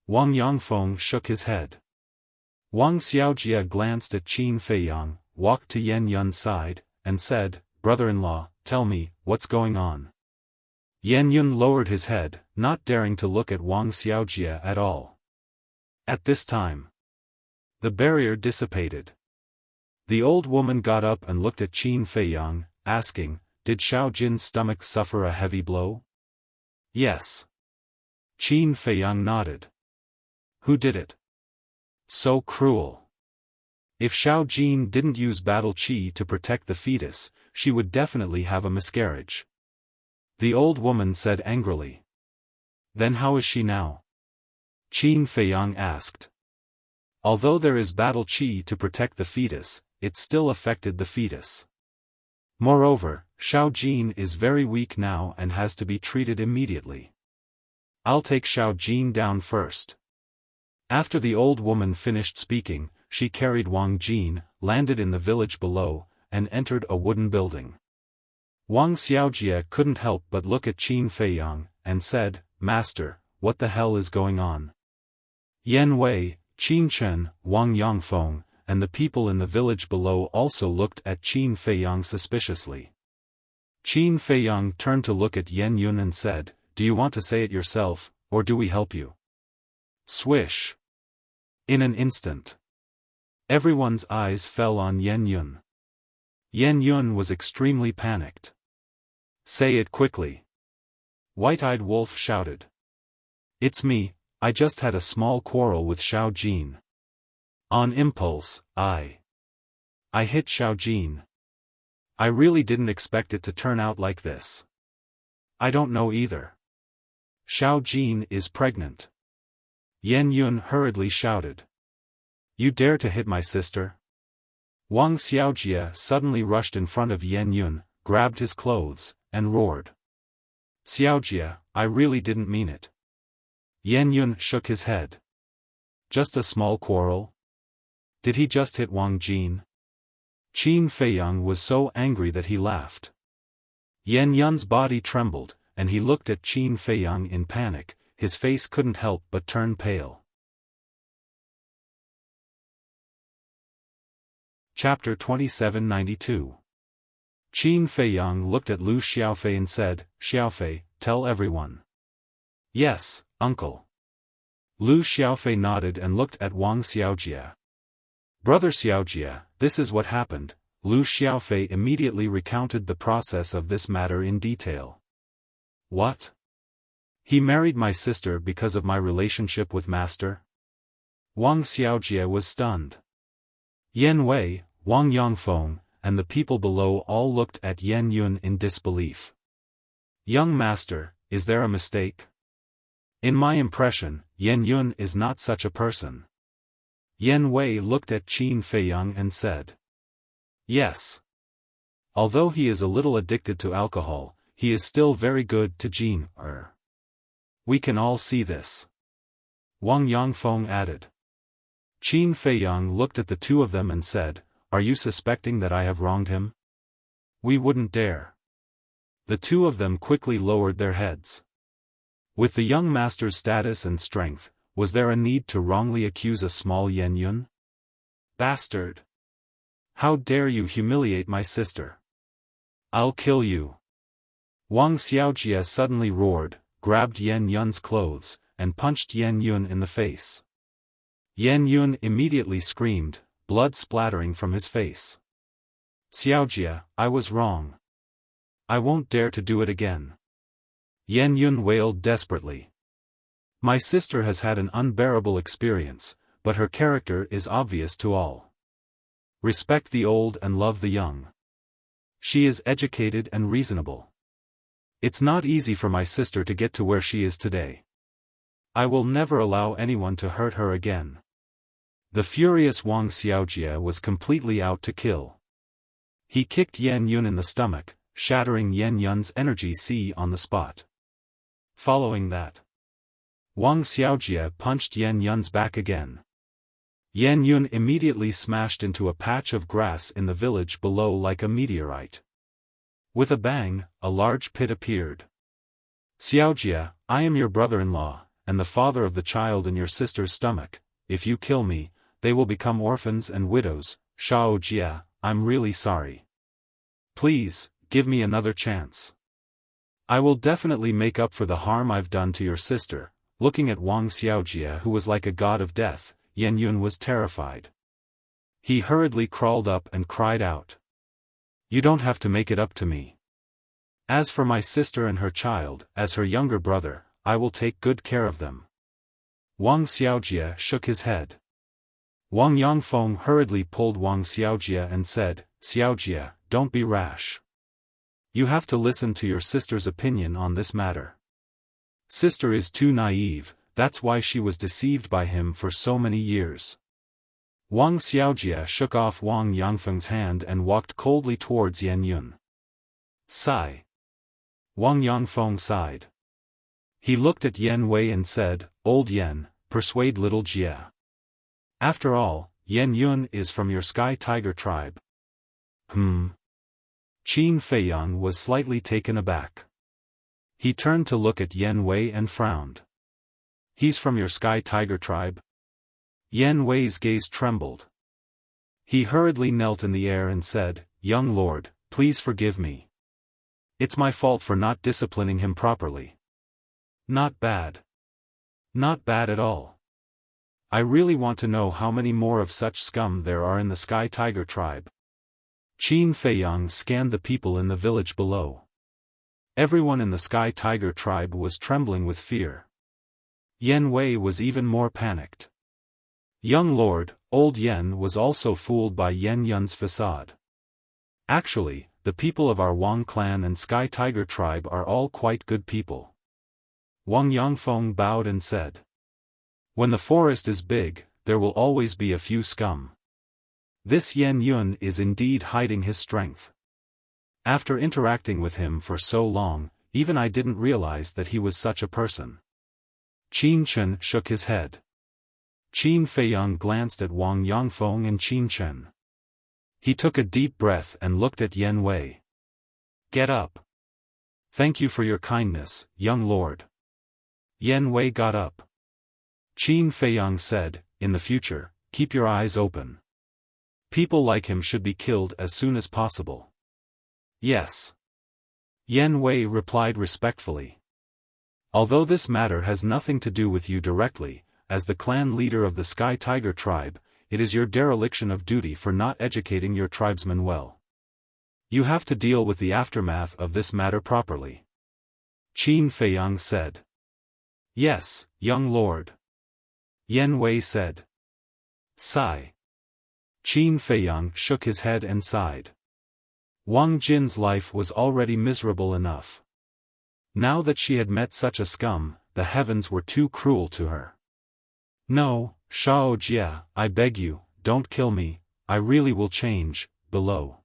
Wang Yangfeng shook his head. Wang Xiaojia glanced at Qin Feiyang, walked to Yan Yun's side, and said, brother-in-law, tell me, what's going on? Yan Yun lowered his head, not daring to look at Wang Xiaojia at all. At this time, the barrier dissipated. The old woman got up and looked at Qin Feiyang, asking, did Xiao Jin's stomach suffer a heavy blow? Yes. Qin Feiyang nodded. Who did it? So cruel. If Xiao Jin didn't use battle qi to protect the fetus, she would definitely have a miscarriage. The old woman said angrily. Then how is she now? Qin Feiyang asked. Although there is battle qi to protect the fetus, it still affected the fetus. Moreover, Xiao Jin is very weak now and has to be treated immediately. I'll take Xiao Jin down first. After the old woman finished speaking, she carried Wang Jin, landed in the village below, and entered a wooden building. Wang Xiaojia couldn't help but look at Qin Feiyang, and said, Master, what the hell is going on? Yan Wei, Qin Chen, Wang Yangfeng, and the people in the village below also looked at Qin Feiyang suspiciously. Qin Feiyang turned to look at Yan Yun and said, do you want to say it yourself, or do we help you? Swish. In an instant, everyone's eyes fell on Yan Yun. Yan Yun was extremely panicked. Say it quickly. White-eyed wolf shouted. It's me, I just had a small quarrel with Xiao Jin. On impulse, I hit Xiao Jin. I really didn't expect it to turn out like this. I don't know either. Xiao Jin is pregnant. Yan Yun hurriedly shouted. You dare to hit my sister? Wang Xiaojia suddenly rushed in front of Yan Yun, grabbed his clothes, and roared. Xiaojia, I really didn't mean it. Yan Yun shook his head. Just a small quarrel? Did he just hit Wang Jin? Qin Feiyang was so angry that he laughed. Yan Yun's body trembled, and he looked at Qin Feiyang in panic. His face couldn't help but turn pale. Chapter 2792. Qin Feiyang looked at Lu Xiaofei and said, Xiaofei, tell everyone. Yes, uncle. Lu Xiaofei nodded and looked at Wang Xiaojia. Brother Xiaojia, this is what happened. Lu Xiaofei immediately recounted the process of this matter in detail. What? He married my sister because of my relationship with master? Wang Xiaojia was stunned. Yan Wei, Wang Yongfeng, and the people below all looked at Yan Yun in disbelief. Young master, is there a mistake? In my impression, Yan Yun is not such a person. Yan Wei looked at Qin Feiyang and said. Yes. Although he is a little addicted to alcohol, he is still very good to Jin. We can all see this. Wang Yongfeng added. Qin Feiyang looked at the two of them and said, Are you suspecting that I have wronged him? We wouldn't dare. The two of them quickly lowered their heads. With the young master's status and strength, was there a need to wrongly accuse a small Yan Yun? Bastard! How dare you humiliate my sister? I'll kill you! Wang Xiaojia suddenly roared, grabbed Yan Yun's clothes, and punched Yan Yun in the face. Yan Yun immediately screamed, blood splattering from his face. Xiaojia, I was wrong. I won't dare to do it again. Yan Yun wailed desperately. My sister has had an unbearable experience, but her character is obvious to all. Respect the old and love the young. She is educated and reasonable. It's not easy for my sister to get to where she is today. I will never allow anyone to hurt her again. The furious Wang Xiaojia was completely out to kill. He kicked Yan Yun in the stomach, shattering Yan Yun's energy sea on the spot. Following that, Wang Xiaojia punched Yan Yun's back again. Yan Yun immediately smashed into a patch of grass in the village below like a meteorite. With a bang, a large pit appeared. Xiaojia, I am your brother-in-law, and the father of the child in your sister's stomach. If you kill me, they will become orphans and widows. Xiaojia, I'm really sorry. Please, give me another chance. I will definitely make up for the harm I've done to your sister. Looking at Wang Xiaojia, who was like a god of death, Yan Yun was terrified. He hurriedly crawled up and cried out. You don't have to make it up to me. As for my sister and her child, as her younger brother, I will take good care of them. Wang Xiaojia shook his head. Wang Yongfeng hurriedly pulled Wang Xiaojia and said, Xiaojia, don't be rash. You have to listen to your sister's opinion on this matter. Sister is too naive, that's why she was deceived by him for so many years. Wang Xiaojia shook off Wang Yongfeng's hand and walked coldly towards Yan Yun. Sigh. Wang Yongfeng sighed. He looked at Yan Wei and said, Old Yan, persuade little Jia. After all, Yan Yun is from your Sky Tiger tribe. Qin Feiyang was slightly taken aback. He turned to look at Yan Wei and frowned. He's from your Sky Tiger tribe? Yan Wei's gaze trembled. He hurriedly knelt in the air and said, Young lord, please forgive me. It's my fault for not disciplining him properly. Not bad. Not bad at all. I really want to know how many more of such scum there are in the Sky Tiger tribe. Qin Feiyang scanned the people in the village below. Everyone in the Sky Tiger tribe was trembling with fear. Yan Wei was even more panicked. Young lord, old Yan was also fooled by Yan Yun's facade. Actually, the people of our Wang clan and Sky Tiger tribe are all quite good people. Wang Yangfeng bowed and said. When the forest is big, there will always be a few scum. This Yan Yun is indeed hiding his strength. After interacting with him for so long, even I didn't realize that he was such a person. Qin Chen shook his head. Qin Feiyang glanced at Wang Yangfeng and Qin Chen. He took a deep breath and looked at Yan Wei. Get up. Thank you for your kindness, young lord. Yan Wei got up. Qin Feiyang said, in the future, keep your eyes open. People like him should be killed as soon as possible. Yes. Yan Wei replied respectfully. Although this matter has nothing to do with you directly, as the clan leader of the Sky Tiger tribe, it is your dereliction of duty for not educating your tribesmen well. You have to deal with the aftermath of this matter properly. Qin Feiyang said. Yes, young lord. Yan Wei said. Sigh. Qin Feiyang shook his head and sighed. Wang Jin's life was already miserable enough. Now that she had met such a scum, the heavens were too cruel to her. No, Shao Jia, I beg you, don't kill me, I really will change. Below.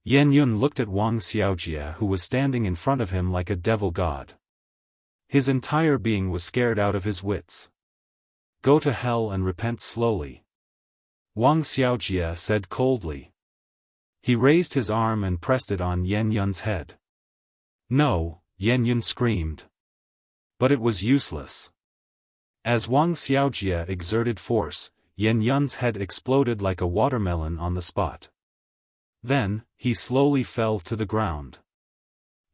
Yan Yun looked at Wang Xiaojia, who was standing in front of him like a devil god. His entire being was scared out of his wits. Go to hell and repent slowly. Wang Xiaojia said coldly. He raised his arm and pressed it on Yan Yun's head. No, Yan Yun screamed. But it was useless. As Wang Xiaojia exerted force, Yan Yun's head exploded like a watermelon on the spot. Then, he slowly fell to the ground.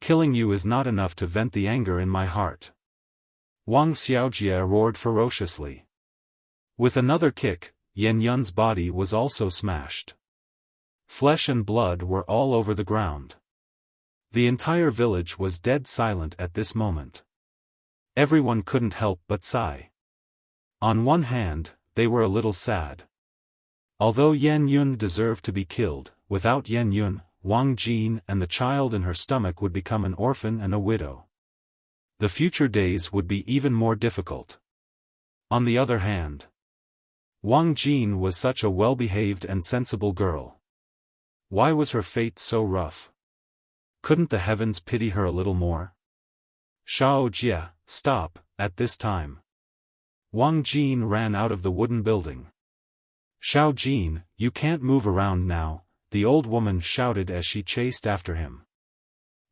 Killing you is not enough to vent the anger in my heart. Wang Xiaojia roared ferociously. With another kick, Yan Yun's body was also smashed. Flesh and blood were all over the ground. The entire village was dead silent at this moment. Everyone couldn't help but sigh. On one hand, they were a little sad. Although Yan Yun deserved to be killed, without Yan Yun, Wang Jin and the child in her stomach would become an orphan and a widow. The future days would be even more difficult. On the other hand, Wang Jin was such a well-behaved and sensible girl. Why was her fate so rough? Couldn't the heavens pity her a little more? Shao Jia, stop, at this time. Wang Jin ran out of the wooden building. Shao Jin, you can't move around now, the old woman shouted as she chased after him.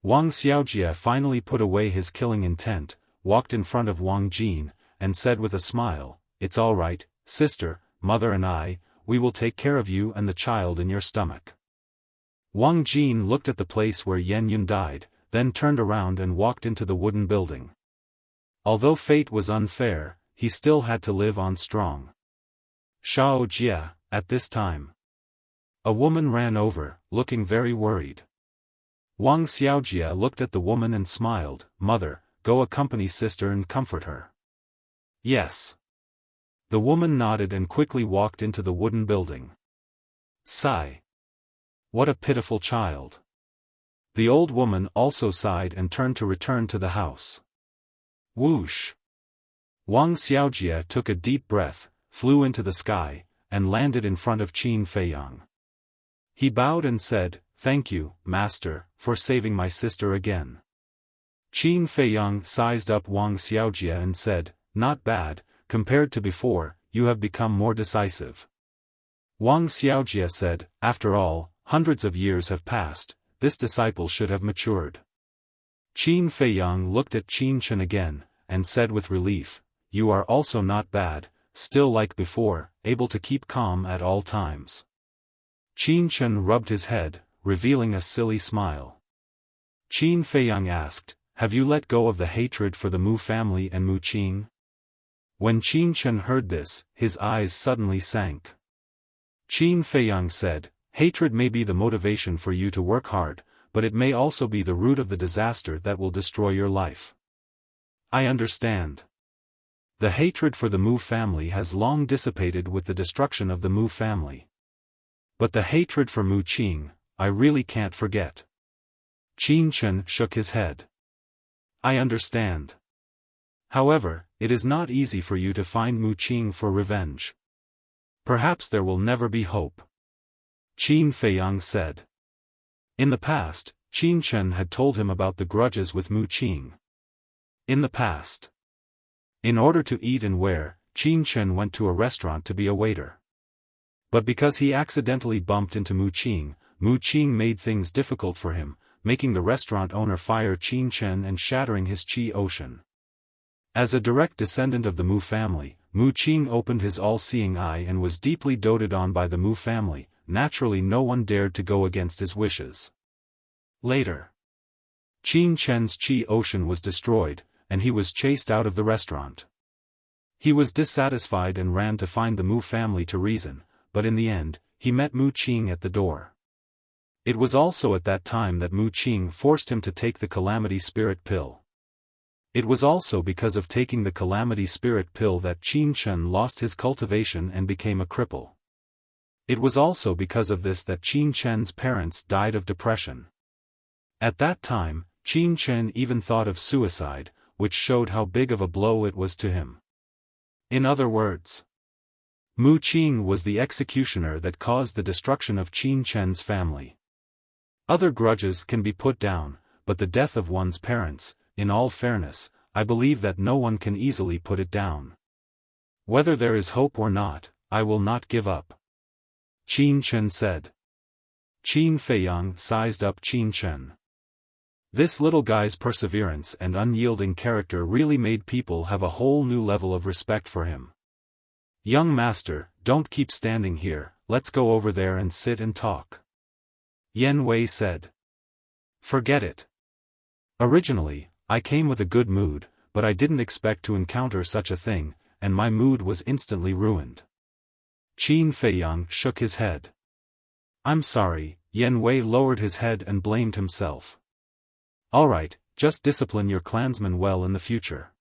Wang Xiaojia finally put away his killing intent, walked in front of Wang Jin, and said with a smile, It's all right, sister, mother and I, we will take care of you and the child in your stomach. Wang Jin looked at the place where Yan Yun died, then turned around and walked into the wooden building. Although fate was unfair, he still had to live on strong. Shao Jia, at this time. A woman ran over, looking very worried. Wang Xiaojia looked at the woman and smiled, Mother, go accompany sister and comfort her. Yes. The woman nodded and quickly walked into the wooden building. Sigh. What a pitiful child. The old woman also sighed and turned to return to the house. Whoosh. Wang Xiaojia took a deep breath, flew into the sky, and landed in front of Qin Feiyang. He bowed and said, Thank you, master, for saving my sister again. Qin Feiyang sized up Wang Xiaojia and said, Not bad, compared to before, you have become more decisive. Wang Xiaojia said, After all, hundreds of years have passed, this disciple should have matured. Qin Feiyang looked at Qin Chen again, and said with relief, You are also not bad, still like before, able to keep calm at all times. Qin Chen rubbed his head, revealing a silly smile. Qin Feiyang asked, Have you let go of the hatred for the Mu family and Mu Qing? When Qin Chen heard this, his eyes suddenly sank. Qin Feiyang said, Hatred may be the motivation for you to work hard, but it may also be the root of the disaster that will destroy your life. I understand. The hatred for the Mu family has long dissipated with the destruction of the Mu family. But the hatred for Mu Qing, I really can't forget. Qin Chen shook his head. I understand. However, it is not easy for you to find Mu Qing for revenge. Perhaps there will never be hope. Qin Feiyang said. In the past, Qin Chen had told him about the grudges with Mu Qing. In the past. In order to eat and wear, Qin Chen went to a restaurant to be a waiter. But because he accidentally bumped into Mu Qing made things difficult for him, making the restaurant owner fire Qin Chen and shattering his Qi ocean. As a direct descendant of the Mu family, Mu Qing opened his all-seeing eye and was deeply doted on by the Mu family. Naturally no one dared to go against his wishes. Later, Qin Chen's Qi ocean was destroyed, and he was chased out of the restaurant. He was dissatisfied and ran to find the Mu family to reason, but in the end, he met Mu Qing at the door. It was also at that time that Mu Qing forced him to take the Calamity Spirit pill. It was also because of taking the Calamity Spirit pill that Qin Chen lost his cultivation and became a cripple. It was also because of this that Qin Chen's parents died of depression. At that time, Qin Chen even thought of suicide, which showed how big of a blow it was to him. In other words, Mu Qing was the executioner that caused the destruction of Qin Chen's family. Other grudges can be put down, but the death of one's parents, in all fairness, I believe that no one can easily put it down. Whether there is hope or not, I will not give up. Qin Chen said. Qin Feiyang sized up Qin Chen. This little guy's perseverance and unyielding character really made people have a whole new level of respect for him. Young master, don't keep standing here, let's go over there and sit and talk. Yan Wei said. Forget it. Originally, I came with a good mood, but I didn't expect to encounter such a thing, and my mood was instantly ruined. Qin Feiyang shook his head. I'm sorry, Yan Wei lowered his head and blamed himself. Alright, just discipline your clansmen well in the future.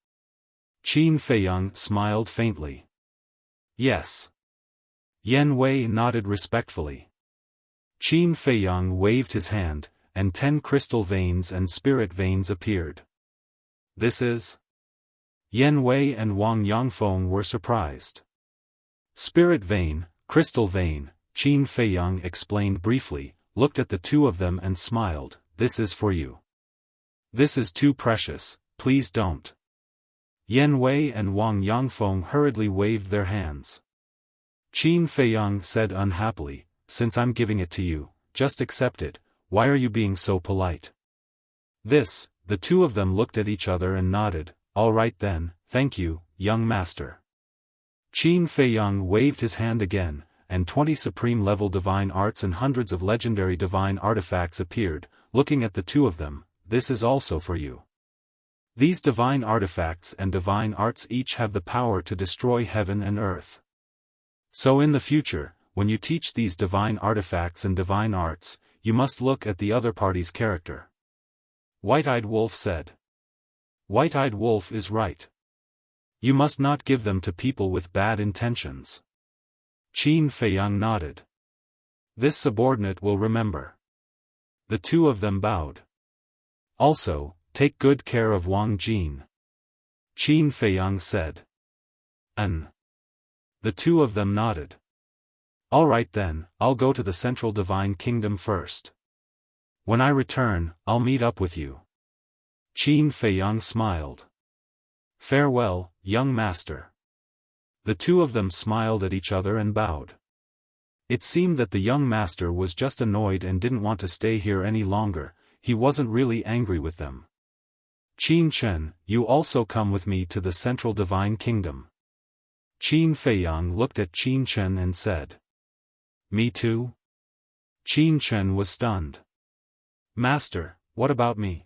Qin Feiyang smiled faintly. Yes. Yan Wei nodded respectfully. Qin Feiyang waved his hand, and 10 crystal veins and spirit veins appeared. This is? Yan Wei and Wang Yangfeng were surprised. Spirit vein, crystal vein, Qin Feiyang explained briefly, looked at the two of them and smiled, this is for you. This is too precious, please don't. Yan Wei and Wang Yangfeng hurriedly waved their hands. Qin Feiyang said unhappily, since I'm giving it to you, just accept it, why are you being so polite? The two of them looked at each other and nodded, all right then, thank you, young master. Qin Feiyang waved his hand again, and 20 supreme-level divine arts and hundreds of legendary divine artifacts appeared, looking at the two of them, this is also for you. These divine artifacts and divine arts each have the power to destroy heaven and earth. So in the future, when you teach these divine artifacts and divine arts, you must look at the other party's character. White-Eyed Wolf said. White-Eyed Wolf is right. You must not give them to people with bad intentions. Qin Feiyang nodded. This subordinate will remember. The two of them bowed. Also, take good care of Wang Jin. Qin Feiyang said. The two of them nodded. All right then, I'll go to the Central Divine Kingdom first. When I return, I'll meet up with you. Qin Feiyang smiled. Farewell, young master. The two of them smiled at each other and bowed. It seemed that the young master was just annoyed and didn't want to stay here any longer, he wasn't really angry with them. Qin Chen, you also come with me to the Central Divine Kingdom. Qin Feiyang looked at Qin Chen and said. Me too? Qin Chen was stunned. Master, what about me?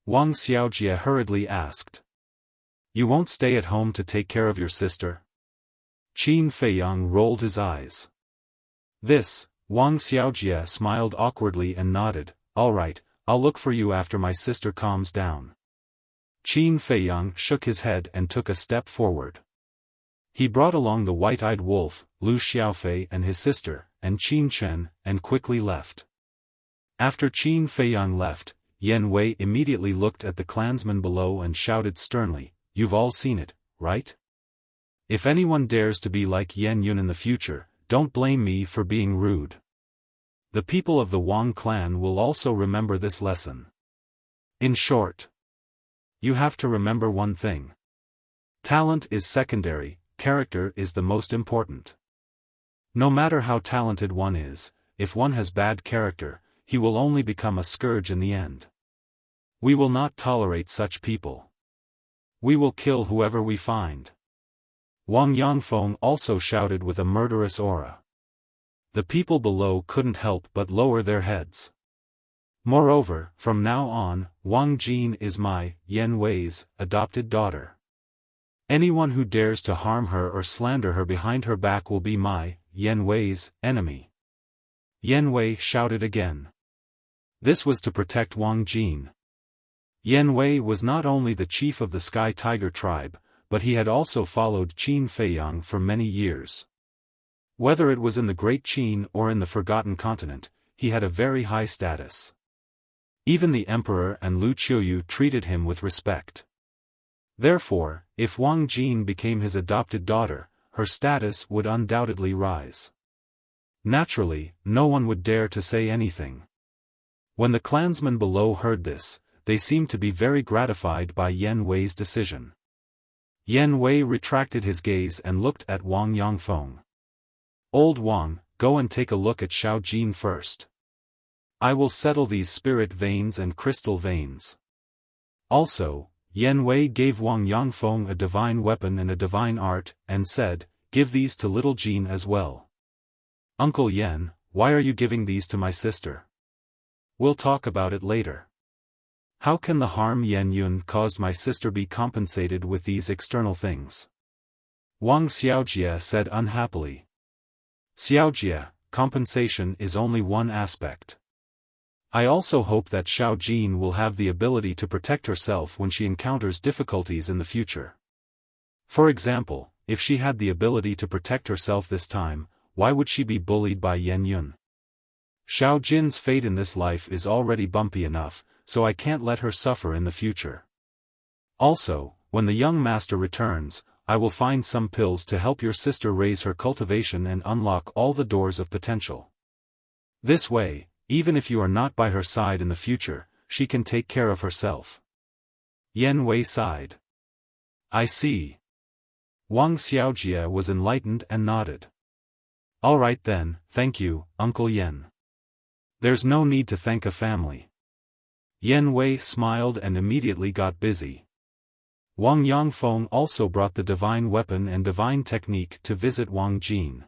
Wang Xiaojie hurriedly asked. You won't stay at home to take care of your sister? Qin Feiyang rolled his eyes. Wang Xiaojie smiled awkwardly and nodded, all right, I'll look for you after my sister calms down. Qin Feiyang shook his head and took a step forward. He brought along the White-Eyed Wolf, Lu Xiaofei and his sister, and Qin Chen, and quickly left. After Qin Feiyang left, Yan Wei immediately looked at the clansmen below and shouted sternly, "You've all seen it, right? If anyone dares to be like Yan Yun in the future, don't blame me for being rude. The people of the Wang clan will also remember this lesson. In short, you have to remember one thing. Talent is secondary, character is the most important. No matter how talented one is, if one has bad character, he will only become a scourge in the end. We will not tolerate such people. We will kill whoever we find." Wang Yangfeng also shouted with a murderous aura. The people below couldn't help but lower their heads. Moreover, from now on, Wang Jin is my, Yan Wei's, adopted daughter. Anyone who dares to harm her or slander her behind her back will be my, Yan Wei's, enemy. Yan Wei shouted again. This was to protect Wang Jin. Yan Wei was not only the chief of the Sky Tiger tribe, but he had also followed Qin Feiyang for many years. Whether it was in the Great Qin or in the Forgotten Continent, he had a very high status. Even the emperor and Lu Qiuyu treated him with respect. Therefore, if Wang Jin became his adopted daughter, her status would undoubtedly rise. Naturally, no one would dare to say anything. When the clansmen below heard this, they seemed to be very gratified by Yan Wei's decision. Yan Wei retracted his gaze and looked at Wang Yangfeng. "Old Wang, go and take a look at Xiao Jin first. I will settle these spirit veins and crystal veins." Also, Yan Wei gave Wang Yangfeng a divine weapon and a divine art, and said, "Give these to little Jin as well." "Uncle Yan, why are you giving these to my sister? We'll talk about it later. How can the harm Yan Yun caused my sister be compensated with these external things?" Wang Xiaojie said unhappily. "Xiaojie, compensation is only one aspect. I also hope that Xiao Jin will have the ability to protect herself when she encounters difficulties in the future. For example, if she had the ability to protect herself this time, why would she be bullied by Yan Yun? Xiao Jin's fate in this life is already bumpy enough, so I can't let her suffer in the future. Also, when the young master returns, I will find some pills to help your sister raise her cultivation and unlock all the doors of potential. This way, even if you are not by her side in the future, she can take care of herself." Yan Wei sighed. "I see." Wang Xiaojie was enlightened and nodded. "All right then, thank you, Uncle Yan. There's no need to thank a family." Yan Wei smiled and immediately got busy. Wang Yangfeng also brought the divine weapon and divine technique to visit Wang Jin.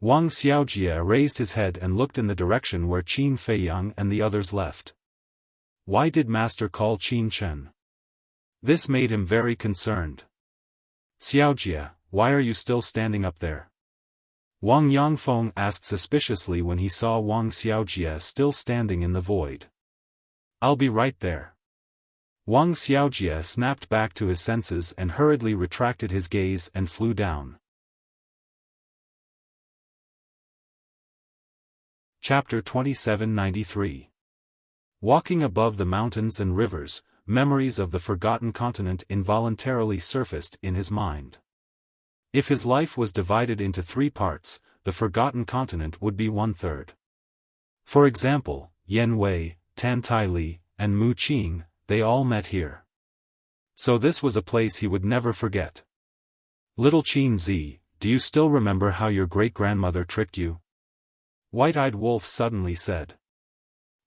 Wang Xiaojie raised his head and looked in the direction where Qin Feiyang and the others left. Why did Master call Qin Chen? This made him very concerned. "Xiaojie, why are you still standing up there?" Wang Yangfeng asked suspiciously when he saw Wang Xiaojie still standing in the void. "I'll be right there." Wang Xiaojie snapped back to his senses and hurriedly retracted his gaze and flew down. Chapter 2793. Walking above the mountains and rivers, memories of the Forgotten Continent involuntarily surfaced in his mind. If his life was divided into 3 parts, the Forgotten Continent would be 1/3. For example, Yan Wei, Tan Tai Li, and Mu Qing, they all met here. So this was a place he would never forget. "Little Qin Zi, do you still remember how your great-grandmother tricked you?" White-Eyed Wolf suddenly said.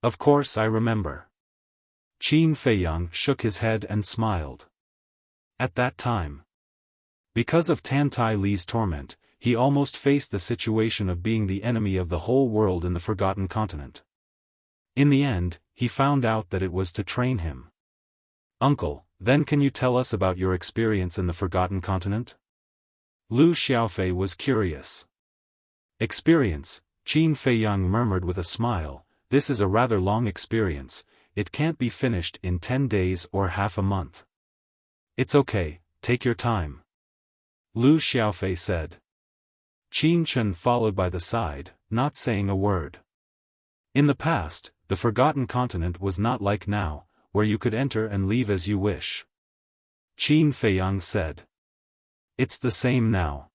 "Of course I remember." Qin Feiyang shook his head and smiled. At that time, because of Tan Tai Li's torment, he almost faced the situation of being the enemy of the whole world in the Forgotten Continent. In the end, he found out that it was to train him. "Uncle, then can you tell us about your experience in the Forgotten Continent?" Lu Xiaofei was curious. "Experience," Qin Feiyang murmured with a smile, "this is a rather long experience, it can't be finished in 10 days or half a month." "It's okay, take your time," Lu Xiaofei said. Qin Chen followed by the side, not saying a word. In the past, the Forgotten Continent was not like now, where you could enter and leave as you wish. Qin Feiyang said. It's the same now.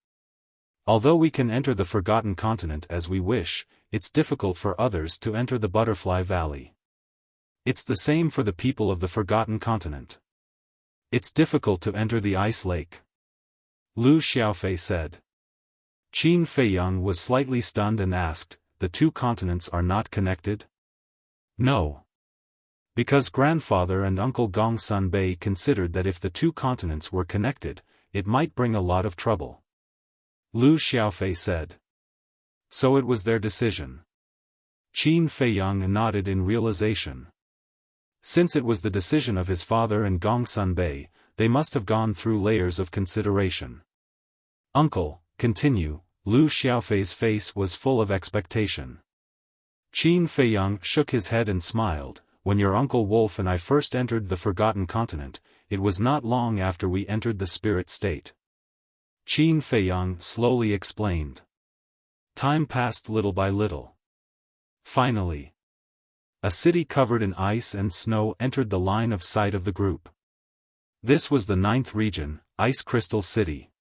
Although we can enter the Forgotten Continent as we wish, it's difficult for others to enter the Butterfly Valley. It's the same for the people of the Forgotten Continent. It's difficult to enter the Ice Lake. Lu Xiaofei said. Qin Feiyang was slightly stunned and asked, the two continents are not connected? No. Because grandfather and Uncle Gongsun Bei considered that if the two continents were connected, it might bring a lot of trouble. Lu Xiaofei said. So it was their decision. Qin Feiyang nodded in realization. Since it was the decision of his father and Gongsun Bei, they must have gone through layers of consideration. Uncle, continue. Lu Xiaofei's face was full of expectation. Qin Feiyang shook his head and smiled. When your Uncle Wolf and I first entered the Forgotten Continent, it was not long after we entered the spirit state. Qin Feiyang slowly explained. Time passed little by little. Finally, a city covered in ice and snow entered the line of sight of the group. This was the 9th region, Ice Crystal City.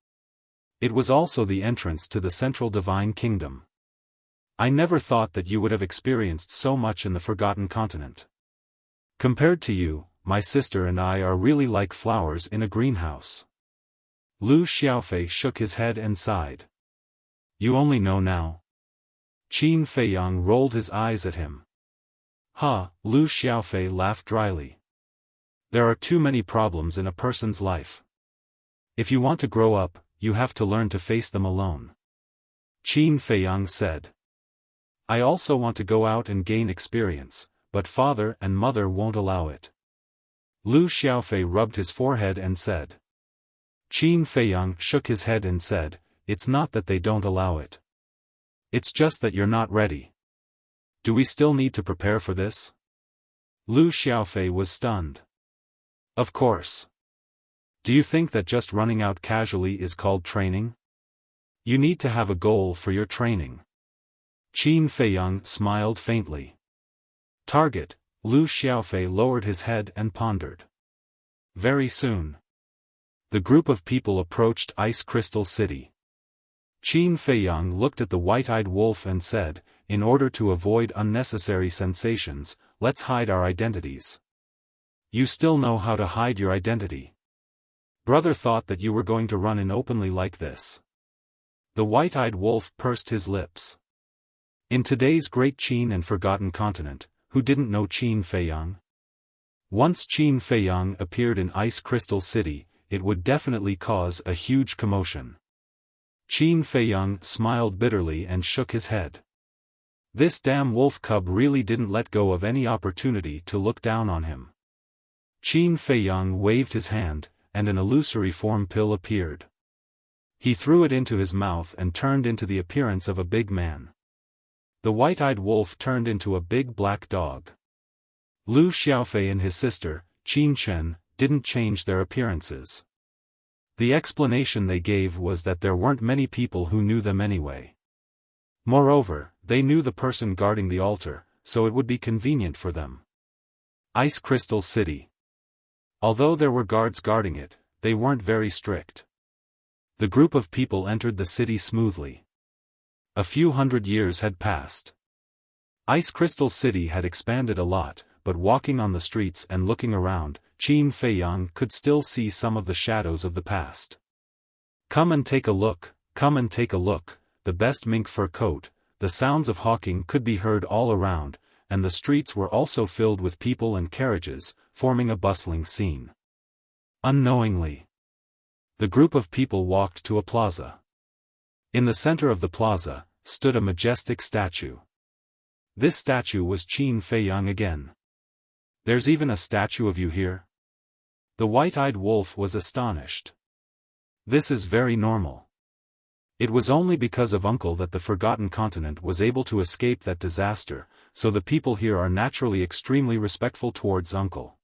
It was also the entrance to the Central Divine Kingdom. I never thought that you would have experienced so much in the Forgotten Continent. Compared to you, my sister and I are really like flowers in a greenhouse. Lu Xiaofei shook his head and sighed. You only know now. Qin Feiyang rolled his eyes at him. Ha, Lu Xiaofei laughed dryly. There are too many problems in a person's life. If you want to grow up, you have to learn to face them alone. Qin Feiyang said. I also want to go out and gain experience, but father and mother won't allow it. Lu Xiaofei rubbed his forehead and said. Qin Feiyang shook his head and said, it's not that they don't allow it. It's just that you're not ready. Do we still need to prepare for this? Lu Xiaofei was stunned. Of course. Do you think that just running out casually is called training? You need to have a goal for your training. Qin Feiyang smiled faintly. Target. Lu Xiaofei lowered his head and pondered. Very soon. The group of people approached Ice Crystal City. Qin Feiyang looked at the white-eyed wolf and said, in order to avoid unnecessary sensations, let's hide our identities. You still know how to hide your identity. Brother thought that you were going to run in openly like this. The white-eyed wolf pursed his lips. In today's great Qin and Forgotten Continent, who didn't know Qin Feiyang? Once Qin Feiyang appeared in Ice Crystal City, it would definitely cause a huge commotion. Qin Feiyang smiled bitterly and shook his head. This damn wolf cub really didn't let go of any opportunity to look down on him. Qin Feiyang waved his hand, and an illusory form pill appeared. He threw it into his mouth and turned into the appearance of a big man. The white-eyed wolf turned into a big black dog. Lu Xiaofei and his sister, Qin Chen, didn't change their appearances. The explanation they gave was that there weren't many people who knew them anyway. Moreover, they knew the person guarding the altar, so it would be convenient for them. Ice Crystal City. Although there were guards guarding it, they weren't very strict. The group of people entered the city smoothly. A few hundred years had passed. Ice Crystal City had expanded a lot, but walking on the streets and looking around, Qin Feiyang could still see some of the shadows of the past. Come and take a look, come and take a look, the best mink fur coat. The sounds of hawking could be heard all around, and the streets were also filled with people and carriages, forming a bustling scene. Unknowingly, the group of people walked to a plaza. In the center of the plaza, stood a majestic statue. This statue was Qin Feiyang again. There's even a statue of you here? The white-eyed wolf was astonished. This is very normal. It was only because of Uncle that the Forgotten Continent was able to escape that disaster, so the people here are naturally extremely respectful towards Uncle.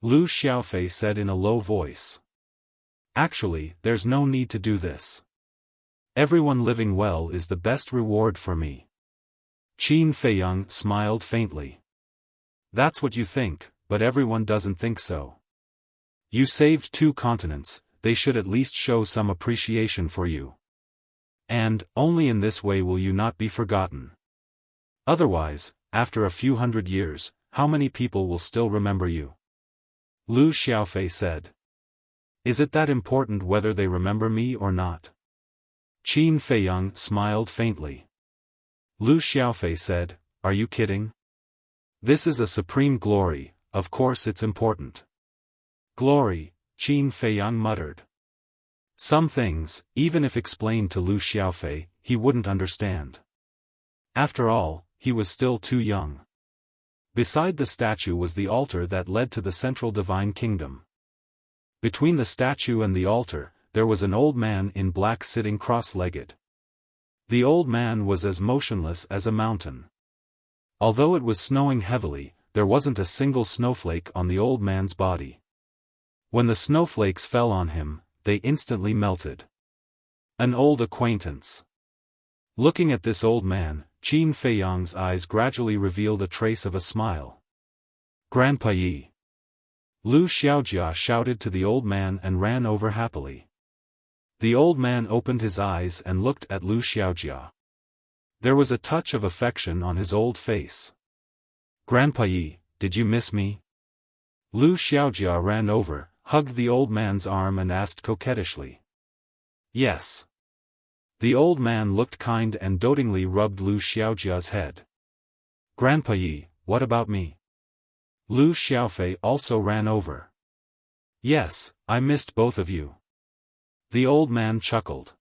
Lu Xiaofei said in a low voice. Actually, there's no need to do this. Everyone living well is the best reward for me. Qin Feiyang smiled faintly. That's what you think, but everyone doesn't think so. You saved 2 continents, they should at least show some appreciation for you. And, only in this way will you not be forgotten. Otherwise, after a few hundred years, how many people will still remember you? Lu Xiaofei said. Is it that important whether they remember me or not? Qin Feiyang smiled faintly. Lu Xiaofei said, are you kidding? This is a supreme glory, of course it's important. Glory, Qin Feiyang muttered. Some things, even if explained to Lu Xiaofei, he wouldn't understand. After all, he was still too young. Beside the statue was the altar that led to the central divine kingdom. Between the statue and the altar, there was an old man in black sitting cross-legged. The old man was as motionless as a mountain. Although it was snowing heavily, there wasn't a single snowflake on the old man's body. When the snowflakes fell on him, they instantly melted. An old acquaintance. Looking at this old man, Qin Feiyang's eyes gradually revealed a trace of a smile. Grandpa Yi. Lu Xiaojia shouted to the old man and ran over happily. The old man opened his eyes and looked at Lu Xiaojia. There was a touch of affection on his old face. Grandpa Yi, did you miss me? Lu Xiaojia ran over, hugged the old man's arm and asked coquettishly. Yes. The old man looked kind and dotingly rubbed Lu Xiaojia's head. Grandpa Yi, what about me? Lu Xiaofei also ran over. Yes, I missed both of you. The old man chuckled.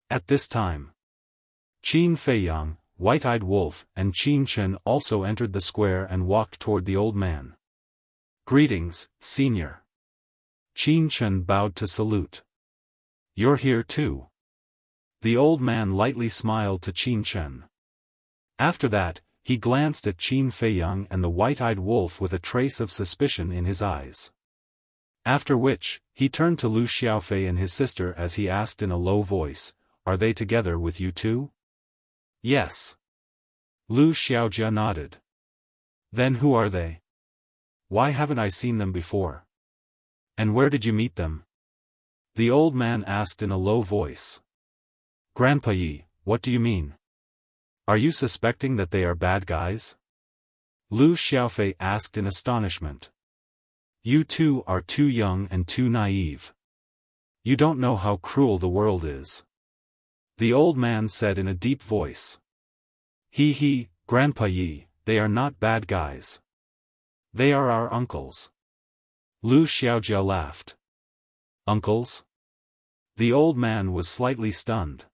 At this time, Qin Feiyang, White-Eyed Wolf, and Qin Chen also entered the square and walked toward the old man. Greetings, senior. Qin Chen bowed to salute. You're here too. The old man lightly smiled to Qin Chen. After that, he glanced at Qin Feiyang and the White-Eyed Wolf with a trace of suspicion in his eyes. After which, he turned to Lu Xiaofei and his sister as he asked in a low voice, are they together with you too? Yes. Lu Xiaojia nodded. Then who are they? Why haven't I seen them before? And where did you meet them? The old man asked in a low voice. Grandpa Yi, what do you mean? Are you suspecting that they are bad guys? Lu Xiaofei asked in astonishment. You two are too young and too naive. You don't know how cruel the world is. The old man said in a deep voice. He, Grandpa Yi, they are not bad guys. They are our uncles. Lu Xiaojia laughed. Uncles? The old man was slightly stunned.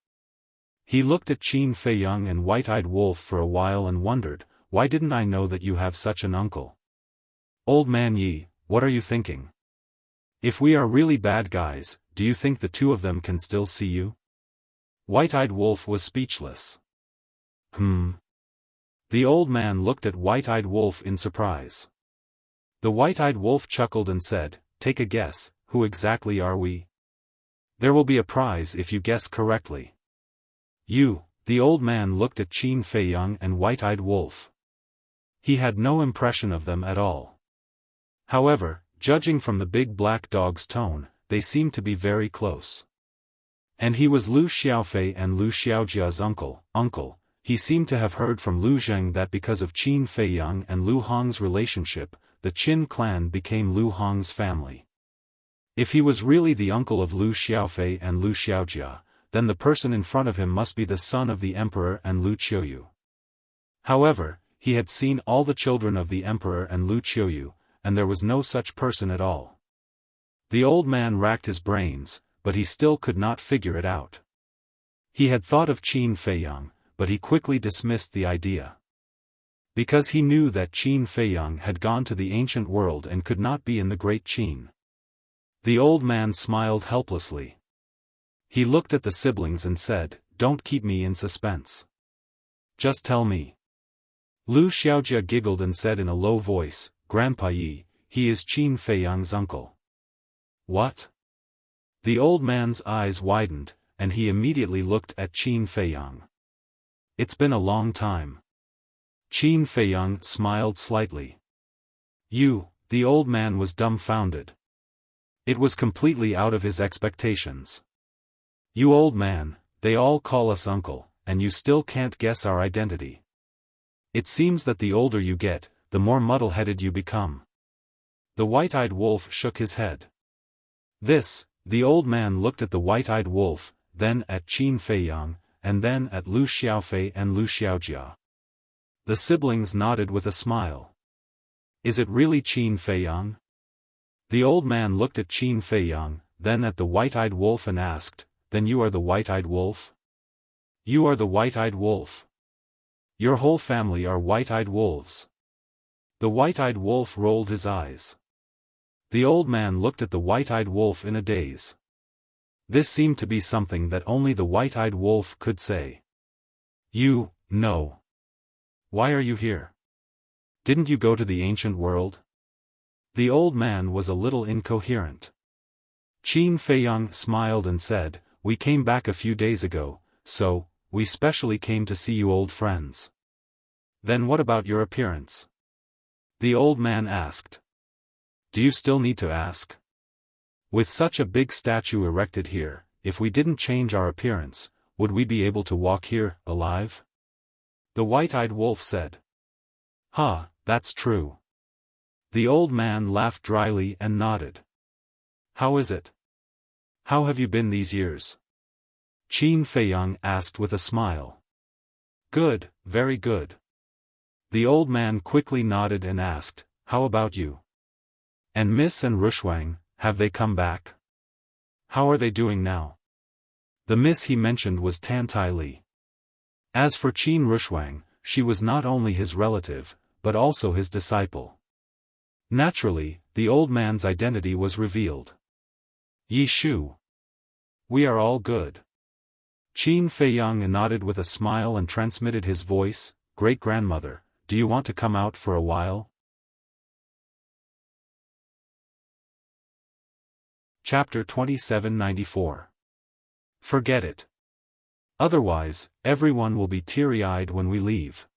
He looked at Qin Feiyang and White-Eyed Wolf for a while and wondered, why didn't I know that you have such an uncle? Old man Yi, what are you thinking? If we are really bad guys, do you think the two of them can still see you? White-Eyed Wolf was speechless. The old man looked at White-Eyed Wolf in surprise. The White-Eyed Wolf chuckled and said, take a guess, who exactly are we? There will be a prize if you guess correctly. You, the old man looked at Qin Feiyang and White-Eyed Wolf. He had no impression of them at all. However, judging from the big black dog's tone, they seemed to be very close. And he was Lu Xiaofei and Lu Xiaojia's uncle. He seemed to have heard from Lu Zheng that because of Qin Feiyang and Lu Hong's relationship, the Qin clan became Lu Hong's family. If he was really the uncle of Lu Xiaofei and Lu Xiaojia, then the person in front of him must be the son of the emperor and Lu Qiuyu. However, he had seen all the children of the emperor and Lu Qiuyu, and there was no such person at all. The old man racked his brains, but he still could not figure it out. He had thought of Qin Feiyang, but he quickly dismissed the idea. Because he knew that Qin Feiyang had gone to the ancient world and could not be in the great Qin. The old man smiled helplessly. He looked at the siblings and said, don't keep me in suspense. Just tell me. Lu Xiaojia giggled and said in a low voice, Grandpa Yi, he is Qin Feiyang's uncle. What? The old man's eyes widened, and he immediately looked at Qin Feiyang. It's been a long time. Qin Feiyang smiled slightly. You, the old man was dumbfounded. It was completely out of his expectations. You old man, they all call us uncle, and you still can't guess our identity. It seems that the older you get, the more muddle-headed you become. The white-eyed wolf shook his head. The old man looked at the white-eyed wolf, then at Qin Feiyang, and then at Lu Xiaofei and Lu Xiaojia. The siblings nodded with a smile. Is it really Qin Feiyang? The old man looked at Qin Feiyang, then at the white-eyed wolf and asked, Then you are the white-eyed wolf? You are the white-eyed wolf. Your whole family are white-eyed wolves. The white-eyed wolf rolled his eyes. The old man looked at the white-eyed wolf in a daze. This seemed to be something that only the white-eyed wolf could say. You, no. Why are you here? Didn't you go to the ancient world? The old man was a little incoherent. Qin Feiyang smiled and said, We came back a few days ago, so, we specially came to see you old friends. Then what about your appearance? The old man asked. Do you still need to ask? With such a big statue erected here, if we didn't change our appearance, would we be able to walk here, alive? The white-eyed wolf said. That's true. The old man laughed dryly and nodded. How is it? How have you been these years? Qin Feiyang asked with a smile. Good, very good. The old man quickly nodded and asked, How about you? And Miss and Rushwang, have they come back? How are they doing now? The miss he mentioned was Tan Tai Li. As for Qin Rushwang, she was not only his relative, but also his disciple. Naturally, the old man's identity was revealed. Yi Shu. We are all good. Qin Feiyang nodded with a smile and transmitted his voice, Great-grandmother, do you want to come out for a while? Chapter 2794. Forget it. Otherwise, everyone will be teary-eyed when we leave.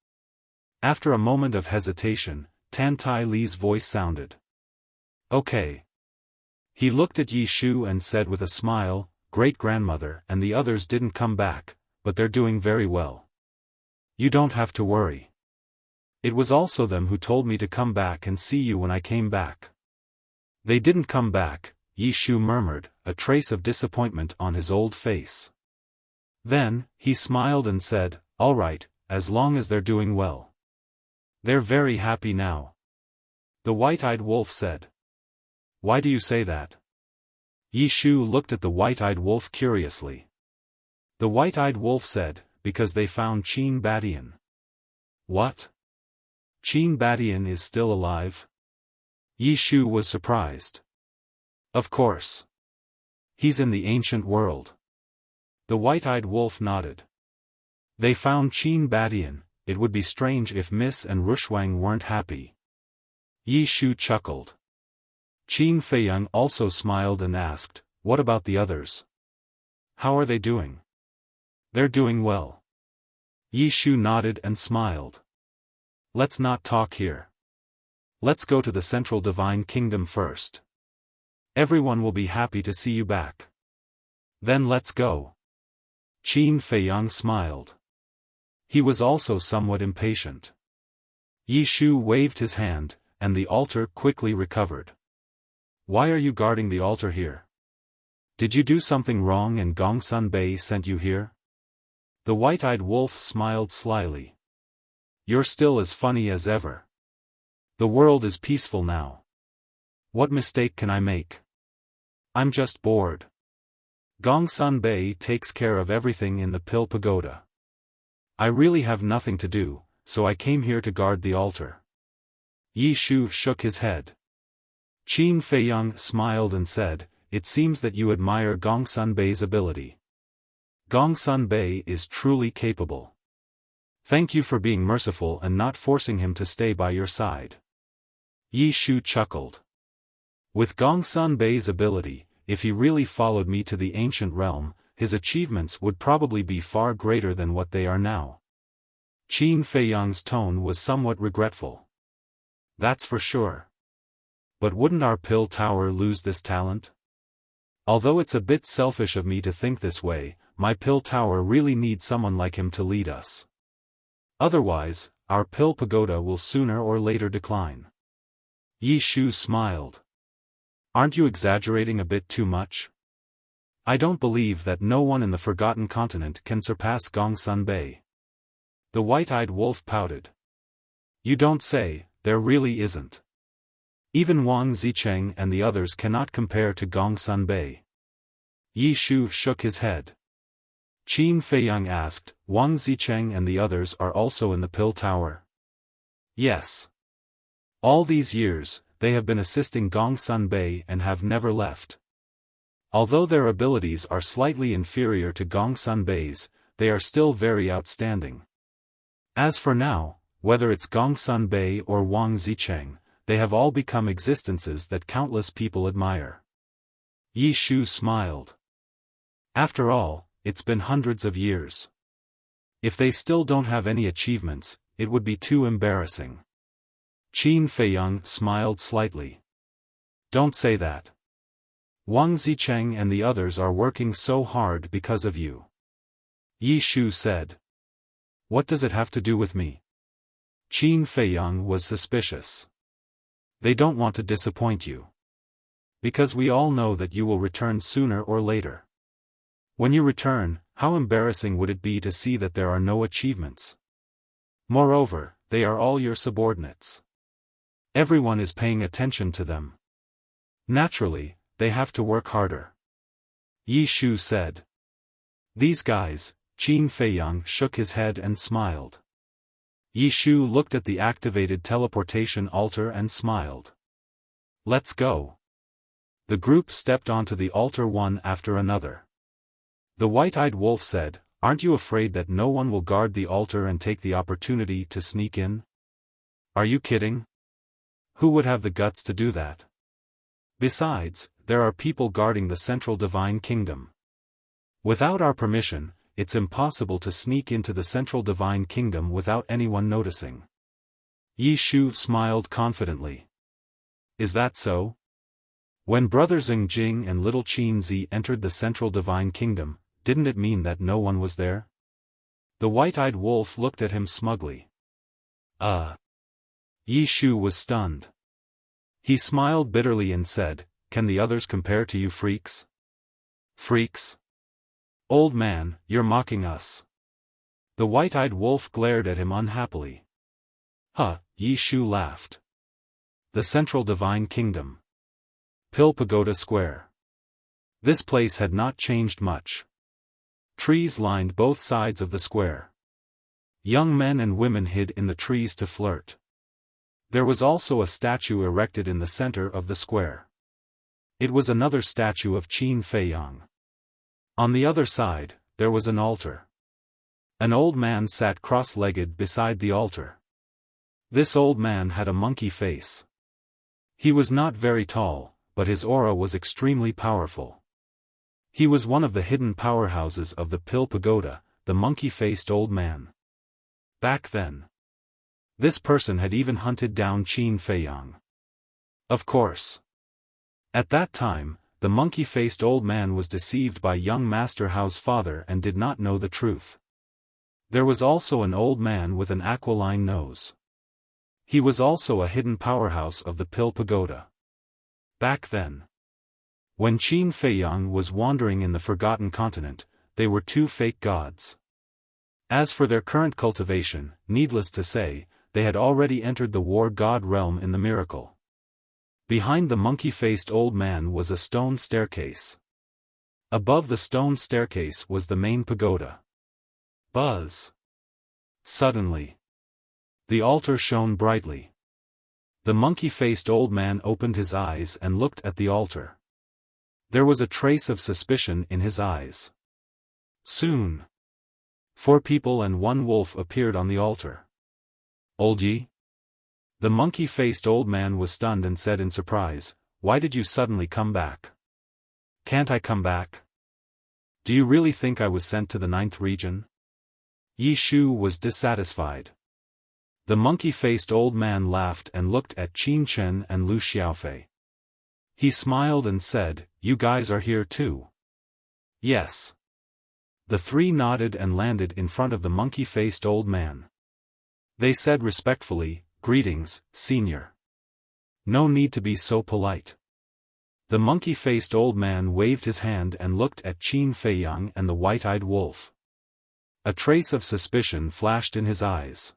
After a moment of hesitation, Tan Tai Li's voice sounded. Okay. He looked at Yi Shu and said with a smile, Great-grandmother and the others didn't come back, but they're doing very well. You don't have to worry. It was also them who told me to come back and see you when I came back. They didn't come back, Yi Shu murmured, a trace of disappointment on his old face. Then, he smiled and said, All right, as long as they're doing well. They're very happy now. The white-eyed wolf said. Why do you say that? Yi Shu looked at the white-eyed wolf curiously. The white-eyed wolf said, Because they found Qin Badian. What? Qin Badian is still alive? Yi Shu was surprised. Of course. He's in the ancient world. The white-eyed wolf nodded. They found Qin Badian, it would be strange if Miss and Rushwang weren't happy. Yi Shu chuckled. Qin Feiyang also smiled and asked, What about the others? How are they doing? They're doing well. Yi Shu nodded and smiled. Let's not talk here. Let's go to the Central Divine Kingdom first. Everyone will be happy to see you back. Then let's go. Qin Feiyang smiled. He was also somewhat impatient. Yi Shu waved his hand, and the altar quickly recovered. Why are you guarding the altar here? Did you do something wrong and Gongsun Bei sent you here? The white-eyed wolf smiled slyly. You're still as funny as ever. The world is peaceful now. What mistake can I make? I'm just bored. Gongsun Bei takes care of everything in the Pill Pagoda. I really have nothing to do, so I came here to guard the altar. Yi Shu shook his head. Qin Feiyang smiled and said, It seems that you admire Gongsun Bei's ability. Gongsun Bei is truly capable. Thank you for being merciful and not forcing him to stay by your side. Yi Shu chuckled. With Gongsun Bei's ability, if he really followed me to the ancient realm, his achievements would probably be far greater than what they are now. Qin Feiyang's tone was somewhat regretful. That's for sure. But wouldn't our pill tower lose this talent? Although it's a bit selfish of me to think this way, my pill tower really needs someone like him to lead us. Otherwise, our pill pagoda will sooner or later decline. Yi Shu smiled. Aren't you exaggerating a bit too much? I don't believe that no one in the Forgotten Continent can surpass Gongsun Bei. The white-eyed wolf pouted. You don't say, there really isn't. Even Wang Zicheng and the others cannot compare to Gongsun Bei. Yi Shu shook his head. Qin Feiyang asked, Wang Zicheng and the others are also in the pill tower? Yes. All these years, they have been assisting Gongsun Bei and have never left. Although their abilities are slightly inferior to Gongsun Bei's, they are still very outstanding. As for now, whether it's Gongsun Bei or Wang Zicheng, they have all become existences that countless people admire. Yi Shu smiled. After all, it's been hundreds of years. If they still don't have any achievements, it would be too embarrassing. Qin Feiyang smiled slightly. Don't say that. Wang Zicheng and the others are working so hard because of you. Yi Shu said. What does it have to do with me? Qin Feiyang was suspicious. They don't want to disappoint you. Because we all know that you will return sooner or later. When you return, how embarrassing would it be to see that there are no achievements? Moreover, they are all your subordinates. Everyone is paying attention to them. Naturally, they have to work harder. Yi Shu said. These guys, Qin Feiyang shook his head and smiled. Yi Shu looked at the activated teleportation altar and smiled. Let's go. The group stepped onto the altar one after another. The white-eyed wolf said, Aren't you afraid that no one will guard the altar and take the opportunity to sneak in? Are you kidding? Who would have the guts to do that? Besides, there are people guarding the central divine kingdom. Without our permission, it's impossible to sneak into the central divine kingdom without anyone noticing. Yi Shu smiled confidently. Is that so? When Brother Zheng Jing and Little Qin Zi entered the central divine kingdom, didn't it mean that no one was there? The white-eyed wolf looked at him smugly. Yi Shu was stunned. He smiled bitterly and said, Can the others compare to you freaks? Freaks? Old man, you're mocking us. The white-eyed wolf glared at him unhappily. Yi Shu laughed. The Central Divine Kingdom. Pill Pagoda Square. This place had not changed much. Trees lined both sides of the square. Young men and women hid in the trees to flirt. There was also a statue erected in the center of the square. It was another statue of Qin Feiyang. On the other side, there was an altar. An old man sat cross-legged beside the altar. This old man had a monkey face. He was not very tall, but his aura was extremely powerful. He was one of the hidden powerhouses of the Pill Pagoda, the monkey-faced old man. Back then, this person had even hunted down Qin Feiyang. Of course. At that time, the monkey-faced old man was deceived by young Master Hao's father and did not know the truth. There was also an old man with an aquiline nose. He was also a hidden powerhouse of the Pill Pagoda. Back then, when Qin Feiyang was wandering in the Forgotten Continent, they were two fake gods. As for their current cultivation, needless to say, they had already entered the war god realm in the miracle. Behind the monkey-faced old man was a stone staircase. Above the stone staircase was the main pagoda. Buzz! Suddenly, the altar shone brightly. The monkey-faced old man opened his eyes and looked at the altar. There was a trace of suspicion in his eyes. Soon, 4 people and 1 wolf appeared on the altar. Old Yi? The monkey-faced old man was stunned and said in surprise, Why did you suddenly come back? Can't I come back? Do you really think I was sent to the 9th region? Yi Shu was dissatisfied. The monkey-faced old man laughed and looked at Qin Chen and Lu Xiaofei. He smiled and said, "You guys are here too?" "Yes." The three nodded and landed in front of the monkey-faced old man. They said respectfully, "Greetings, senior. No need to be so polite." The monkey-faced old man waved his hand and looked at Qin Feiyang and the white-eyed wolf. A trace of suspicion flashed in his eyes.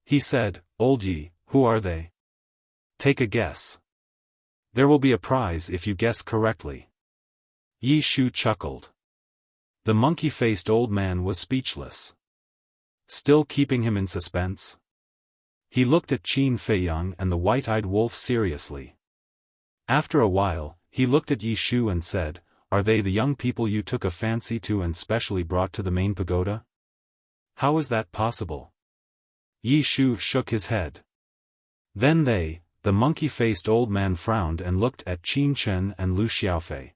He said, "Old Yi, who are they? Take a guess. There will be a prize if you guess correctly." Yi Shu chuckled. The monkey-faced old man was speechless. Still keeping him in suspense? He looked at Qin Feiyang and the white-eyed wolf seriously. After a while, he looked at Yi Shu and said, "Are they the young people you took a fancy to and specially brought to the main pagoda? How is that possible?" Yi Shu shook his head. Then the monkey-faced old man frowned and looked at Qin Chen and Lu Xiaofei.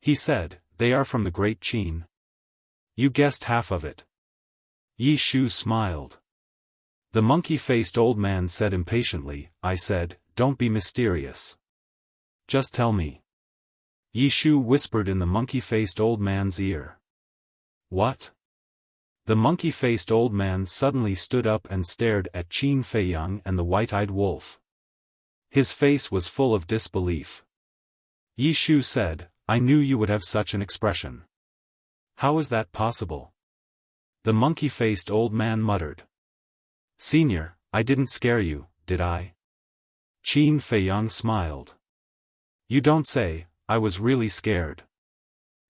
He said, "They are from the great Qin. You guessed half of it." Yi Shu smiled. The monkey-faced old man said impatiently, "I said, don't be mysterious. Just tell me." Yi Shu whispered in the monkey-faced old man's ear. "What?" The monkey-faced old man suddenly stood up and stared at Qin Feiyang and the white-eyed wolf. His face was full of disbelief. Yi Shu said, "I knew you would have such an expression. How is that possible?" The monkey-faced old man muttered. "Senior, I didn't scare you, did I?" Qin Feiyang smiled. "You don't say, I was really scared."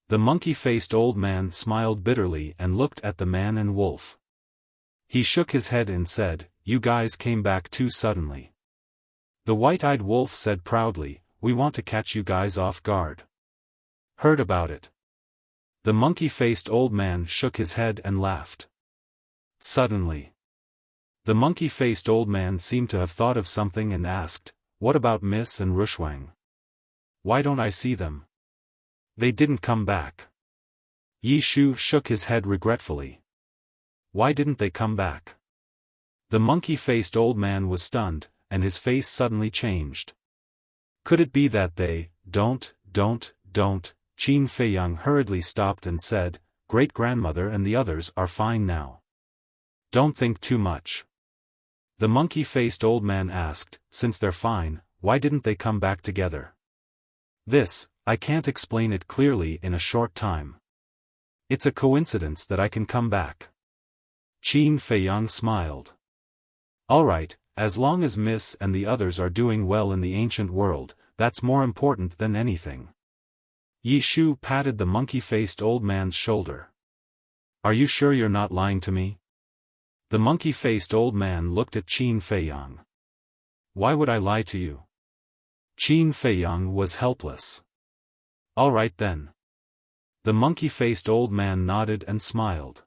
The monkey-faced old man smiled bitterly and looked at the man and wolf. He shook his head and said, "You guys came back too suddenly." The white-eyed wolf said proudly, "We want to catch you guys off guard." "Heard about it." The monkey-faced old man shook his head and laughed. Suddenly, the monkey-faced old man seemed to have thought of something and asked, "What about Miss and Rushwang? Why don't I see them? They didn't come back." Yi Shu shook his head regretfully. "Why didn't they come back?" The monkey-faced old man was stunned, and his face suddenly changed. "Could it be that they, don't. Qin Feiyang hurriedly stopped and said, "Great-grandmother and the others are fine now. Don't think too much." The monkey-faced old man asked, "Since they're fine, why didn't they come back together?" "This, I can't explain it clearly in a short time. It's a coincidence that I can come back." Qin Feiyang smiled. "All right, as long as Miss and the others are doing well in the ancient world, that's more important than anything." Yi Shu patted the monkey-faced old man's shoulder. "Are you sure you're not lying to me?" The monkey-faced old man looked at Qin Feiyang. "Why would I lie to you?" Qin Feiyang was helpless. "All right then." The monkey-faced old man nodded and smiled.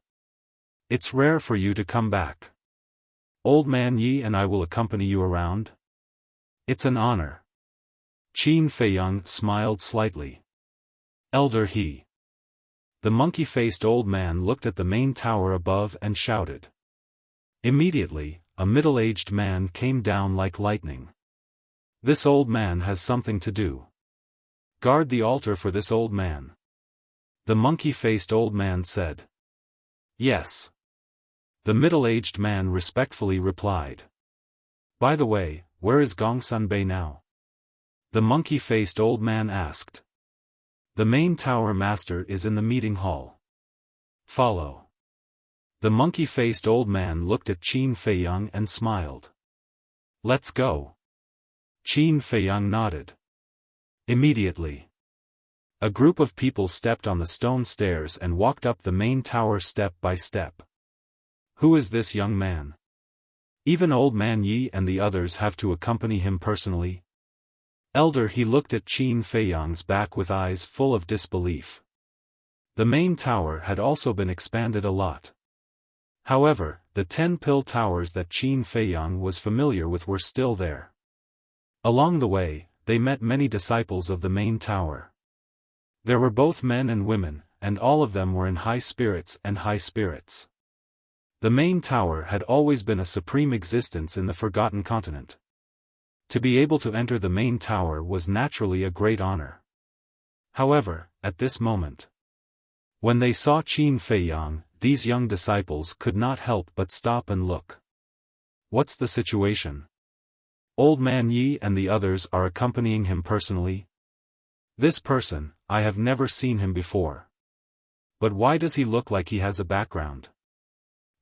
"It's rare for you to come back. Old man Yi and I will accompany you around." "It's an honor." Qin Feiyang smiled slightly. "Elder He." The monkey-faced old man looked at the main tower above and shouted. Immediately, a middle-aged man came down like lightning. "This old man has something to do. Guard the altar for this old man." The monkey-faced old man said. "Yes." The middle-aged man respectfully replied. "By the way, where is Gongsun Bei now?" The monkey-faced old man asked. "The main tower master is in the meeting hall. Follow." The monkey-faced old man looked at Qin Feiyang and smiled. "Let's go." Qin Feiyang nodded. Immediately, a group of people stepped on the stone stairs and walked up the main tower step by step. "Who is this young man? Even old man Yi and the others have to accompany him personally?" Elder He looked at Qin Feiyang's back with eyes full of disbelief. The main tower had also been expanded a lot. However, the 10 pill towers that Qin Feiyang was familiar with were still there. Along the way, they met many disciples of the main tower. There were both men and women, and all of them were in high spirits. The main tower had always been a supreme existence in the Forgotten Continent. To be able to enter the main tower was naturally a great honor. However, at this moment, when they saw Qin Feiyang, these young disciples could not help but stop and look. What's the situation? Old Man Yi and the others are accompanying him personally? This person, I have never seen him before. But why does he look like he has a background?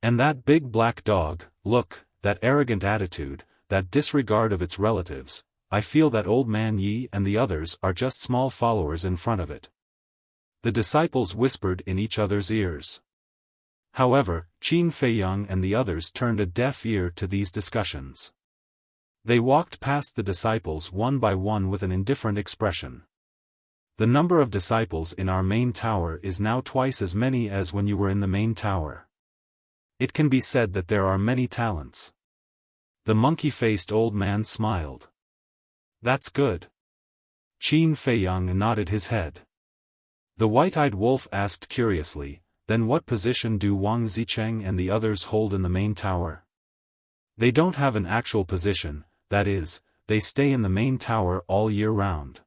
And that big black dog, look, that arrogant attitude, that disregard of its relatives, I feel that Old Man Yi and the others are just small followers in front of it. The disciples whispered in each other's ears. However, Qin Feiyang and the others turned a deaf ear to these discussions. They walked past the disciples one by one with an indifferent expression. The number of disciples in our main tower is now twice as many as when you were in the main tower. It can be said that there are many talents. The monkey-faced old man smiled. That's good. Qin Feiyang nodded his head. The white-eyed wolf asked curiously, then what position do Wang Zicheng and the others hold in the main tower? They don't have an actual position, that is, they stay in the main tower all year round.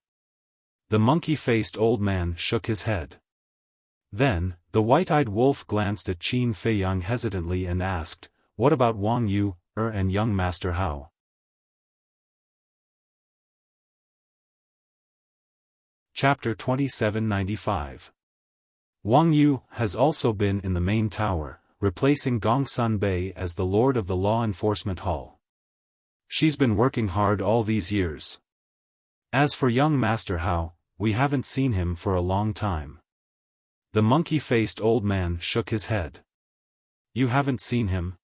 The monkey-faced old man shook his head. Then, the white-eyed wolf glanced at Qin Feiyang hesitantly and asked, what about Wang Yu, and young Master Hao? Chapter 2795. Wang Yu has also been in the main tower, replacing Gongsun Bei as the Lord of the Law Enforcement Hall. She's been working hard all these years. As for young Master Hao, we haven't seen him for a long time. The monkey-faced old man shook his head. You haven't seen him?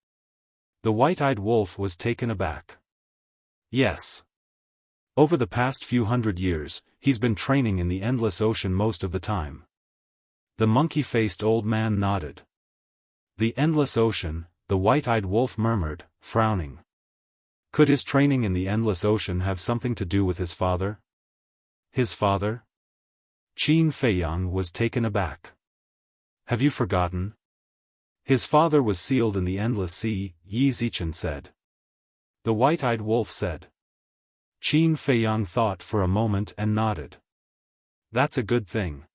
The white-eyed wolf was taken aback. Yes. Over the past few hundred years, he's been training in the Endless Ocean most of the time. The monkey-faced old man nodded. The Endless Ocean, the white-eyed wolf murmured, frowning. Could his training in the Endless Ocean have something to do with his father? His father? Qin Feiyang was taken aback. Have you forgotten? His father was sealed in the Endless Sea, Yi Zichen said. The white-eyed wolf said. Qin Feiyang thought for a moment and nodded. That's a good thing.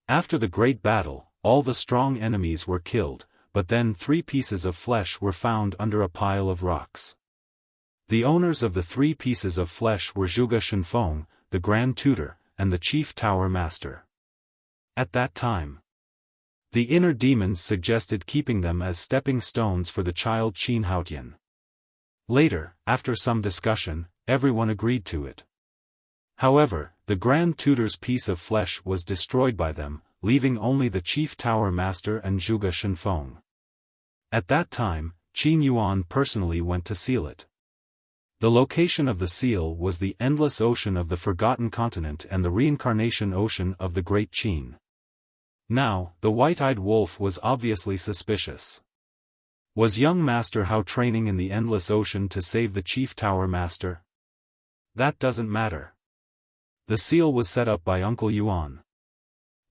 After the great battle, all the strong enemies were killed, but then 3 pieces of flesh were found under a pile of rocks. The owners of the 3 pieces of flesh were Zhuge Shenfeng, the Grand Tutor, and the Chief Tower Master. At that time, the inner demons suggested keeping them as stepping stones for the child Qin Haotian. Later, after some discussion, everyone agreed to it. However, the Grand Tutor's piece of flesh was destroyed by them, leaving only the Chief Tower Master and Zhuge Shenfeng. At that time, Qin Yuan personally went to seal it. The location of the seal was the Endless Ocean of the Forgotten Continent and the Reincarnation Ocean of the Great Qin. Now, the white-eyed wolf was obviously suspicious. Was young Master Hao training in the Endless Ocean to save the Chief Tower Master? That doesn't matter. The seal was set up by Uncle Yuan.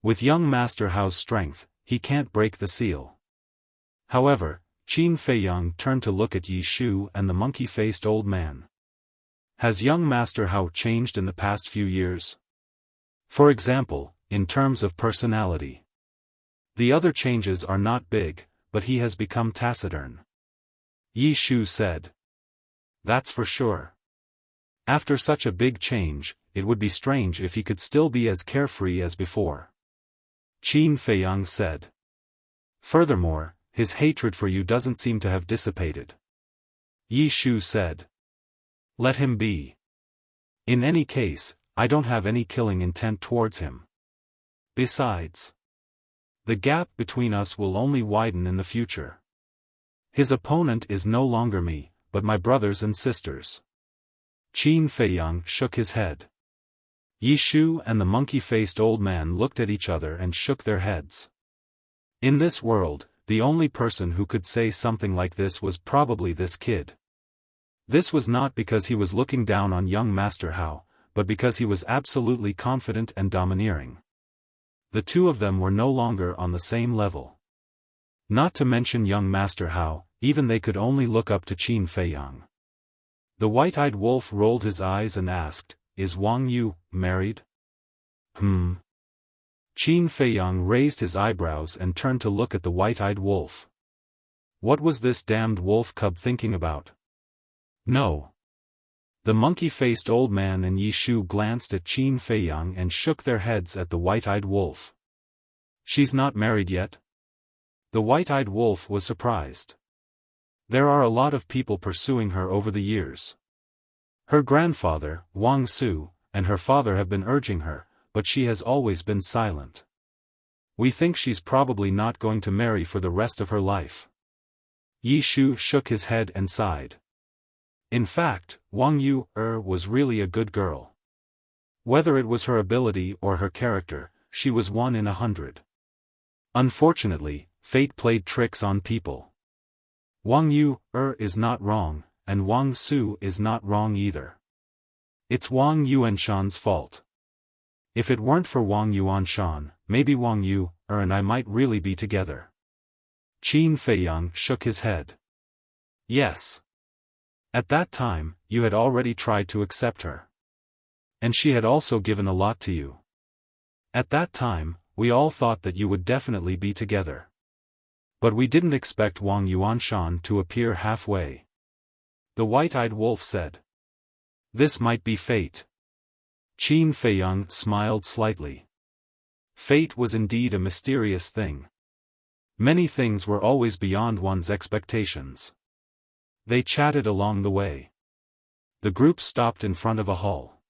With young Master Hao's strength, he can't break the seal. However, Qin Feiyang turned to look at Yi Shu and the monkey-faced old man. Has young Master Hao changed in the past few years? For example, in terms of personality. The other changes are not big, but he has become taciturn. Yi Shu said. That's for sure. After such a big change, it would be strange if he could still be as carefree as before. Qin Feiyang said. Furthermore, his hatred for you doesn't seem to have dissipated. Yi Shu said. Let him be. In any case, I don't have any killing intent towards him. Besides, the gap between us will only widen in the future. His opponent is no longer me, but my brothers and sisters. Qin Feiyang shook his head. Yi Shu and the monkey-faced old man looked at each other and shook their heads. In this world, the only person who could say something like this was probably this kid. This was not because he was looking down on young Master Hao, but because he was absolutely confident and domineering. The two of them were no longer on the same level. Not to mention young Master Hao, even they could only look up to Qin Feiyang. The white-eyed wolf rolled his eyes and asked, "Is Wang Yu married?" Qin Feiyang raised his eyebrows and turned to look at the white-eyed wolf. What was this damned wolf cub thinking about? No. The monkey-faced old man and Yi Shu glanced at Qin Feiyang and shook their heads at the white-eyed wolf. She's not married yet? The white-eyed wolf was surprised. There are a lot of people pursuing her over the years. Her grandfather, Wang Su, and her father have been urging her, but she has always been silent. We think she's probably not going to marry for the rest of her life. Yi Shu shook his head and sighed. In fact, Wang Yu was really a good girl. Whether it was her ability or her character, she was 1 in 100. Unfortunately, fate played tricks on people. Wang Yu is not wrong, and Wang Su is not wrong either. It's Wang Yuanshan's fault. If it weren't for Wang Yuanshan, maybe Wang Yu and I might really be together. Qin Feiyang shook his head. Yes. At that time, you had already tried to accept her. And she had also given a lot to you. At that time, we all thought that you would definitely be together. But we didn't expect Wang Yuanshan to appear halfway. The white-eyed wolf said. This might be fate. Qin Feiyang smiled slightly. Fate was indeed a mysterious thing. Many things were always beyond one's expectations. They chatted along the way. The group stopped in front of a hall.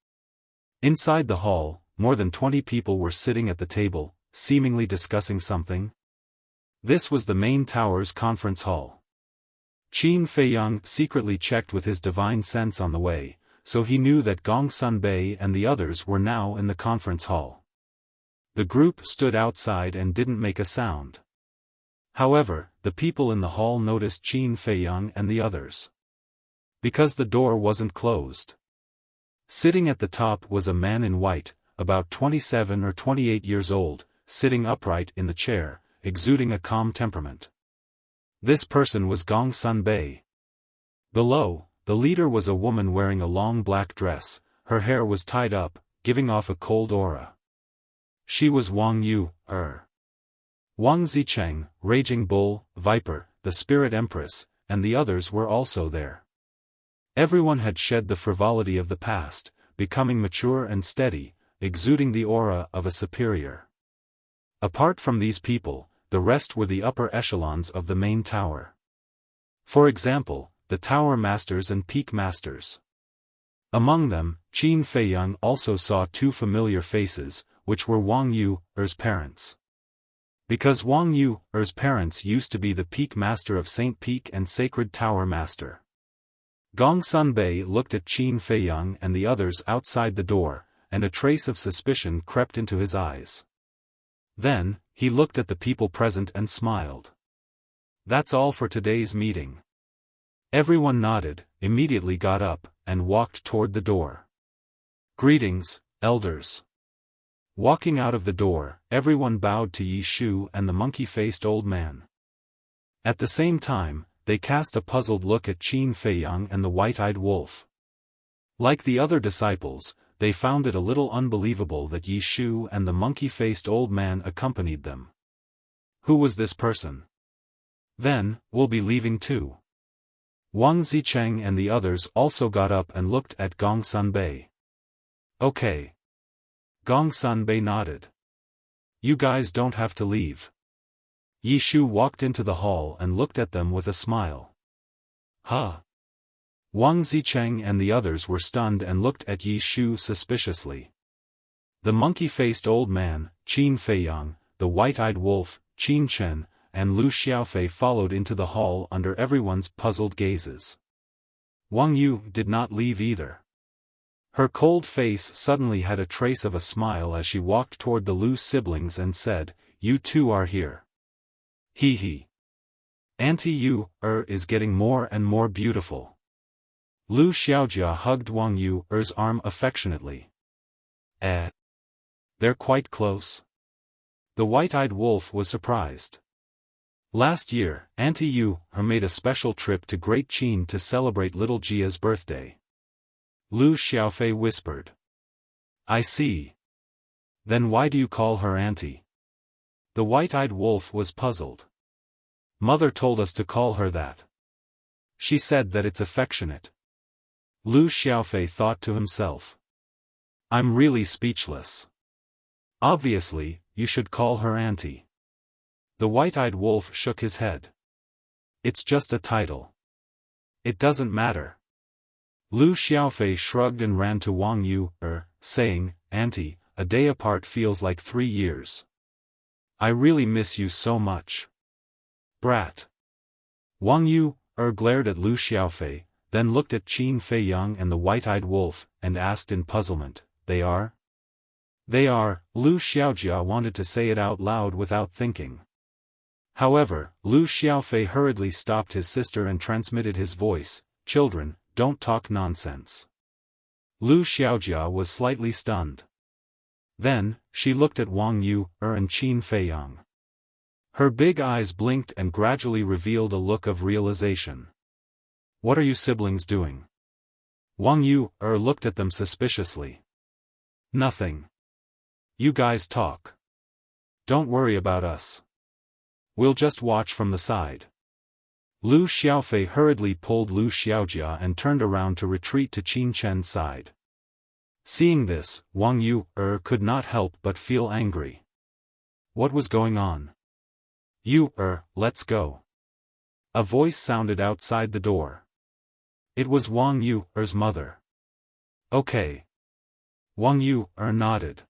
Inside the hall, more than 20 people were sitting at the table, seemingly discussing something. This was the main tower's conference hall. Qin Feiyang secretly checked with his divine sense on the way, so he knew that Gong Sunbei and the others were now in the conference hall. The group stood outside and didn't make a sound. However, the people in the hall noticed Qin Feiyang and the others. Because the door wasn't closed. Sitting at the top was a man in white, about 27 or 28 years old, sitting upright in the chair, exuding a calm temperament. This person was Gong Sunbei. Below, the leader was a woman wearing a long black dress, her hair was tied up, giving off a cold aura. She was Wang Yu. Wang Zicheng, Raging Bull, Viper, the Spirit Empress, and the others were also there. Everyone had shed the frivolity of the past, becoming mature and steady, exuding the aura of a superior. Apart from these people, the rest were the upper echelons of the main tower. For example, the tower masters and peak masters. Among them, Qin Feiyang also saw 2 familiar faces, which were Wang Yu's parents. Because Wang Yu's parents used to be the peak master of Saint Peak and Sacred Tower Master. Gong Sunbei looked at Qin Feiyang and the others outside the door, and a trace of suspicion crept into his eyes. Then, he looked at the people present and smiled. That's all for today's meeting. Everyone nodded, immediately got up, and walked toward the door. Greetings, elders. Walking out of the door, everyone bowed to Yi Shu and the monkey-faced old man. At the same time, they cast a puzzled look at Qin Feiyang and the white-eyed wolf. Like the other disciples, they found it a little unbelievable that Yi Shu and the monkey-faced old man accompanied them. Who was this person? Then, we'll be leaving too. Wang Zicheng and the others also got up and looked at Gong Sunbei. Okay. Gong Sunbei nodded. You guys don't have to leave. Yi Shu walked into the hall and looked at them with a smile. Huh? Wang Zicheng and the others were stunned and looked at Yi Shu suspiciously. The monkey-faced old man, Qin Feiyang, the white-eyed wolf, Qin Chen, and Lu Xiaofei followed into the hall under everyone's puzzled gazes. Wang Yu did not leave either. Her cold face suddenly had a trace of a smile as she walked toward the Lu siblings and said, "You two are here. Hee hee. Auntie Yu is getting more and more beautiful." Lu Xiaojia hugged Wang Yu's arm affectionately. They're quite close. The white-eyed wolf was surprised. Last year, Auntie Yu made a special trip to Great Qin to celebrate little Jia's birthday. Lu Xiaofei whispered. I see. Then why do you call her auntie? The white-eyed wolf was puzzled. Mother told us to call her that. She said that it's affectionate. Lu Xiaofei thought to himself. I'm really speechless. Obviously, you should call her auntie. The white-eyed wolf shook his head. It's just a title. It doesn't matter. Lu Xiaofei shrugged and ran to Wang Yu, saying, Auntie, a day apart feels like 3 years. I really miss you so much. Brat. Wang Yu, glared at Lu Xiaofei, then looked at Qin Feiyang and the white-eyed wolf, and asked in puzzlement, They are? They are. Lu Xiaojia wanted to say it out loud without thinking. However, Lu Xiaofei hurriedly stopped his sister and transmitted his voice, Children, don't talk nonsense. Lu Xiaojia was slightly stunned. Then, she looked at Wang Yu, and Qin Feiyang. Her big eyes blinked and gradually revealed a look of realization. What are you siblings doing? Wang Yu, looked at them suspiciously. Nothing. You guys talk. Don't worry about us. We'll just watch from the side. Lu Xiaofei hurriedly pulled Lu Xiaojia and turned around to retreat to Qin Chen's side. Seeing this, Wang Yu, could not help but feel angry. What was going on? You, let's go. A voice sounded outside the door. It was Wang Yu's mother. Okay. Wang Yu, nodded.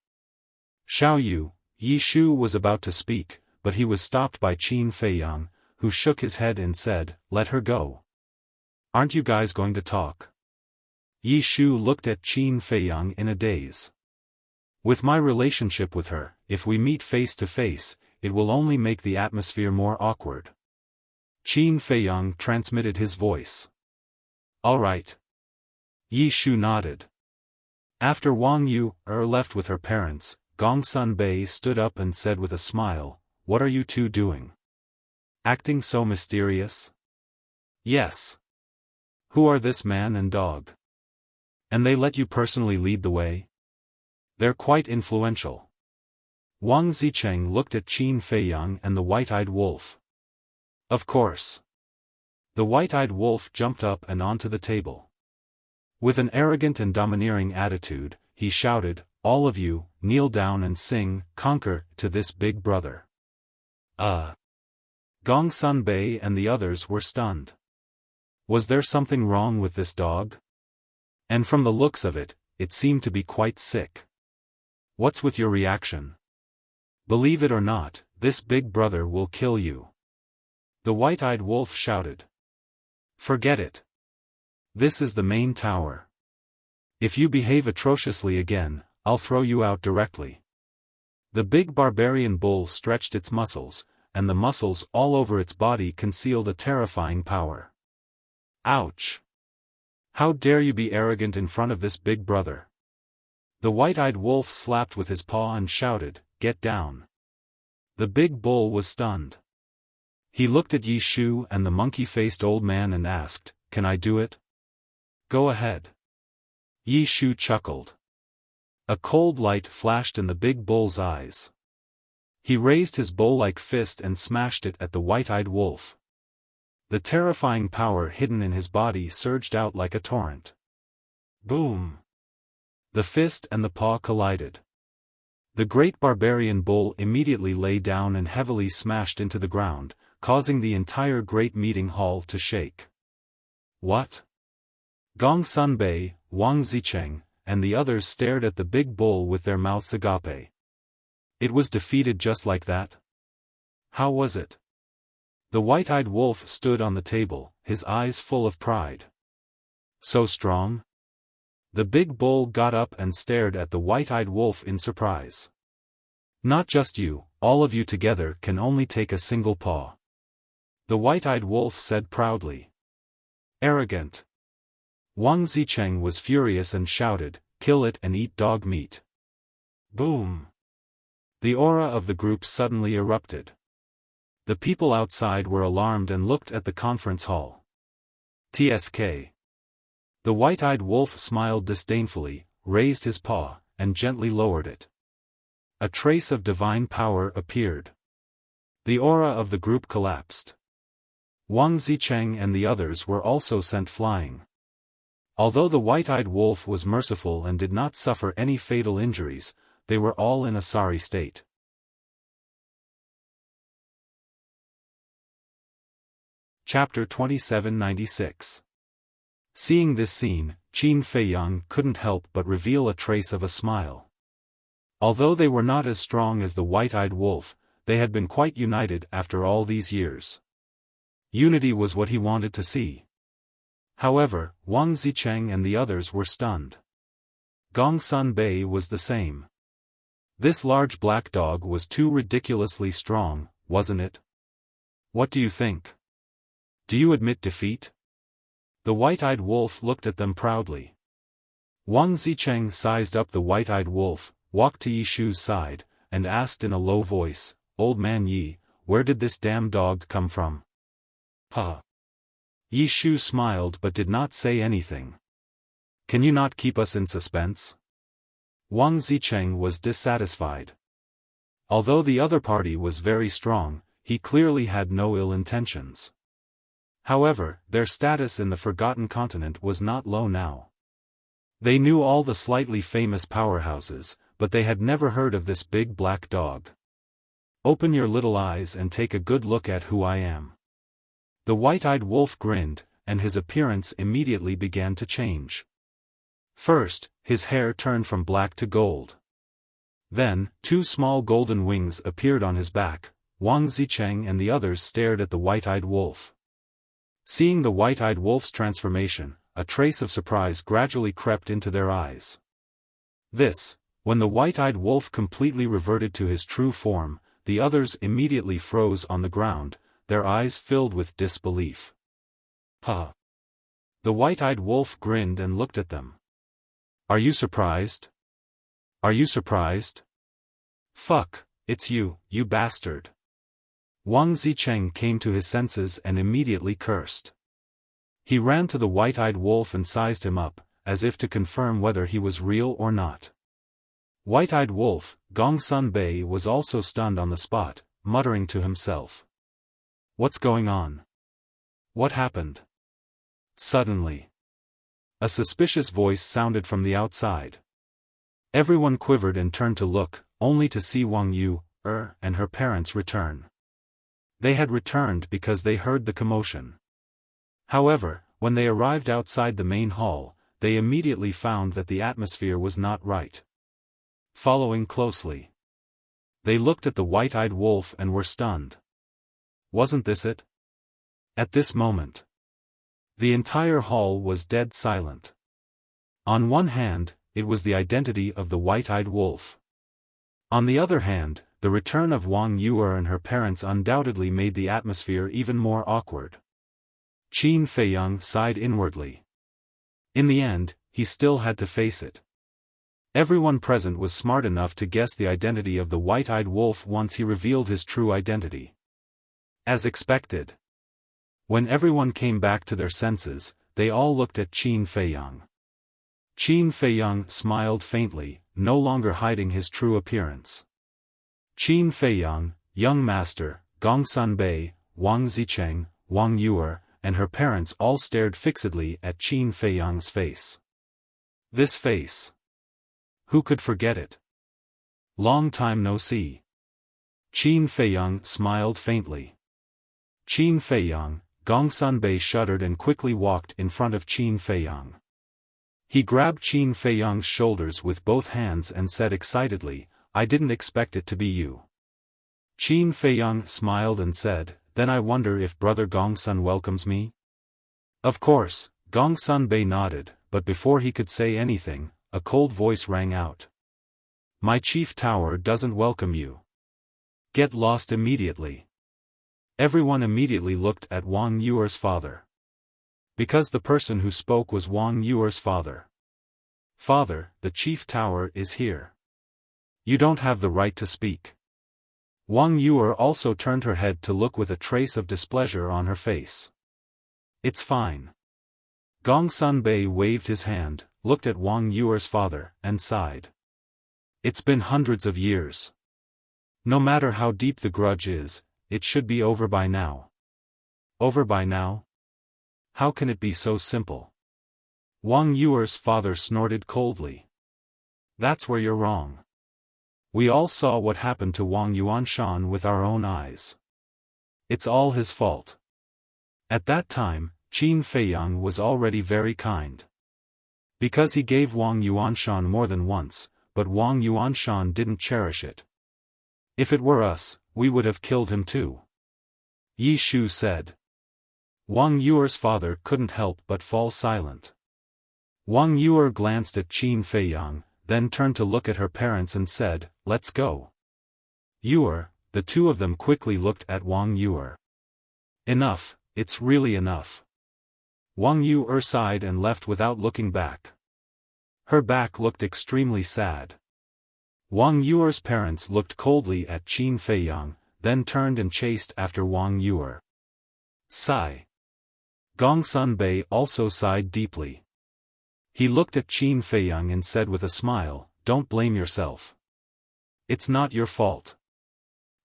Xiao Yu, Yi Shu was about to speak, but he was stopped by Qin Feiyang, who shook his head and said, Let her go. Aren't you guys going to talk? Yi Shu looked at Qin Feiyang in a daze. With my relationship with her, if we meet face to face, it will only make the atmosphere more awkward. Qin Feiyang transmitted his voice. All right. Yi Shu nodded. After Wang Yu left with her parents, Gongsun Bei stood up and said with a smile, What are you two doing? Acting so mysterious? Yes. Who are this man and dog? And they let you personally lead the way? They're quite influential. Wang Zicheng looked at Qin Feiyang and the white-eyed wolf. Of course. The white-eyed wolf jumped up and onto the table. With an arrogant and domineering attitude, he shouted, All of you, kneel down and sing, Conquer, to this big brother. Gongsun Bei and the others were stunned. Was there something wrong with this dog? And from the looks of it, it seemed to be quite sick. What's with your reaction? Believe it or not, this big brother will kill you. The white-eyed wolf shouted. Forget it. This is the main tower. If you behave atrociously again, I'll throw you out directly. The big barbarian bull stretched its muscles, and the muscles all over its body concealed a terrifying power. Ouch! How dare you be arrogant in front of this big brother? The white-eyed wolf slapped with his paw and shouted, Get down. The big bull was stunned. He looked at Yi Shu and the monkey-faced old man and asked, Can I do it? Go ahead. Yi Shu chuckled. A cold light flashed in the big bull's eyes. He raised his bow-like fist and smashed it at the white-eyed wolf. The terrifying power hidden in his body surged out like a torrent. Boom! The fist and the paw collided. The great barbarian bull immediately lay down and heavily smashed into the ground, causing the entire great meeting hall to shake. What? Gongsun Bei, Wang Zicheng, and the others stared at the big bull with their mouths agape. It was defeated just like that? How was it? The white-eyed wolf stood on the table, his eyes full of pride. So strong? The big bull got up and stared at the white-eyed wolf in surprise. Not just you, all of you together can only take a single paw. The white-eyed wolf said proudly. Arrogant. Wang Zicheng was furious and shouted, Kill it and eat dog meat. Boom! The aura of the group suddenly erupted. The people outside were alarmed and looked at the conference hall. TSK. The white-eyed wolf smiled disdainfully, raised his paw, and gently lowered it. A trace of divine power appeared. The aura of the group collapsed. Wang Zicheng and the others were also sent flying. Although the white-eyed wolf was merciful and did not suffer any fatal injuries, they were all in a sorry state. Chapter 2796. Seeing this scene, Qin Feiyang couldn't help but reveal a trace of a smile. Although they were not as strong as the white-eyed wolf, they had been quite united after all these years. Unity was what he wanted to see. However, Wang Zicheng and the others were stunned. Gongsun Bei was the same. This large black dog was too ridiculously strong, wasn't it? What do you think? Do you admit defeat? The white-eyed wolf looked at them proudly. Wang Zicheng sized up the white-eyed wolf, walked to Yishu's side, and asked in a low voice, "Old man Yi, where did this damn dog come from?" "Huh." Yishu smiled but did not say anything. "Can you not keep us in suspense?" Wang Zicheng was dissatisfied. Although the other party was very strong, he clearly had no ill intentions. However, their status in the Forgotten Continent was not low now. They knew all the slightly famous powerhouses, but they had never heard of this big black dog. "Open your little eyes and take a good look at who I am." The white-eyed wolf grinned, and his appearance immediately began to change. First, his hair turned from black to gold. Then, two small golden wings appeared on his back. Wang Zicheng and the others stared at the white-eyed wolf. Seeing the white-eyed wolf's transformation, a trace of surprise gradually crept into their eyes. When the white-eyed wolf completely reverted to his true form, the others immediately froze on the ground, their eyes filled with disbelief. "Huh." The white-eyed wolf grinned and looked at them. "Are you surprised? Are you surprised? Fuck, it's you, you bastard." Wang Zicheng came to his senses and immediately cursed. He ran to the white-eyed wolf and sized him up, as if to confirm whether he was real or not. White-eyed wolf, Gongsun Bei was also stunned on the spot, muttering to himself. "What's going on? What happened?" Suddenly, a suspicious voice sounded from the outside. Everyone quivered and turned to look, only to see Wang Yu and her parents return. They had returned because they heard the commotion. However, when they arrived outside the main hall, they immediately found that the atmosphere was not right. Following closely, they looked at the white-eyed wolf and were stunned. Wasn't this it? At this moment, the entire hall was dead silent. On one hand, it was the identity of the white-eyed wolf. On the other hand, the return of Wang Yu and her parents undoubtedly made the atmosphere even more awkward. Qin Feiyang sighed inwardly. In the end, he still had to face it. Everyone present was smart enough to guess the identity of the white-eyed wolf once he revealed his true identity. As expected, when everyone came back to their senses, they all looked at Qin Feiyang. Qin Feiyang smiled faintly, no longer hiding his true appearance. Qin Feiyang, young master, Gongsun Bei, Wang Zicheng, Wang Yu and her parents all stared fixedly at Qin Feiyang's face. This face. Who could forget it? Long time no see. Qin Feiyang smiled faintly. Qin Feiyang, Gongsun Bei shuddered and quickly walked in front of Qin Feiyang. He grabbed Qin Feiyang's shoulders with both hands and said excitedly, "I didn't expect it to be you." Qin Feiyang smiled and said, "Then I wonder if brother Gongsun welcomes me?" Of course, Gongsun Bei nodded, but before he could say anything, a cold voice rang out. "My chief tower doesn't welcome you. Get lost immediately." Everyone immediately looked at Wang Yu's father. Because the person who spoke was Wang Yu's father. "Father, the chief tower is here. You don't have the right to speak." Wang Yuer also turned her head to look with a trace of displeasure on her face. It's fine. Gongsun Bei waved his hand, looked at Wang Yuer's father, and sighed. It's been hundreds of years. No matter how deep the grudge is, it should be over by now. Over by now? How can it be so simple? Wang Yuer's father snorted coldly. That's where you're wrong. We all saw what happened to Wang Yuanshan with our own eyes. It's all his fault. At that time, Qin Feiyang was already very kind. Because he gave Wang Yuanshan more than once, but Wang Yuanshan didn't cherish it. If it were us, we would have killed him too. Yi Shu said. Wang Yuer's father couldn't help but fall silent. Wang Yuer glanced at Qin Feiyang, then turned to look at her parents and said, "Let's go." Yuer, the two of them quickly looked at Wang Yuer. Enough, it's really enough. Wang Yuer sighed and left without looking back. Her back looked extremely sad. Wang Yuer's parents looked coldly at Qin Feiyang, then turned and chased after Wang Yuer. Sigh. Gongsun Bei also sighed deeply. He looked at Qin Feiyang and said with a smile, "Don't blame yourself. It's not your fault.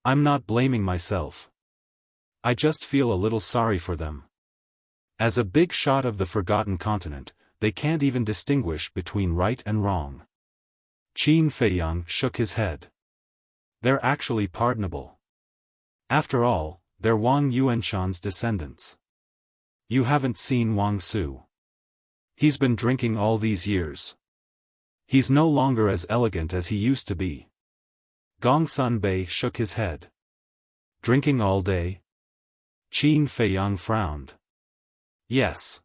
I'm not blaming myself. I just feel a little sorry for them. As a big shot of the forgotten continent, they can't even distinguish between right and wrong." Qin Feiyang shook his head. They're actually pardonable. After all, they're Wang Yuanshan's descendants. You haven't seen Wang Su. He's been drinking all these years. He's no longer as elegant as he used to be. Gongsun Bei shook his head. Drinking all day? Qin Feiyang frowned. Yes.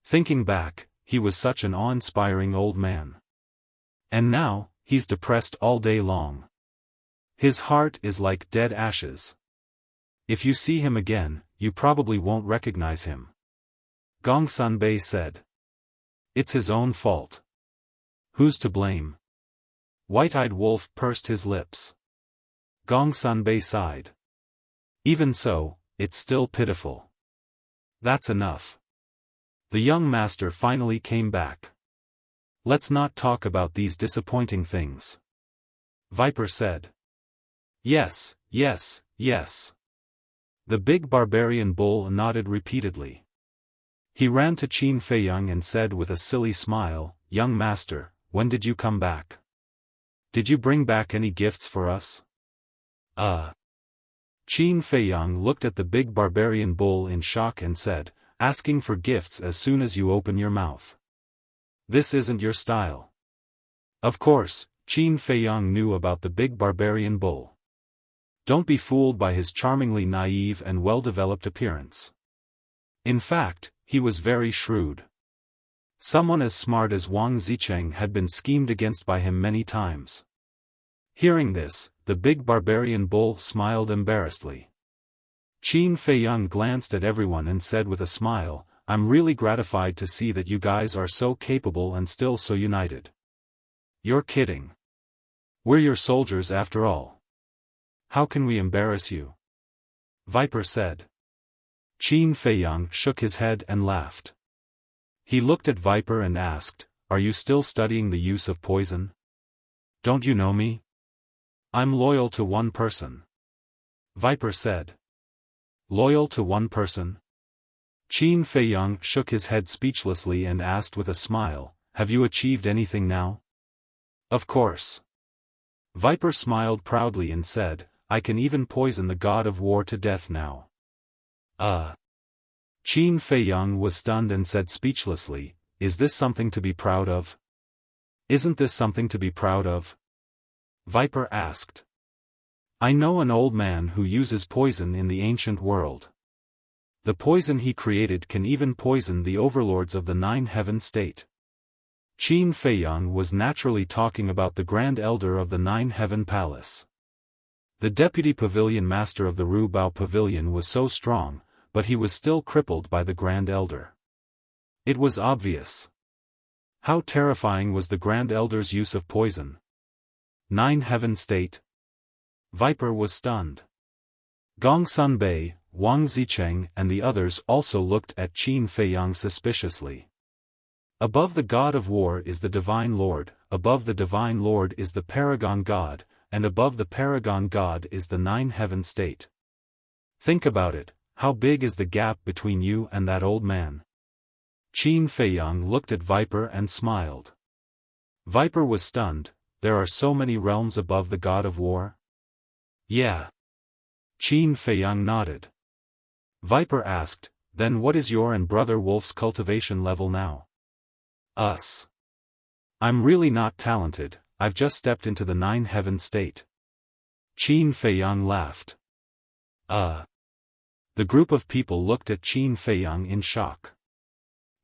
Thinking back, he was such an awe-inspiring old man. And now, he's depressed all day long. His heart is like dead ashes. If you see him again, you probably won't recognize him. Gongsun Bei said. It's his own fault. Who's to blame? White-eyed Wolf pursed his lips. Gongsun Bei sighed. Even so, it's still pitiful. That's enough. The young master finally came back. Let's not talk about these disappointing things. Viper said. Yes, yes, yes. The big barbarian bull nodded repeatedly. He ran to Qin Feiyang and said with a silly smile, "Young master, when did you come back? Did you bring back any gifts for us?" Qin Feiyang looked at the big barbarian bull in shock and said, "Asking for gifts as soon as you open your mouth. This isn't your style." Of course, Qin Feiyang knew about the big barbarian bull. Don't be fooled by his charmingly naive and well-developed appearance. In fact, he was very shrewd. Someone as smart as Wang Zicheng had been schemed against by him many times. Hearing this, the big barbarian bull smiled embarrassedly. Qin Feiyang glanced at everyone and said with a smile, "I'm really gratified to see that you guys are so capable and still so united." You're kidding. We're your soldiers after all. How can we embarrass you? Viper said. Qin Feiyang shook his head and laughed. He looked at Viper and asked, "Are you still studying the use of poison? Don't you know me? I'm loyal to one person." Viper said. Loyal to one person? Qin Feiyang shook his head speechlessly and asked with a smile, "Have you achieved anything now?" Of course. Viper smiled proudly and said, "I can even poison the god of war to death now." Qin Feiyang was stunned and said speechlessly, "Is this something to be proud of? Isn't this something to be proud of?" Viper asked. "I know an old man who uses poison in the ancient world. The poison he created can even poison the overlords of the Nine Heaven State." Qin Feiyang was naturally talking about the Grand Elder of the Nine Heaven Palace. The deputy pavilion master of the Ru Bao Pavilion was so strong, but he was still crippled by the Grand Elder. It was obvious. How terrifying was the Grand Elder's use of poison? Nine Heaven State? Viper was stunned. Gong Sunbei, Wang Zicheng and the others also looked at Qin Feiyang suspiciously. Above the God of War is the Divine Lord, above the Divine Lord is the Paragon God, and above the Paragon God is the Nine Heaven State. Think about it, how big is the gap between you and that old man? Qin Feiyang looked at Viper and smiled. Viper was stunned. There are so many realms above the God of War? Yeah. Qin Feiyang nodded. Viper asked, then what is your and Brother Wolf's cultivation level now? Us. I'm really not talented, I've just stepped into the Nine Heaven State. Qin Feiyang laughed. The group of people looked at Qin Feiyang in shock.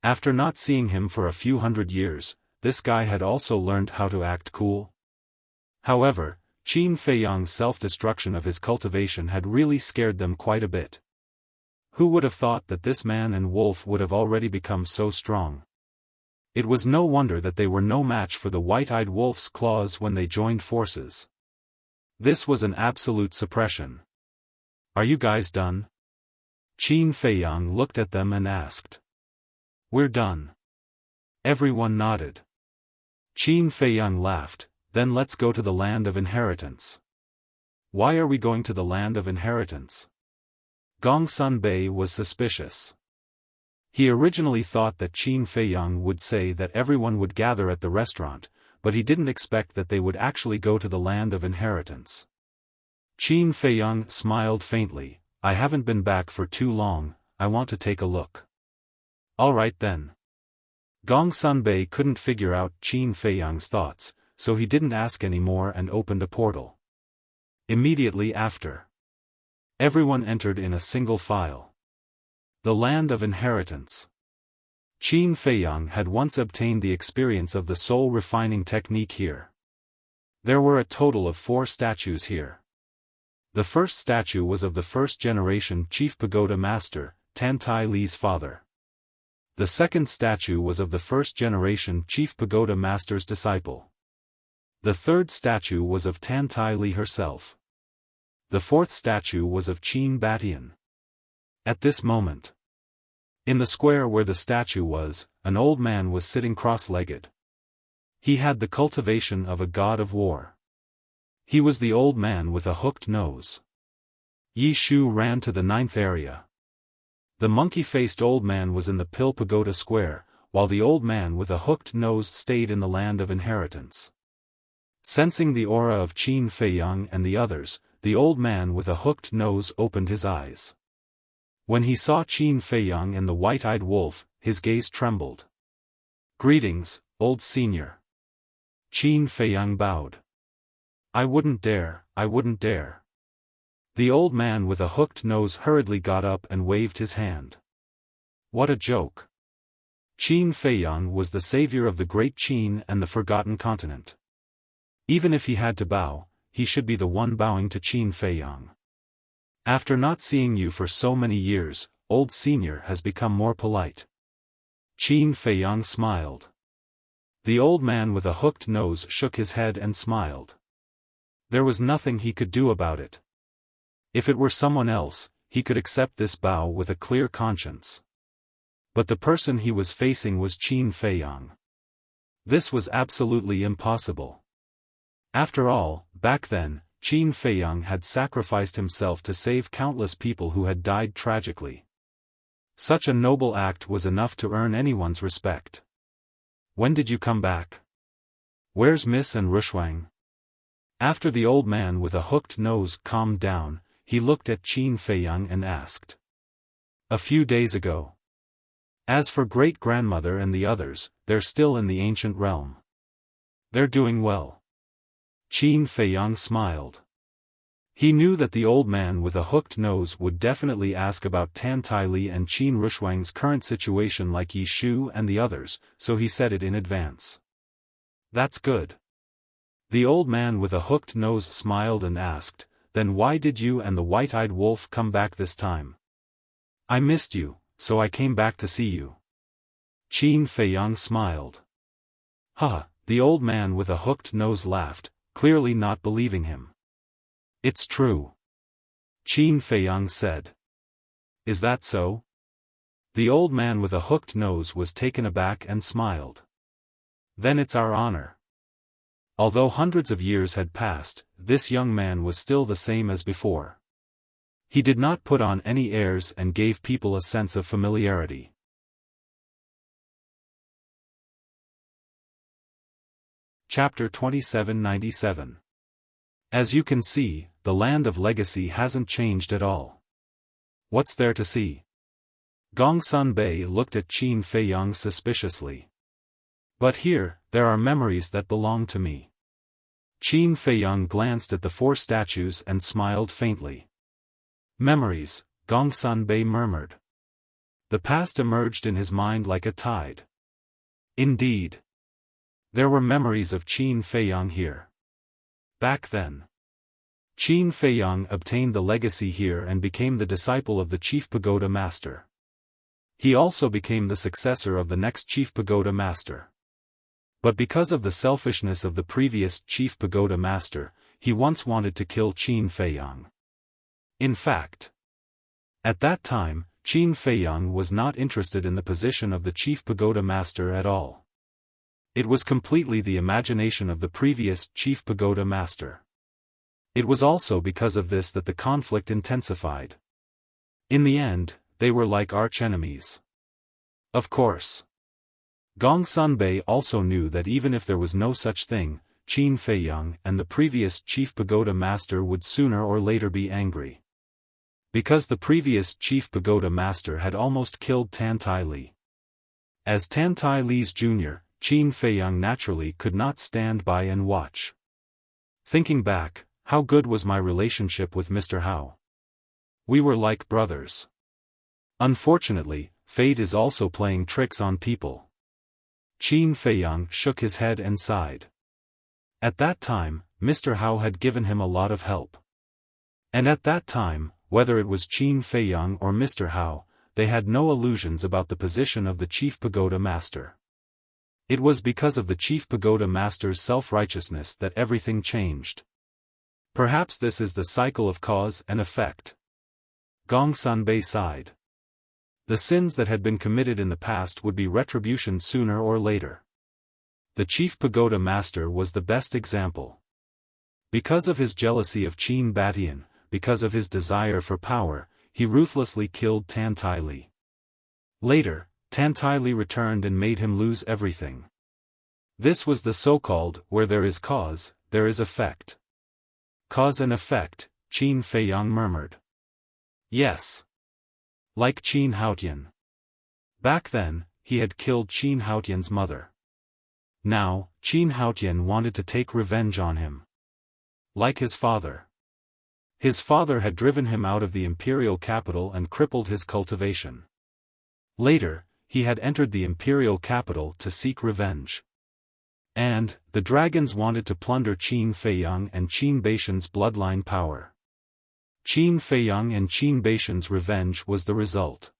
After not seeing him for a few hundred years, this guy had also learned how to act cool. However, Qin Feiyang's self-destruction of his cultivation had really scared them quite a bit. Who would have thought that this man and wolf would have already become so strong? It was no wonder that they were no match for the white-eyed wolf's claws when they joined forces. This was an absolute suppression. Are you guys done? Qin Feiyang looked at them and asked. We're done. Everyone nodded. Qin Feiyang laughed, then let's go to the land of inheritance. Why are we going to the land of inheritance? Gong Sunbei was suspicious. He originally thought that Qin Feiyang would say that everyone would gather at the restaurant, but he didn't expect that they would actually go to the land of inheritance. Qin Feiyang smiled faintly. I haven't been back for too long, I want to take a look. Alright then. Gong Sunbei couldn't figure out Qin Feiyang's thoughts, so he didn't ask any more and opened a portal. Immediately after, everyone entered in a single file. The land of inheritance. Qin Feiyang had once obtained the experience of the soul refining technique here. There were a total of 4 statues here. The first statue was of the first-generation Chief Pagoda Master, Tan Tai Li's father. The second statue was of the first-generation Chief Pagoda Master's disciple. The third statue was of Tan Tai Li herself. The fourth statue was of Qin Batian. At this moment, in the square where the statue was, an old man was sitting cross-legged. He had the cultivation of a god of war. He was the old man with a hooked nose. Yi Shu ran to the 9th area. The monkey-faced old man was in the Pill Pagoda Square, while the old man with a hooked nose stayed in the land of inheritance. Sensing the aura of Qin Feiyang and the others, the old man with a hooked nose opened his eyes. When he saw Qin Feiyang and the white-eyed wolf, his gaze trembled. Greetings, old senior. Qin Feiyang bowed. I wouldn't dare, I wouldn't dare. The old man with a hooked nose hurriedly got up and waved his hand. What a joke. Qin Feiyang was the savior of the great Qin and the forgotten continent. Even if he had to bow, he should be the one bowing to Qin Feiyang. After not seeing you for so many years, old senior has become more polite. Qin Feiyang smiled. The old man with a hooked nose shook his head and smiled. There was nothing he could do about it. If it were someone else, he could accept this bow with a clear conscience. But the person he was facing was Qin Feiyang. This was absolutely impossible. After all, back then, Qin Feiyang had sacrificed himself to save countless people who had died tragically. Such a noble act was enough to earn anyone's respect. When did you come back? Where's Miss and Rushwang? After the old man with a hooked nose calmed down, he looked at Qin Feiyang and asked. A few days ago. As for great-grandmother and the others, they're still in the ancient realm. They're doing well. Qin Feiyang smiled. He knew that the old man with a hooked nose would definitely ask about Tan Tai Li and Qin Rushwang's current situation like Yi Shu and the others, so he said it in advance. That's good. The old man with a hooked nose smiled and asked, then why did you and the white-eyed wolf come back this time? I missed you, so I came back to see you. Qin Feiyang smiled. The old man with a hooked nose laughed, clearly not believing him. It's true. Qin Feiyang said. Is that so? The old man with a hooked nose was taken aback and smiled. Then it's our honor. Although hundreds of years had passed, this young man was still the same as before. He did not put on any airs and gave people a sense of familiarity. Chapter 2797. As you can see, the land of legacy hasn't changed at all. What's there to see? Gongsun Bei looked at Qin Feiyang suspiciously. But here, there are memories that belong to me. Qin Feiyang glanced at the 4 statues and smiled faintly. Memories, Gongsun Bei murmured. The past emerged in his mind like a tide. Indeed. There were memories of Qin Feiyang here. Back then. Qin Feiyang obtained the legacy here and became the disciple of the Chief Pagoda Master. He also became the successor of the next Chief Pagoda Master. But because of the selfishness of the previous Chief Pagoda Master, he once wanted to kill Qin Feiyang. In fact, at that time, Qin Feiyang was not interested in the position of the Chief Pagoda Master at all. It was completely the imagination of the previous Chief Pagoda Master. It was also because of this that the conflict intensified. In the end, they were like arch-enemies. Of course. Gongsun Bei also knew that even if there was no such thing, Qin Feiyang and the previous Chief Pagoda Master would sooner or later be angry. Because the previous Chief Pagoda Master had almost killed Tan Tai Li. As Tan Tai Li's junior, Qin Feiyang naturally could not stand by and watch. Thinking back, how good was my relationship with Mr. Hao? We were like brothers. Unfortunately, fate is also playing tricks on people. Qin Feiyang shook his head and sighed. At that time, Mr. Hao had given him a lot of help. And at that time, whether it was Qin Feiyang or Mr. Hao, they had no illusions about the position of the Chief Pagoda Master. It was because of the Chief Pagoda Master's self-righteousness that everything changed. Perhaps this is the cycle of cause and effect. Gongsun Bei sighed. The sins that had been committed in the past would be retribution sooner or later. The Chief Pagoda Master was the best example. Because of his jealousy of Qin Batian, because of his desire for power, he ruthlessly killed Tan Tai Li. Later, Tan Tai Li returned and made him lose everything. This was the so-called, where there is cause, there is effect. Cause and effect, Qin Feiyang murmured. Yes. Like Qin Haotian. Back then, he had killed Qin Haotian's mother. Now, Qin Haotian wanted to take revenge on him. Like his father. His father had driven him out of the imperial capital and crippled his cultivation. Later, he had entered the imperial capital to seek revenge. And, the dragons wanted to plunder Qin Feiyang and Qin Baishan's bloodline power. Qin Feiyang and Qin Baishan's revenge was the result.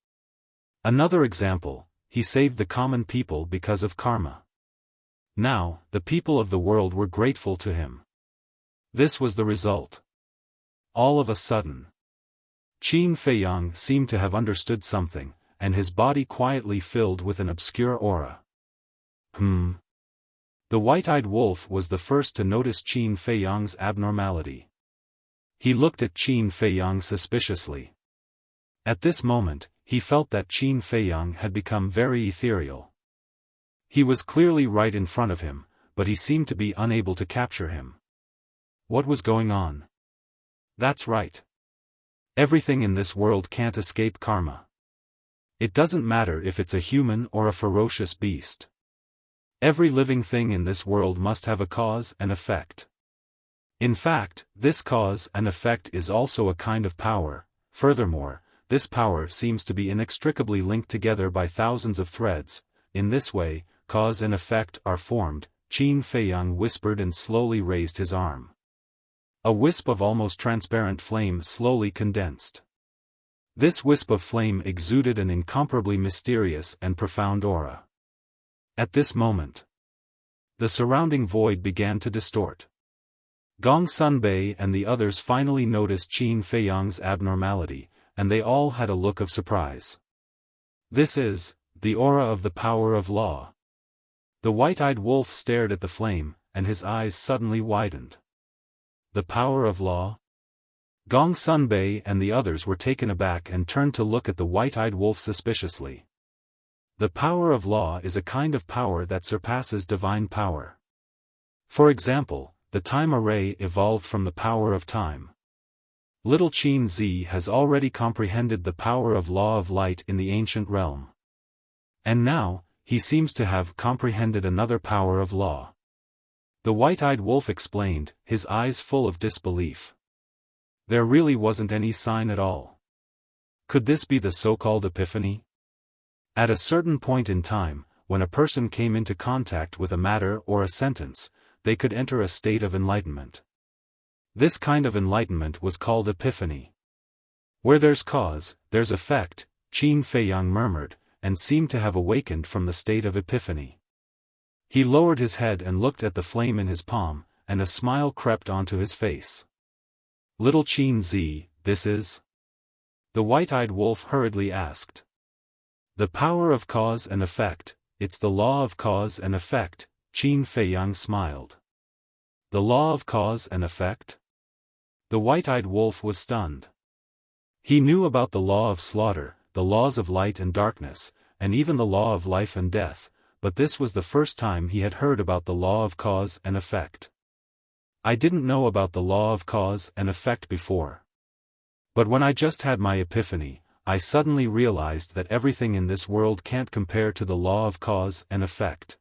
Another example, he saved the common people because of karma. Now, the people of the world were grateful to him. This was the result. All of a sudden, Qin Feiyang seemed to have understood something, and his body quietly filled with an obscure aura. The white-eyed wolf was the first to notice Qin Feiyang's abnormality. He looked at Qin Feiyang suspiciously. At this moment, he felt that Qin Feiyang had become very ethereal. He was clearly right in front of him, but he seemed to be unable to capture him. What was going on? That's right. Everything in this world can't escape karma. It doesn't matter if it's a human or a ferocious beast. Every living thing in this world must have a cause and effect. In fact, this cause and effect is also a kind of power. Furthermore, this power seems to be inextricably linked together by thousands of threads. In this way, cause and effect are formed. Qin Feiyang whispered and slowly raised his arm. A wisp of almost transparent flame slowly condensed. This wisp of flame exuded an incomparably mysterious and profound aura. At this moment, the surrounding void began to distort. Gong Sunbei and the others finally noticed Qin Feiyang's abnormality, and they all had a look of surprise. This is the aura of the power of law. The white-eyed wolf stared at the flame, and his eyes suddenly widened. The power of law? Gong Sunbei and the others were taken aback and turned to look at the white-eyed wolf suspiciously. The power of law is a kind of power that surpasses divine power. For example, the time array evolved from the power of time. Little Qin Zi has already comprehended the power of law of light in the ancient realm. And now, he seems to have comprehended another power of law. The white-eyed wolf explained, his eyes full of disbelief. There really wasn't any sign at all. Could this be the so-called epiphany? At a certain point in time, when a person came into contact with a matter or a sentence, they could enter a state of enlightenment. This kind of enlightenment was called epiphany. Where there's cause, there's effect, Qin Feiyang murmured, and seemed to have awakened from the state of epiphany. He lowered his head and looked at the flame in his palm, and a smile crept onto his face. Little Qin Zi, this is? The white-eyed wolf hurriedly asked. The power of cause and effect, it's the law of cause and effect, Qin Feiyang smiled. The law of cause and effect? The white-eyed wolf was stunned. He knew about the law of slaughter, the laws of light and darkness, and even the law of life and death, but this was the first time he had heard about the law of cause and effect. I didn't know about the law of cause and effect before. But when I just had my epiphany, I suddenly realized that everything in this world can't compare to the law of cause and effect.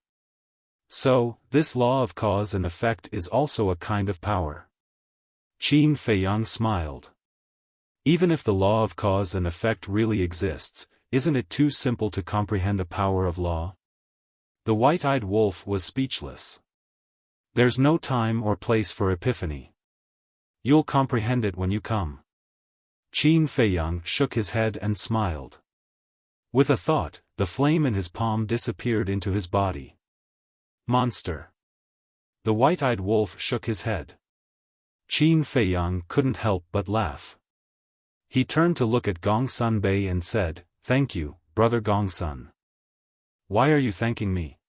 So, this law of cause and effect is also a kind of power. Qin Feiyang smiled. Even if the law of cause and effect really exists, isn't it too simple to comprehend a power of law? The white-eyed wolf was speechless. There's no time or place for epiphany. You'll comprehend it when you come. Qin Feiyang shook his head and smiled. With a thought, the flame in his palm disappeared into his body. Monster. The white-eyed wolf shook his head. Qin Feiyang couldn't help but laugh. He turned to look at Gong Sunbei and said, "Thank you, brother Gongsun." "Why are you thanking me?"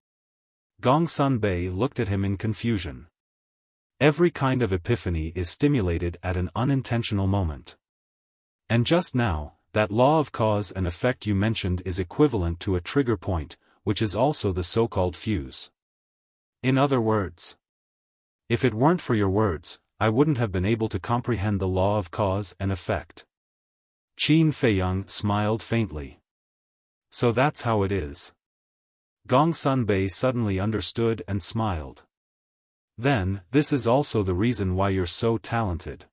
Gong Sunbei looked at him in confusion. Every kind of epiphany is stimulated at an unintentional moment. And just now, that law of cause and effect you mentioned is equivalent to a trigger point, which is also the so-called fuse. In other words, if it weren't for your words, I wouldn't have been able to comprehend the law of cause and effect. Qin Feiyang smiled faintly. So that's how it is. Gong Sunbei suddenly understood and smiled. Then, this is also the reason why you're so talented.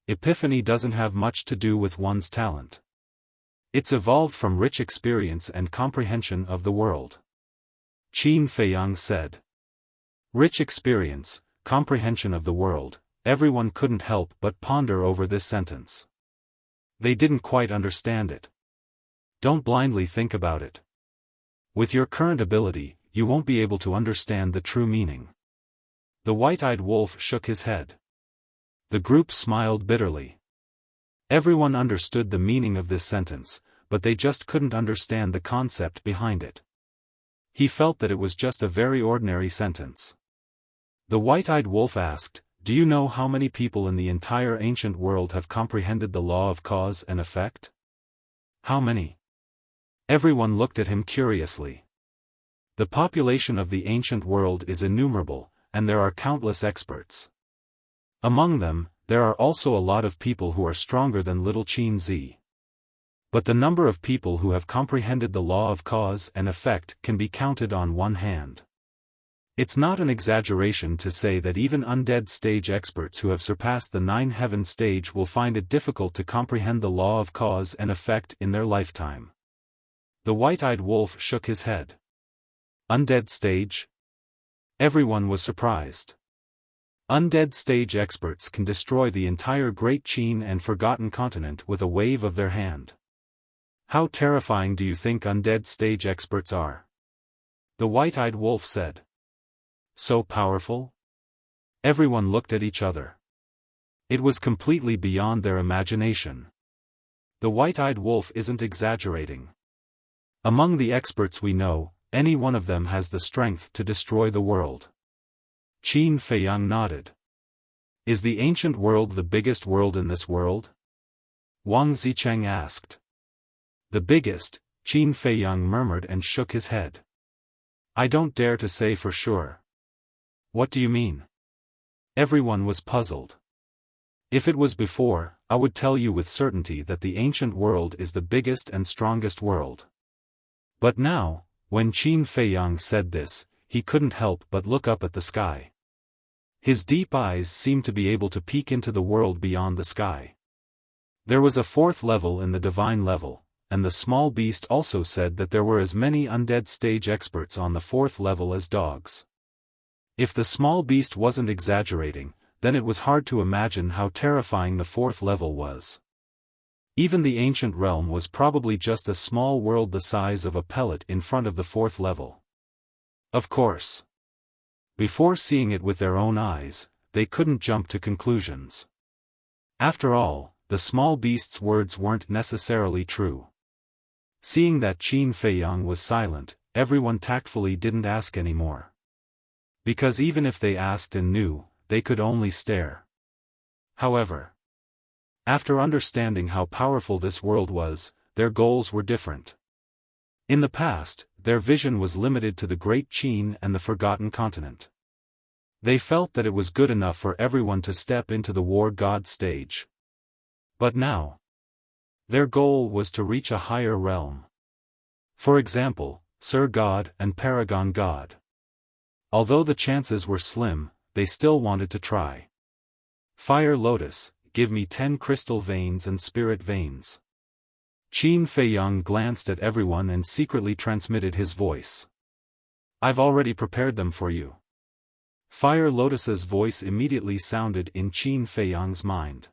Epiphany doesn't have much to do with one's talent. It's evolved from rich experience and comprehension of the world. Qin Feiyang said. Rich experience, comprehension of the world, everyone couldn't help but ponder over this sentence. They didn't quite understand it. Don't blindly think about it. With your current ability, you won't be able to understand the true meaning. The white-eyed wolf shook his head. The group smiled bitterly. Everyone understood the meaning of this sentence, but they just couldn't understand the concept behind it. He felt that it was just a very ordinary sentence. The white-eyed wolf asked, "Do you know how many people in the entire ancient world have comprehended the law of cause and effect?" "How many?" Everyone looked at him curiously. The population of the ancient world is innumerable, and there are countless experts. Among them, there are also a lot of people who are stronger than little Qin Zi. But the number of people who have comprehended the law of cause and effect can be counted on one hand. It's not an exaggeration to say that even undead stage experts who have surpassed the 9-heaven stage will find it difficult to comprehend the law of cause and effect in their lifetime. The white-eyed wolf shook his head. Undead stage? Everyone was surprised. Undead stage experts can destroy the entire Great Qin and Forgotten Continent with a wave of their hand. How terrifying do you think undead stage experts are? The white-eyed wolf said. So powerful? Everyone looked at each other. It was completely beyond their imagination. The white-eyed wolf isn't exaggerating. Among the experts we know, any one of them has the strength to destroy the world. Qin Feiyang nodded. Is the ancient world the biggest world in this world? Wang Zicheng asked. The biggest, Qin Feiyang murmured and shook his head. I don't dare to say for sure. What do you mean? Everyone was puzzled. If it was before, I would tell you with certainty that the ancient world is the biggest and strongest world. But now, when Qin Feiyang said this, he couldn't help but look up at the sky. His deep eyes seemed to be able to peek into the world beyond the sky. There was a fourth level in the divine level, and the small beast also said that there were as many undead stage experts on the fourth level as dogs. If the small beast wasn't exaggerating, then it was hard to imagine how terrifying the fourth level was. Even the ancient realm was probably just a small world the size of a pellet in front of the fourth level. Of course. Before seeing it with their own eyes, they couldn't jump to conclusions. After all, the small beast's words weren't necessarily true. Seeing that Qin Feiyang was silent, everyone tactfully didn't ask anymore. Because even if they asked and knew, they could only stare. However, after understanding how powerful this world was, their goals were different. In the past, their vision was limited to the Great Qin and the Forgotten Continent. They felt that it was good enough for everyone to step into the War God stage. But now, their goal was to reach a higher realm. For example, Sir God and Paragon God. Although the chances were slim, they still wanted to try. Fire Lotus, give me 10 crystal veins and spirit veins. Qin Feiyang glanced at everyone and secretly transmitted his voice. I've already prepared them for you. Fire Lotus's voice immediately sounded in Qin Feiyang's mind.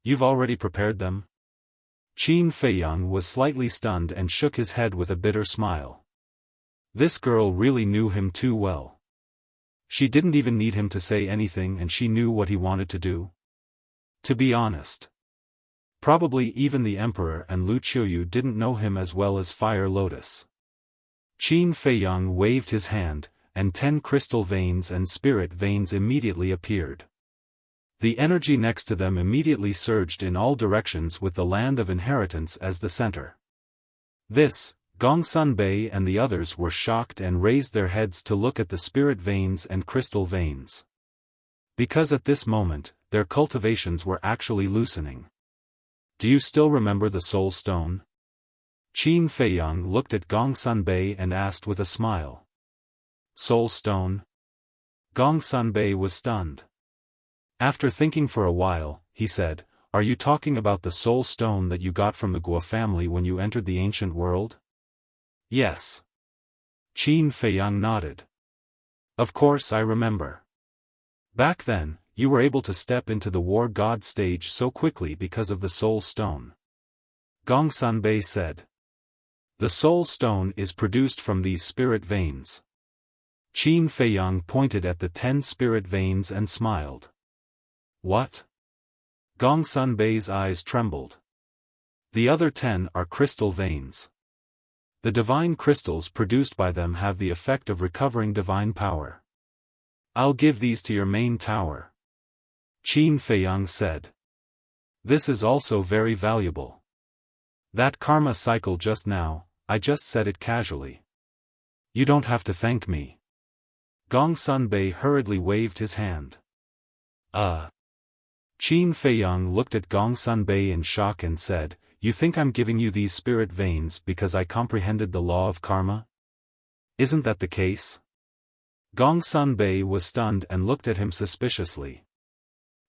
You've already prepared them? Qin Feiyang was slightly stunned and shook his head with a bitter smile. This girl really knew him too well. She didn't even need him to say anything and she knew what he wanted to do. To be honest, probably even the Emperor and Lu Qiuyu didn't know him as well as Fire Lotus. Qin Feiyang waved his hand, and 10 crystal veins and spirit veins immediately appeared. The energy next to them immediately surged in all directions with the land of inheritance as the center. This, Gongsun Bei and the others were shocked and raised their heads to look at the spirit veins and crystal veins. Because at this moment, their cultivations were actually loosening. Do you still remember the Soul Stone? Qin Feiyang looked at Gongsun Bei and asked with a smile. Soul Stone? Gongsun Bei was stunned. After thinking for a while, he said, Are you talking about the Soul Stone that you got from the Guo family when you entered the ancient world? Yes. Qin Feiyang nodded. Of course I remember. Back then, you were able to step into the War God stage so quickly because of the Soul Stone. Gongsun Bei said. The Soul Stone is produced from these spirit veins. Qin Feiyang pointed at the 10 spirit veins and smiled. What? Gongsun Bei's eyes trembled. The other 10 are crystal veins. The divine crystals produced by them have the effect of recovering divine power. I'll give these to your main tower. Qin Feiyang said. This is also very valuable. That karma cycle just now, I just said it casually. You don't have to thank me. Gongsun Bei hurriedly waved his hand. Qin Feiyang looked at Gongsun Bei in shock and said, You think I'm giving you these spirit veins because I comprehended the law of karma? Isn't that the case? Gongsun Bei was stunned and looked at him suspiciously.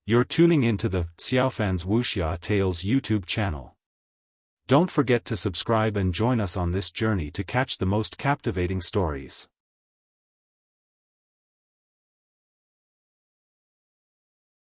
You're tuning into the Xiaofan's Wuxia Tales YouTube channel. Don't forget to subscribe and join us on this journey to catch the most captivating stories.